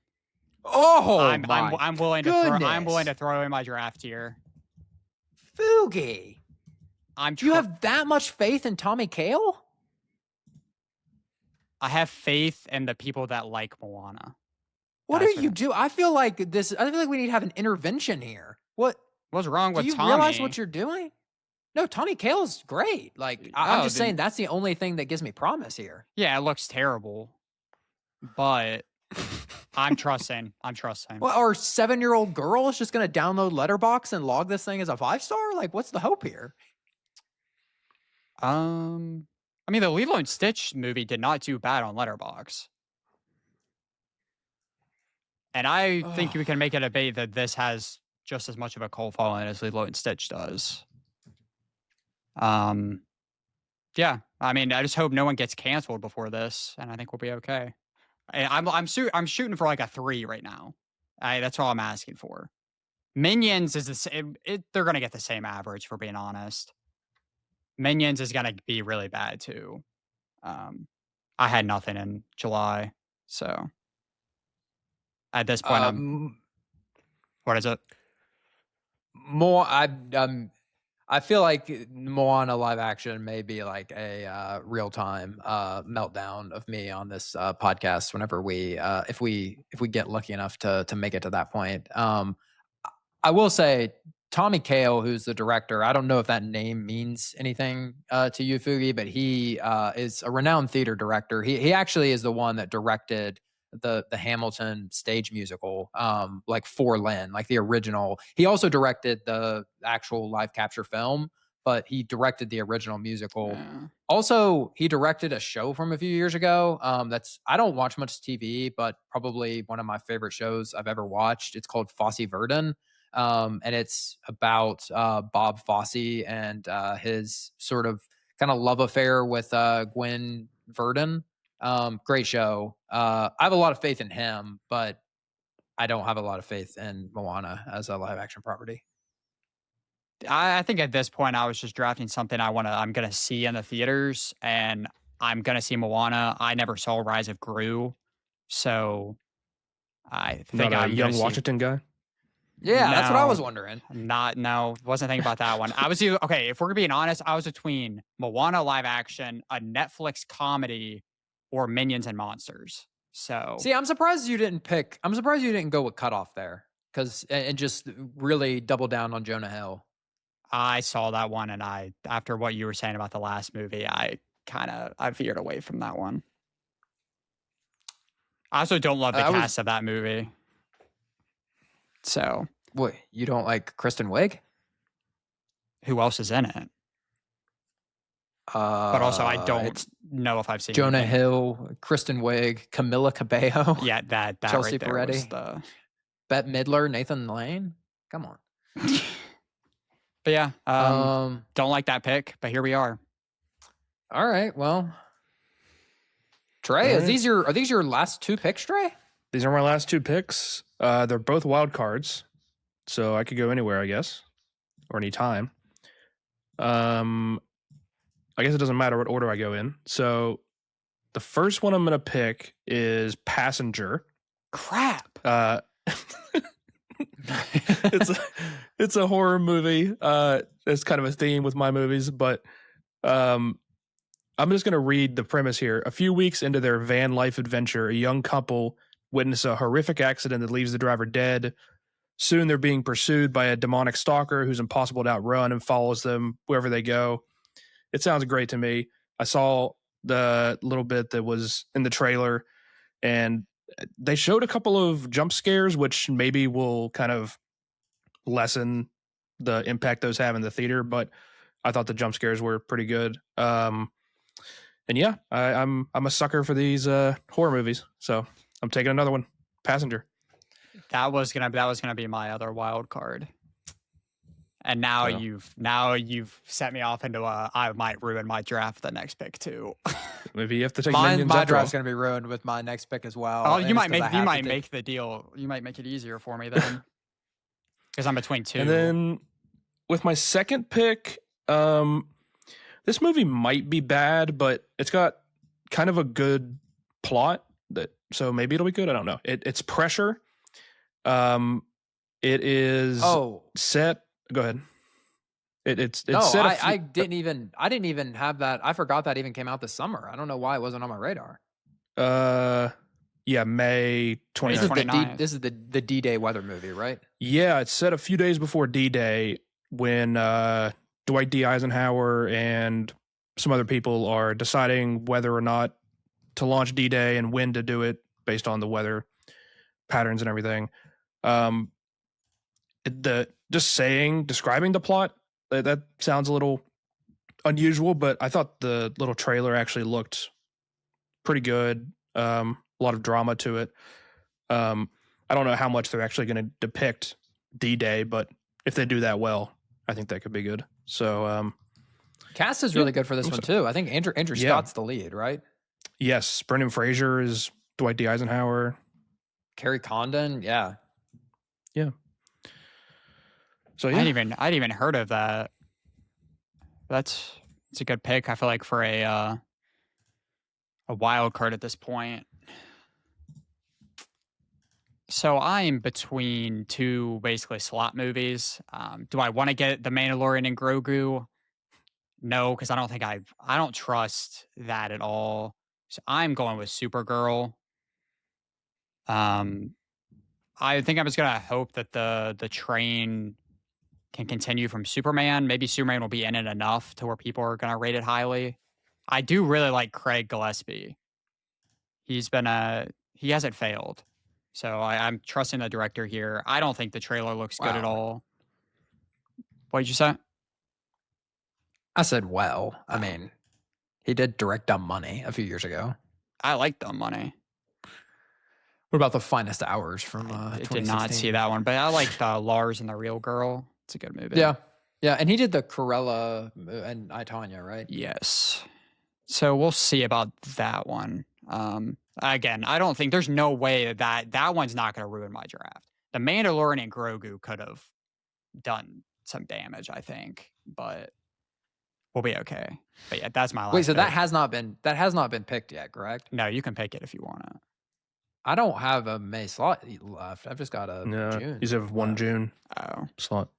Oh, I'm willing to throw in my draft here. Fugi. Do You have that much faith in Tommy Kail? I have faith in the people that like Moana. What That's are you do? I feel like we need to have an intervention here. What's wrong with Do you Tommy? realize what you're doing? No, Tommy Kail's great. Like I'm just saying that's the only thing that gives me promise here. Yeah, it looks terrible, but I'm trusting. Well, our 7-year-old girl is just going to download Letterboxd and log this thing as a 5-star? Like, what's the hope here? I mean, the Lilo and Stitch movie did not do bad on Letterboxd. And I think we can make a debate that this has just as much of a cult following as Lilo and Stitch does. Yeah, I mean, I just hope no one gets canceled before this, and I think we'll be okay. I'm shooting for like a 3 right now. That's all I'm asking for. Minions is the same. They're gonna get the same average, for being honest. Minions is gonna be really bad too. I had nothing in July, so at this point, what is it? More, I feel like Moana live action may be like a real time meltdown of me on this podcast. Whenever if we get lucky enough to make it to that point, I will say Tommy Kail, who's the director. I don't know if that name means anything to you, Fugi, but he is a renowned theater director. He actually is the one that directed the Hamilton stage musical, like for Lynn, like the original. He also directed the actual live capture film, but he directed the original musical. Yeah. Also, he directed a show from a few years ago. I don't watch much TV, but probably one of my favorite shows I've ever watched. It's called Fosse Verdon. And it's about Bob Fosse and his sort of kind of love affair with Gwen Verdon. Great show. I have a lot of faith in him, but I don't have a lot of faith in Moana as a live action property. I think at this point I was just drafting something I'm gonna see in the theaters, and I'm gonna see Moana. I never saw Rise of Gru, so I think Not a I'm gonna young see. Washington guy. Yeah, that's what I was No, wondering. wasn't thinking about that one. I was okay. If we're being honest, I was between Moana live action, a Netflix comedy, or Minions and Monsters. So See, I'm surprised you didn't pick. I'm surprised you didn't go with Cutoff there, because and just really double down on Jonah Hill. I saw that one, and after what you were saying about the last movie, I veered away from that one. I also don't love the cast of that movie. So, What, you don't like Kristen Wiig? Who else is in it? But also, I don't know if I've seen Jonah anything. Hill, Kristen Wiig, Camilla Cabello. Yeah, that Chelsea right there Peretti, was the Bette Midler, Nathan Lane. Come on. But yeah, don't like that pick, but here we are. All right, well, Trey, are these your last two picks, Trey? These are my last two picks. They're both wild cards, so I could go anywhere, I guess, or any time. I guess it doesn't matter what order I go in. So the first one I'm going to pick is Passenger. Crap. It's a horror movie. It's kind of a theme with my movies, but I'm just going to read the premise here. A few weeks into their van life adventure, a young couple witness a horrific accident that leaves the driver dead. Soon they're being pursued by a demonic stalker who's impossible to outrun and follows them wherever they go. It sounds great to me. I saw the little bit that was in the trailer, and they showed a couple of jump scares, which maybe will kind of lessen the impact those have in the theater, but I thought the jump scares were pretty good. And yeah, I'm a sucker for these horror movies, so I'm taking another one. Passenger. That was gonna be my other wild card. And now you've set me off into I might ruin my draft the next pick too. Maybe you have to take my draft's all. gonna be ruined with my next pick as well. Oh, you might make the deal. You might make it easier for me then, because I'm between two. And then with my second pick, this movie might be bad, but it's got kind of a good plot so maybe it'll be good. I don't know. It's Pressure. It is set. Go ahead. It's no, set. I didn't even have that. I forgot that even came out this summer. I don't know why it wasn't on my radar. Yeah, May 29th. This is the D-Day weather movie, right? Yeah, it's set a few days before D-Day when Dwight D. Eisenhower and some other people are deciding whether or not to launch D-Day and when to do it based on the weather patterns and everything. Describing the plot, that sounds a little unusual, but I thought the little trailer actually looked pretty good. A lot of drama to it. I don't know how much they're actually going to depict D-Day, but if they do that well, I think that could be good. So, cast is really good for this one too. I think Andrew Scott's the lead, right? Yes, Brendan Fraser is Dwight D. Eisenhower. Carrie Condon, yeah. So yeah. I'd even heard of that. It's a good pick. I feel like for a wild card at this point. So I'm between two basically slot movies. Do I want to get The Mandalorian and Grogu? No, because I don't trust that at all. So I'm going with Supergirl. I think I'm just gonna hope that the train can continue from Superman. Maybe Superman will be in it enough to where people are gonna rate it highly. I do really like Craig Gillespie. He hasn't failed. So I'm trusting the director here. I don't think the trailer looks good at all. What did you say? I said, well, I mean, he did direct Dumb Money a few years ago. I like Dumb Money. What about The Finest Hours from I did not see that one, but I liked Lars and the Real Girl. It's a good movie. Yeah. Yeah, and he did the Cruella and I, Tonya, right? Yes. So we'll see about that one. Again, I don't think there's no way that one's not going to ruin my draft. The Mandalorian and Grogu could have done some damage, I think, but we'll be okay. But yeah, that's my last Wait, so pick. that has not been picked yet, correct? No, you can pick it if you want it. I don't have a May slot left. I've just got a June. You have one left. June Oh. slot.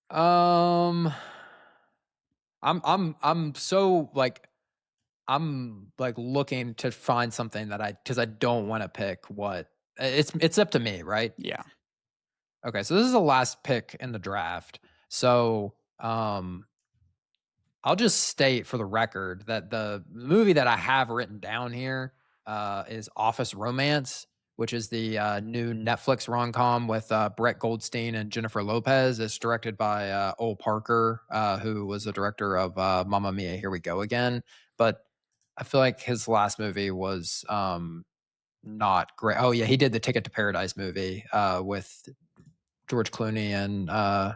I'm so like I'm like looking to find something that because I don't want to pick what it's up to me, right? Yeah. Okay, so this is the last pick in the draft. So I'll just state for the record that the movie that I have written down here is Office Romance, which is the new Netflix rom-com with Brett Goldstein and Jennifer Lopez. It's directed by Ol Parker, who was the director of Mamma Mia, Here We Go Again. But I feel like his last movie was not great. Oh, yeah, he did the Ticket to Paradise movie with George Clooney and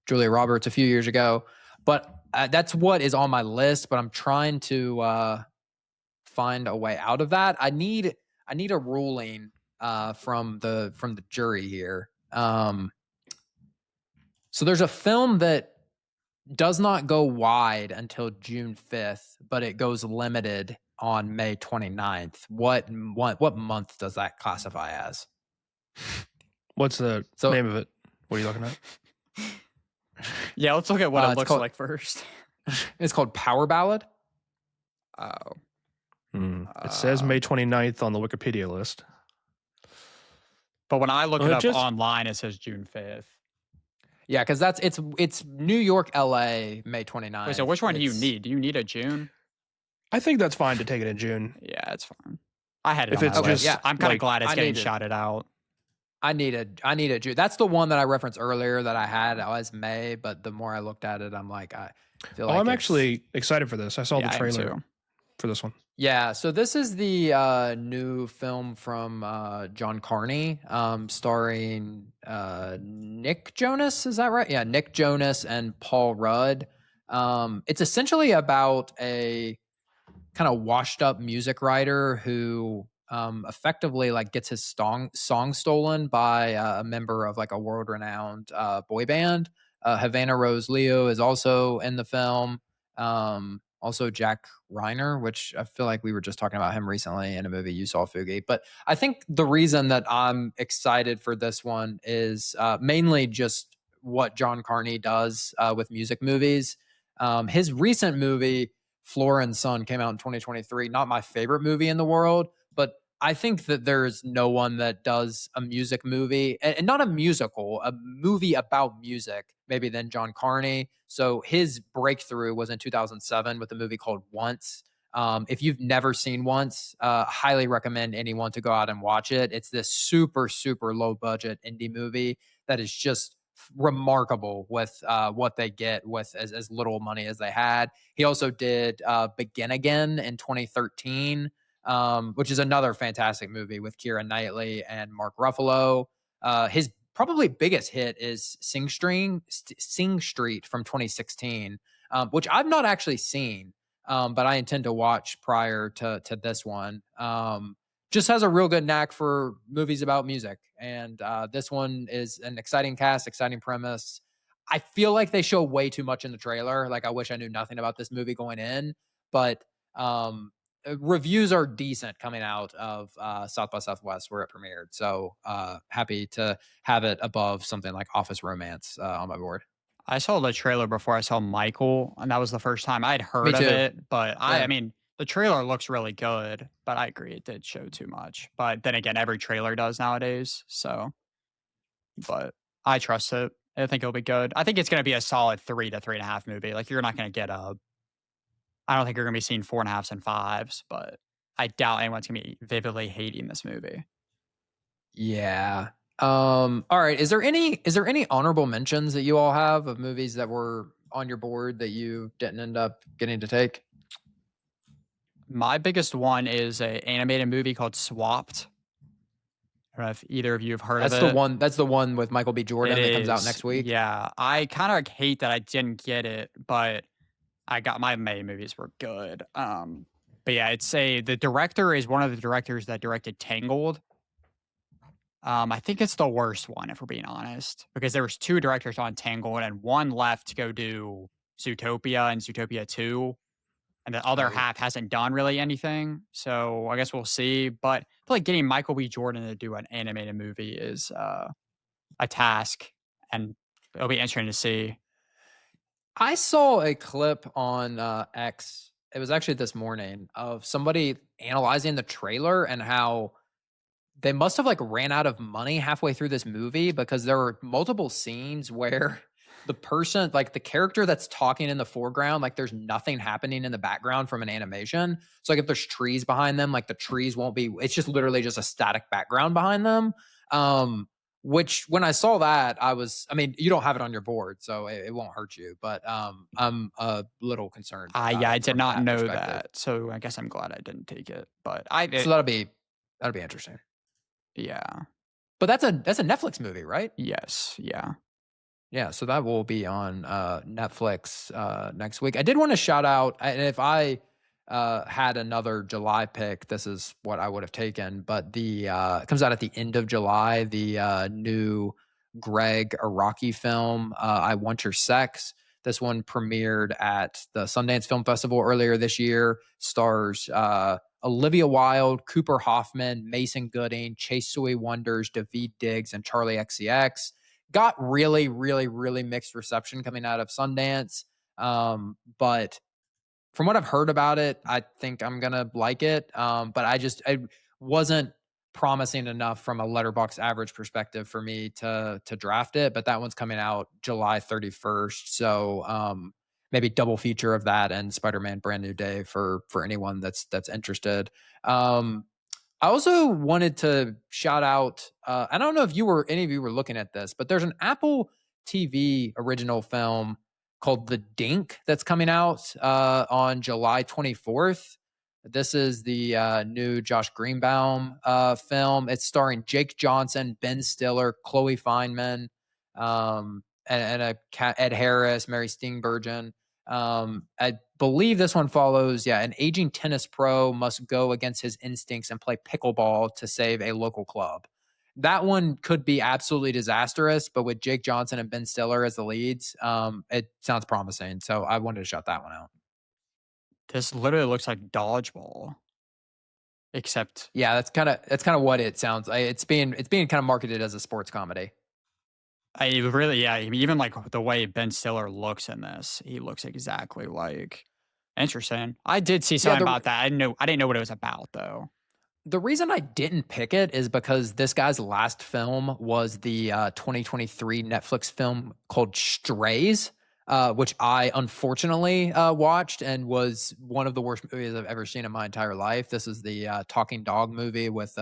Julia Roberts a few years ago. But that's what is on my list, but I'm trying to find a way out of that. I need a ruling from the jury here. So there's a film that does not go wide until June 5th, but it goes limited on May 29th. What month does that classify as? What's the name of it? What are you looking at? Yeah, let's look at what it looks like first. It's called Power Ballad. Oh. It says May 29th on the Wikipedia list. But when I look it up online, it says June 5th. Yeah, because it's New York, LA, May 29th. Wait, so which one do you need? Do you need a June? I think that's fine to take it in June. Yeah, it's fine. I had it if on it's my list. Yeah, I'm kind of glad it's getting shouted out. I need a June. That's the one that I referenced earlier that I had as May, but the more I looked at it, I'm like, I feel like I'm actually excited for this. I saw the trailer for this one. Yeah, so this is the new film from John Carney, starring Nick Jonas. Is that right? Yeah, Nick Jonas and Paul Rudd. It's essentially about a kind of washed up music writer who effectively like gets his song stolen by a member of like a world renowned boy band. Havana Rose Leo is also in the film. Also Jack Reiner, which I feel like we were just talking about him recently in a movie you saw, Fugi. But I think the reason that I'm excited for this one is mainly just what John Carney does with music movies. His recent movie, Flora and Son, came out in 2023. Not my favorite movie in the world, but I think that there's no one that does a music movie, and not a musical, a movie about music, maybe than John Carney. So his breakthrough was in 2007 with a movie called Once. If you've never seen Once, highly recommend anyone to go out and watch it. It's this super, super low budget indie movie that is just remarkable with what they get with as little money as they had. He also did Begin Again in 2013. Which is another fantastic movie with Keira Knightley and Mark Ruffalo. His probably biggest hit is Sing Street from 2016, which I've not actually seen, but I intend to watch prior to this one. Just has a real good knack for movies about music, and this one is an exciting cast, exciting premise. I feel like they show way too much in the trailer. Like I wish I knew nothing about this movie going in, but reviews are decent coming out of South by Southwest where it premiered. So happy to have it above something like Office Romance on my board. I saw the trailer before I saw Michael, and that was the first time I'd heard of it. But I mean, the trailer looks really good, but I agree it did show too much. But then again, every trailer does nowadays. So, but I trust it. I think it'll be good. I think it's going to be a solid 3 to 3.5 movie. Like you're not going to get I don't think you're going to be seeing 4.5s and 5s, but I doubt anyone's going to be vividly hating this movie. Yeah. All right. Is there any honorable mentions that you all have of movies that were on your board that you didn't end up getting to take? My biggest one is an animated movie called Swapped. I don't know if either of you have heard of it. That's the one with Michael B. Jordan that comes out next week. Yeah. I kind of hate that I didn't get it, but I got my May movies were good. But yeah, the director is one of the directors that directed Tangled. I think it's the worst one, if we're being honest, because there was 2 directors on Tangled and 1 left to go do Zootopia and Zootopia 2, and the other Oh, half hasn't done really anything. So I guess we'll see. But I feel like getting Michael B. Jordan to do an animated movie is a task, and it'll be interesting to see. I saw a clip on X. It was actually this morning of somebody analyzing the trailer and how they must have like ran out of money halfway through this movie because there were multiple scenes where the person, like the character that's talking in the foreground, like there's nothing happening in the background from an animation. So like if there's trees behind them, like the trees won't be, it's just literally just a static background behind them. Um, which when I saw that, I mean, you don't have it on your board, so it won't hurt you, but I'm a little concerned Yeah, I did from not that know perspective. that, so I guess I'm glad I didn't take it. But So that'll be interesting. yeah, But that's a Netflix movie, right? yes, yeah. Yeah, so that will be on Netflix next week. I did want to shout out, and if I had another July pick, this is what I would have taken. But the it comes out at the end of July. The new Greg Araki film, "I Want Your Sex." This one premiered at the Sundance Film Festival earlier this year. Stars Olivia Wilde, Cooper Hoffman, Mason Gooding, Chase Sui Wonders, Daveed Diggs, and Charlie XCX. Got really, really, really mixed reception coming out of Sundance. But from what I've heard about it, I think I'm gonna like it. But I wasn't promising enough from a letterbox average perspective for me to draft it. But that one's coming out July 31st. So maybe double feature of that and Spider-Man Brand New Day for anyone that's interested. Um, I also wanted to shout out. I don't know if any of you were looking at this, but there's an Apple TV original film called The Dink that's coming out on July 24th. This is the new Josh Greenbaum film. It's starring Jake Johnson, Ben Stiller, Chloe Fineman, Ed Harris, Mary Steenburgen. I believe this one follows, yeah, an aging tennis pro must go against his instincts and play pickleball to save a local club. That one could be absolutely disastrous, but with Jake Johnson and Ben Stiller as the leads, it sounds promising. So I wanted to shout that one out. This literally looks like dodgeball, except Yeah, that's kind of what it sounds like. It's being kind of marketed as a sports comedy. I really, yeah, even like the way Ben Stiller looks in this, he looks exactly like. Interesting. I did see Yeah, something about that. I didn't know what it was about though. the reason I didn't pick it is because this guy's last film was the 2023 Netflix film called Strays, which I unfortunately watched and was one of the worst movies I've ever seen in my entire life. This is the talking dog movie with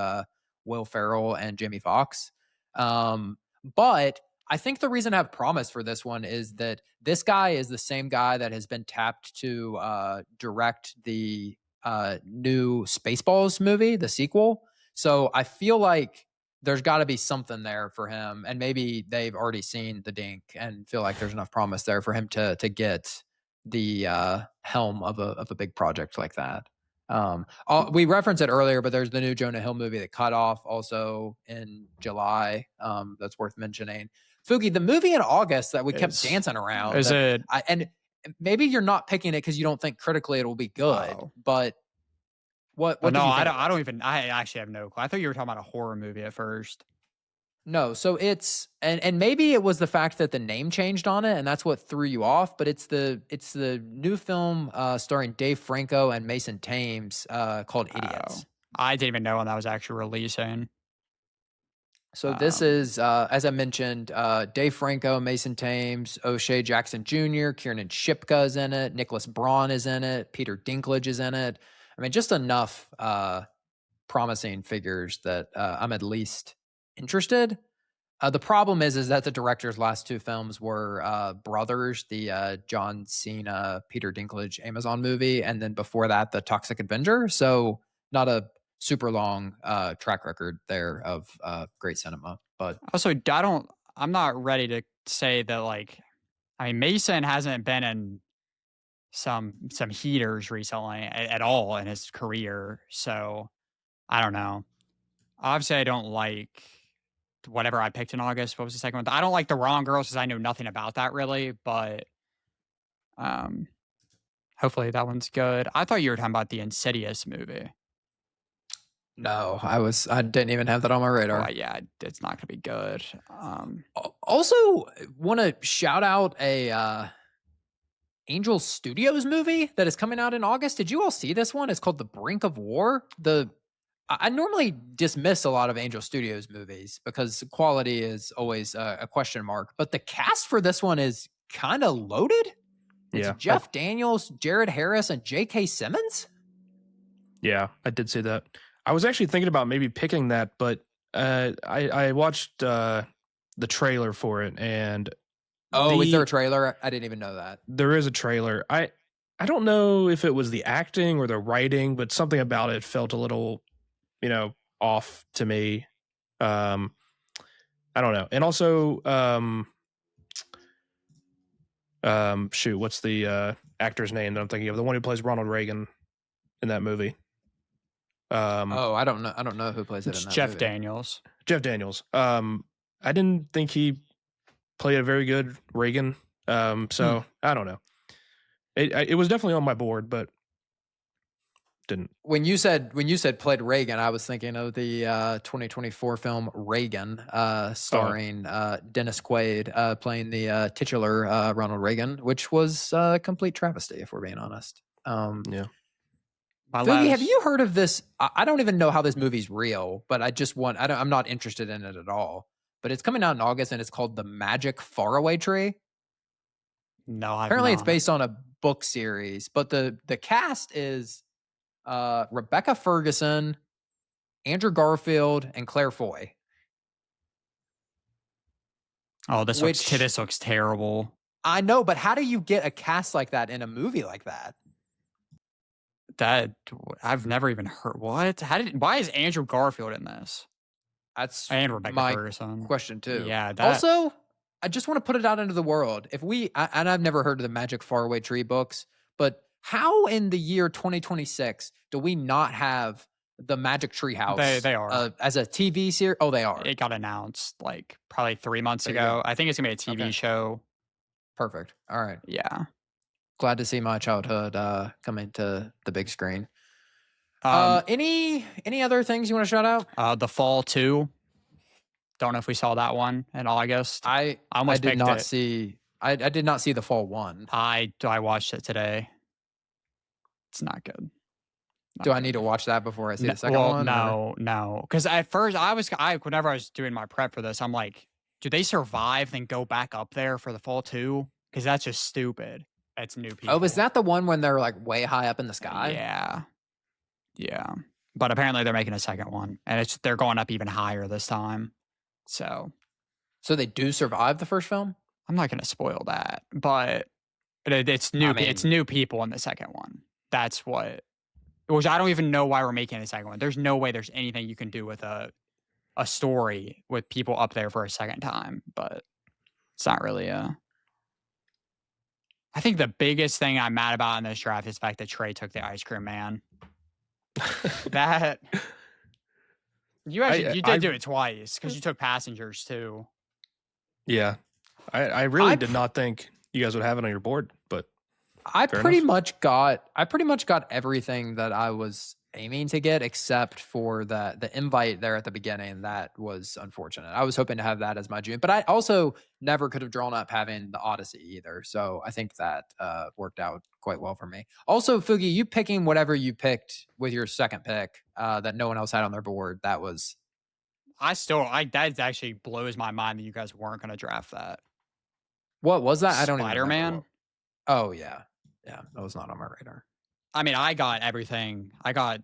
Will Ferrell and Jamie Foxx. But I think the reason I have promise for this one is that this guy is the same guy that has been tapped to direct the new Spaceballs movie, the sequel. So I feel like there's got to be something there for him, and maybe they've already seen the dink and feel like there's enough promise there for him to get the helm of a big project like that. We referenced it earlier, but there's the new Jonah Hill movie that cut off also in July. That's worth mentioning. Fugi, the movie in August that we kept Is dancing around is that it? and maybe you're not picking it because you don't think critically it will be good, Oh, but well, what did no, you I think don't. of I it? don't even. I actually have no clue. I thought you were talking about a horror movie at first. No, so it's and maybe it was the fact that the name changed on it and that's what threw you off, but it's the new film starring Dave Franco and Mason Thames called Oh, Idiots. I didn't even know when that was actually releasing. So this Um, is, as I mentioned, Dave Franco, Mason Thames, O'Shea Jackson Jr., Kiernan Shipka is in it, Nicholas Braun is in it, Peter Dinklage is in it. I mean, just enough promising figures that I'm at least interested. The problem is that the director's last two films were Brothers, the John Cena, Peter Dinklage Amazon movie, and then before that, The Toxic Avenger. So not a super long track record there of great cinema. But also, I don't. I'm not ready to say that. Like, I mean, Mason hasn't been in some heaters recently at all in his career. So I don't know. Obviously, I don't like. whatever I picked in August. What was the second one? I don't like The Wrong Girls because I know nothing about that really, but hopefully that one's good. I thought you were talking about the Insidious movie. No, I didn't even have that on my radar. Well, yeah, it's not gonna be good. Also, want to shout out a Angel Studios movie that is coming out in August. Did you all see this one? It's called The Brink of War. I normally dismiss a lot of Angel Studios movies because quality is always a question mark. But the cast for this one is kind of loaded. It's Jeff Daniels, Jared Harris, and J.K. Simmons. Yeah, I did see that. I was actually thinking about maybe picking that, but I watched the trailer for it, and is there a trailer? I didn't even know that. There is a trailer. I don't know if it was the acting or the writing, but something about it felt a little, off to me. I don't know. And also, shoot, what's the actor's name that I'm thinking of? The one who plays Ronald Reagan in that movie. I don't know. I don't know who plays it in that Jeff movie. Daniels. Jeff Daniels. I didn't think he played a very good Reagan. So I don't know. It was definitely on my board, but didn't. When you said played Reagan, I was thinking of the 2024 film Reagan, starring Dennis Quaid playing the titular Ronald Reagan, which was a complete travesty, if we're being honest. Yeah. Foogie, have you heard of this? I don't even know how this movie's real, but I'm not interested in it at all. But it's coming out in August, and it's called The Magic Faraway Tree. No, apparently it's based on a book series, but the cast is Rebecca Ferguson, Andrew Garfield, and Claire Foy. Oh, this looks terrible. I know, but how do you get a cast like that in a movie like that? That I've never even heard. What? Why is Andrew Garfield in this? And Rebecca Ferguson. Question too. Yeah. Also, I just want to put it out into the world. And I've never heard of the Magic Faraway Tree books, but how in the year 2026 do we not have the Magic Tree House? They are as a TV series. Oh, they are. It got announced like probably 3 months ago. I think it's gonna be a TV show. Perfect. All right. Yeah. Glad to see my childhood coming to the big screen. Any other things you want to shout out? The Fall 2. Don't know if we saw that one in August. I did not see the Fall 1. I watched it today. It's not good. Do I need to watch that before I see the second one? No. Because at first whenever I was doing my prep for this, I'm like, do they survive and go back up there for the Fall 2? Because that's just stupid. It's new people. Oh, is that the one when they're like way high up in the sky? Yeah. But apparently they're making a second one, and they're going up even higher this time. So they do survive the first film? I'm not going to spoil that, but it's new. It's new people in the second one. That's which I don't even know why we're making a second one. There's no way there's anything you can do with a story with people up there for a second time, but it's not really I think the biggest thing I'm mad about in this draft is the fact that Trey took the Ice Cream Man. That you did do it twice because you took Passengers too. Yeah, I really did not think you guys would have it on your board, but I pretty much got everything that I was aiming to get, except for the invite there at the beginning. That was unfortunate. I was hoping to have that as my June, but I also never could have drawn up having the Odyssey either. So I think that worked out quite well for me. Also, Foogie, you picking whatever you picked with your second pick that no one else had on their board. That actually blows my mind that you guys weren't going to draft that. What was that? I don't even remember. Spider-Man. Oh yeah, that was not on my radar. I mean, I got everything. I got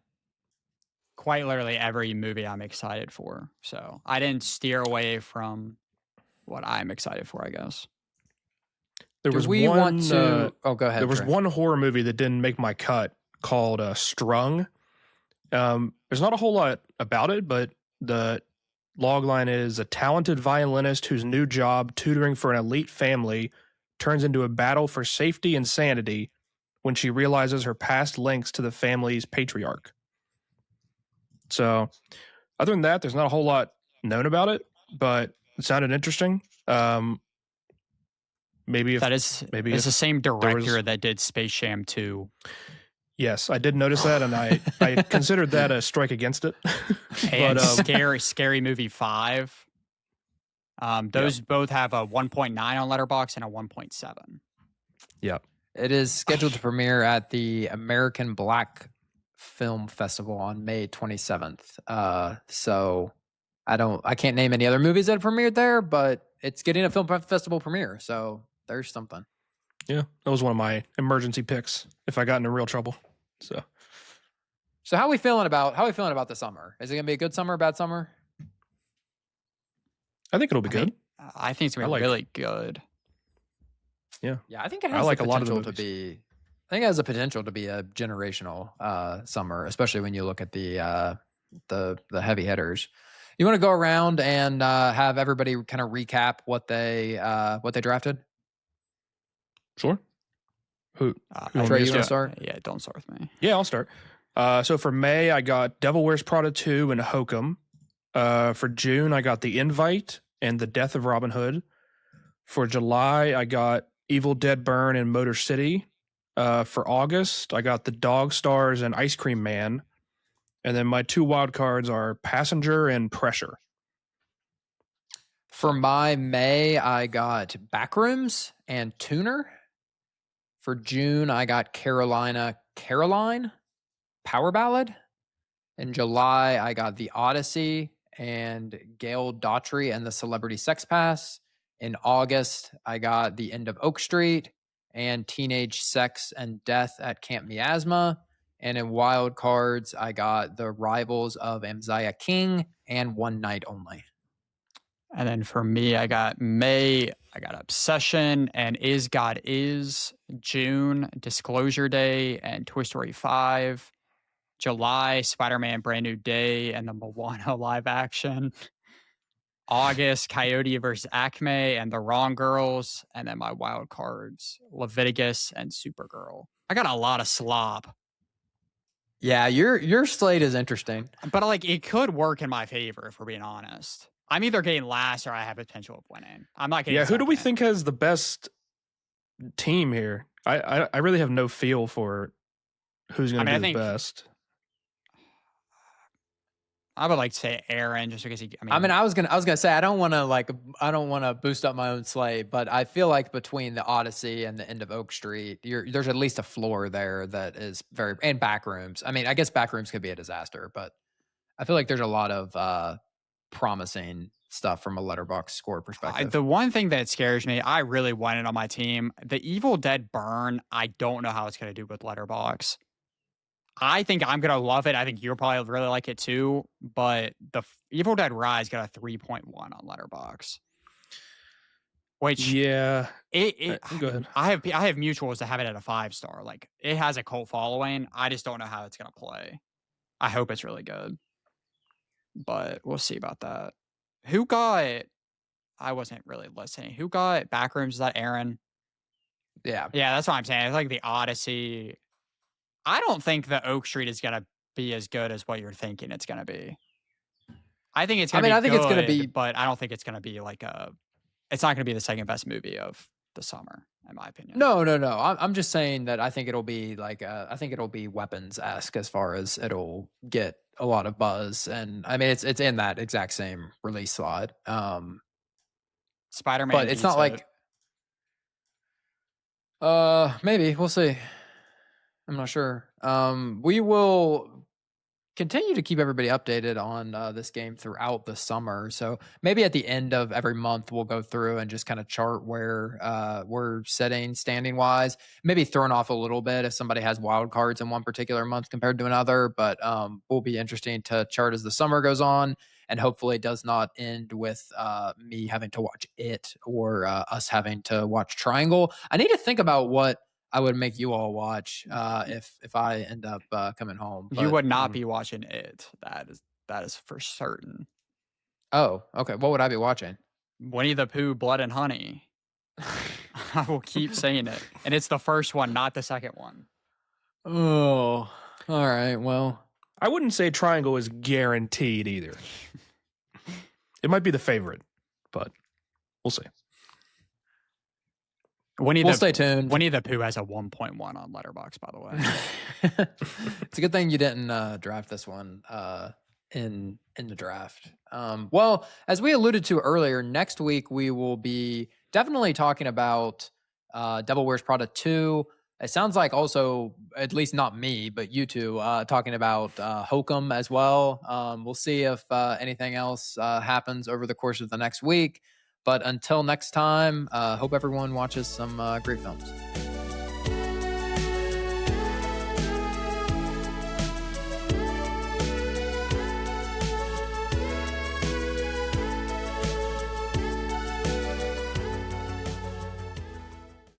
quite literally every movie I'm excited for. So I didn't steer away from what I'm excited for, I guess. There was go ahead. There was one horror movie that didn't make my cut called Strung. There's not a whole lot about it, but the log line is a talented violinist whose new job, tutoring for an elite family, turns into a battle for safety and sanity when she realizes her past links to the family's patriarch. So, other than that, there's not a whole lot known about it, but it sounded interesting. Maybe if It's the same director that did Space Jam 2. Yes, I did notice that, and I considered that a strike against it. And Scary Movie 5. Those both have a 1.9 on Letterboxd and a 1.7. Yeah. It is scheduled to premiere at the American Black Film Festival on May 27th. So I can't name any other movies that premiered there, but it's getting a film festival premiere. So there's something. Yeah, that was one of my emergency picks if I got into real trouble. So how are we feeling about the summer? Is it gonna be a good summer, bad summer? I think it'll be good. I think it's gonna be really good. Yeah, I think it has a lot of the movies. I think it has the potential to be a generational summer, especially when you look at the heavy hitters. You want to go around and have everybody kind of recap what they drafted? Sure. Who Trey, you want to start? Yeah, don't start with me. Yeah, I'll start. So for May, I got Devil Wears Prada 2 and Hokum. For June, I got The Invite and The Death of Robin Hood. For July, I got Evil Dead Burn and Motor City. For August, I got The Dog Stars and Ice Cream Man. And then my 2 wild cards are Passenger and Pressure. For my May, I got Backrooms and Tuner. For June, I got Caroline, Power Ballad. In July, I got The Odyssey and Gail Daughtry and the Celebrity Sex Pass. In August, I got The End of Oak Street and Teenage Sex and Death at Camp Miasma. And in wild cards, I got The Rivals of Amziah King and One Night Only. And then for me, I got May, I got Obsession and Is God Is. June, Disclosure Day and Toy Story 5. July, Spider-Man Brand New Day and the Moana live action. August, Coyote vs. Acme and The Wrong Girls. And then my wild cards, Leviticus and Supergirl. I got a lot of slop. Yeah, your slate is interesting. But it could work in my favor, if we're being honest. I'm either getting last or I have potential of winning. I'm not getting who do we think has the best team here? I really have no feel for who's going to do the best. I would like to say Aaron, just because I was gonna say I don't want to boost up my own slate, but I feel like between the Odyssey and the End of Oak Street, there's at least a floor there that is and Backrooms. I guess Backrooms could be a disaster, but I feel like there's a lot of promising stuff from a Letterboxd score perspective. The one thing that scares me, I really want it on my team. The Evil Dead Burn, I don't know how it's going to do with Letterboxd. I think I'm going to love it. I think you'll probably really like it too. But the Evil Dead Rise got a 3.1 on Letterboxd. Which go ahead. I have mutuals that have it at a 5-star. It has a cult following. I just don't know how it's going to play. I hope it's really good. But we'll see about that. Who got... I wasn't really listening. Who got Backrooms? Is that Aaron? Yeah. Yeah, that's what I'm saying. It's like the Odyssey. I don't think the Oak Street is going to be as good as what you're thinking it's going to be. I think it's going to be it's going to be... But I don't think it's going to be it's not going to be the second best movie of the summer, in my opinion. No. I'm just saying that I think it'll be I think it'll be Weapons-esque as far as it'll get a lot of buzz. And it's in that exact same release slot. Spider-Man. But it's not maybe we'll see. I'm not sure. We will continue to keep everybody updated on this game throughout the summer. So maybe at the end of every month, we'll go through and just kind of chart where we're sitting standing wise. Maybe thrown off a little bit if somebody has wild cards in one particular month compared to another. But will be interesting to chart as the summer goes on. And hopefully it does not end with me having to watch it or us having to watch Triangle. I need to think about what I would make you all watch if I end up coming home. But, you would not be watching it. That is for certain. Oh, okay. What would I be watching? Winnie the Pooh, Blood and Honey. I will keep saying it. And it's the first one, not the second one. Oh, all right. Well, I wouldn't say Triangle is guaranteed either. It might be the favorite, but we'll see. We'll stay tuned. Winnie the Pooh has a 1.1 on Letterboxd, by the way. It's a good thing you didn't draft this one in the draft. Well, as we alluded to earlier, next week we will be definitely talking about Devil Wears Prada 2. It sounds like also, at least not me, but you two talking about Hokum as well. We'll see if anything else happens over the course of the next week. But until next time, hope everyone watches some great films.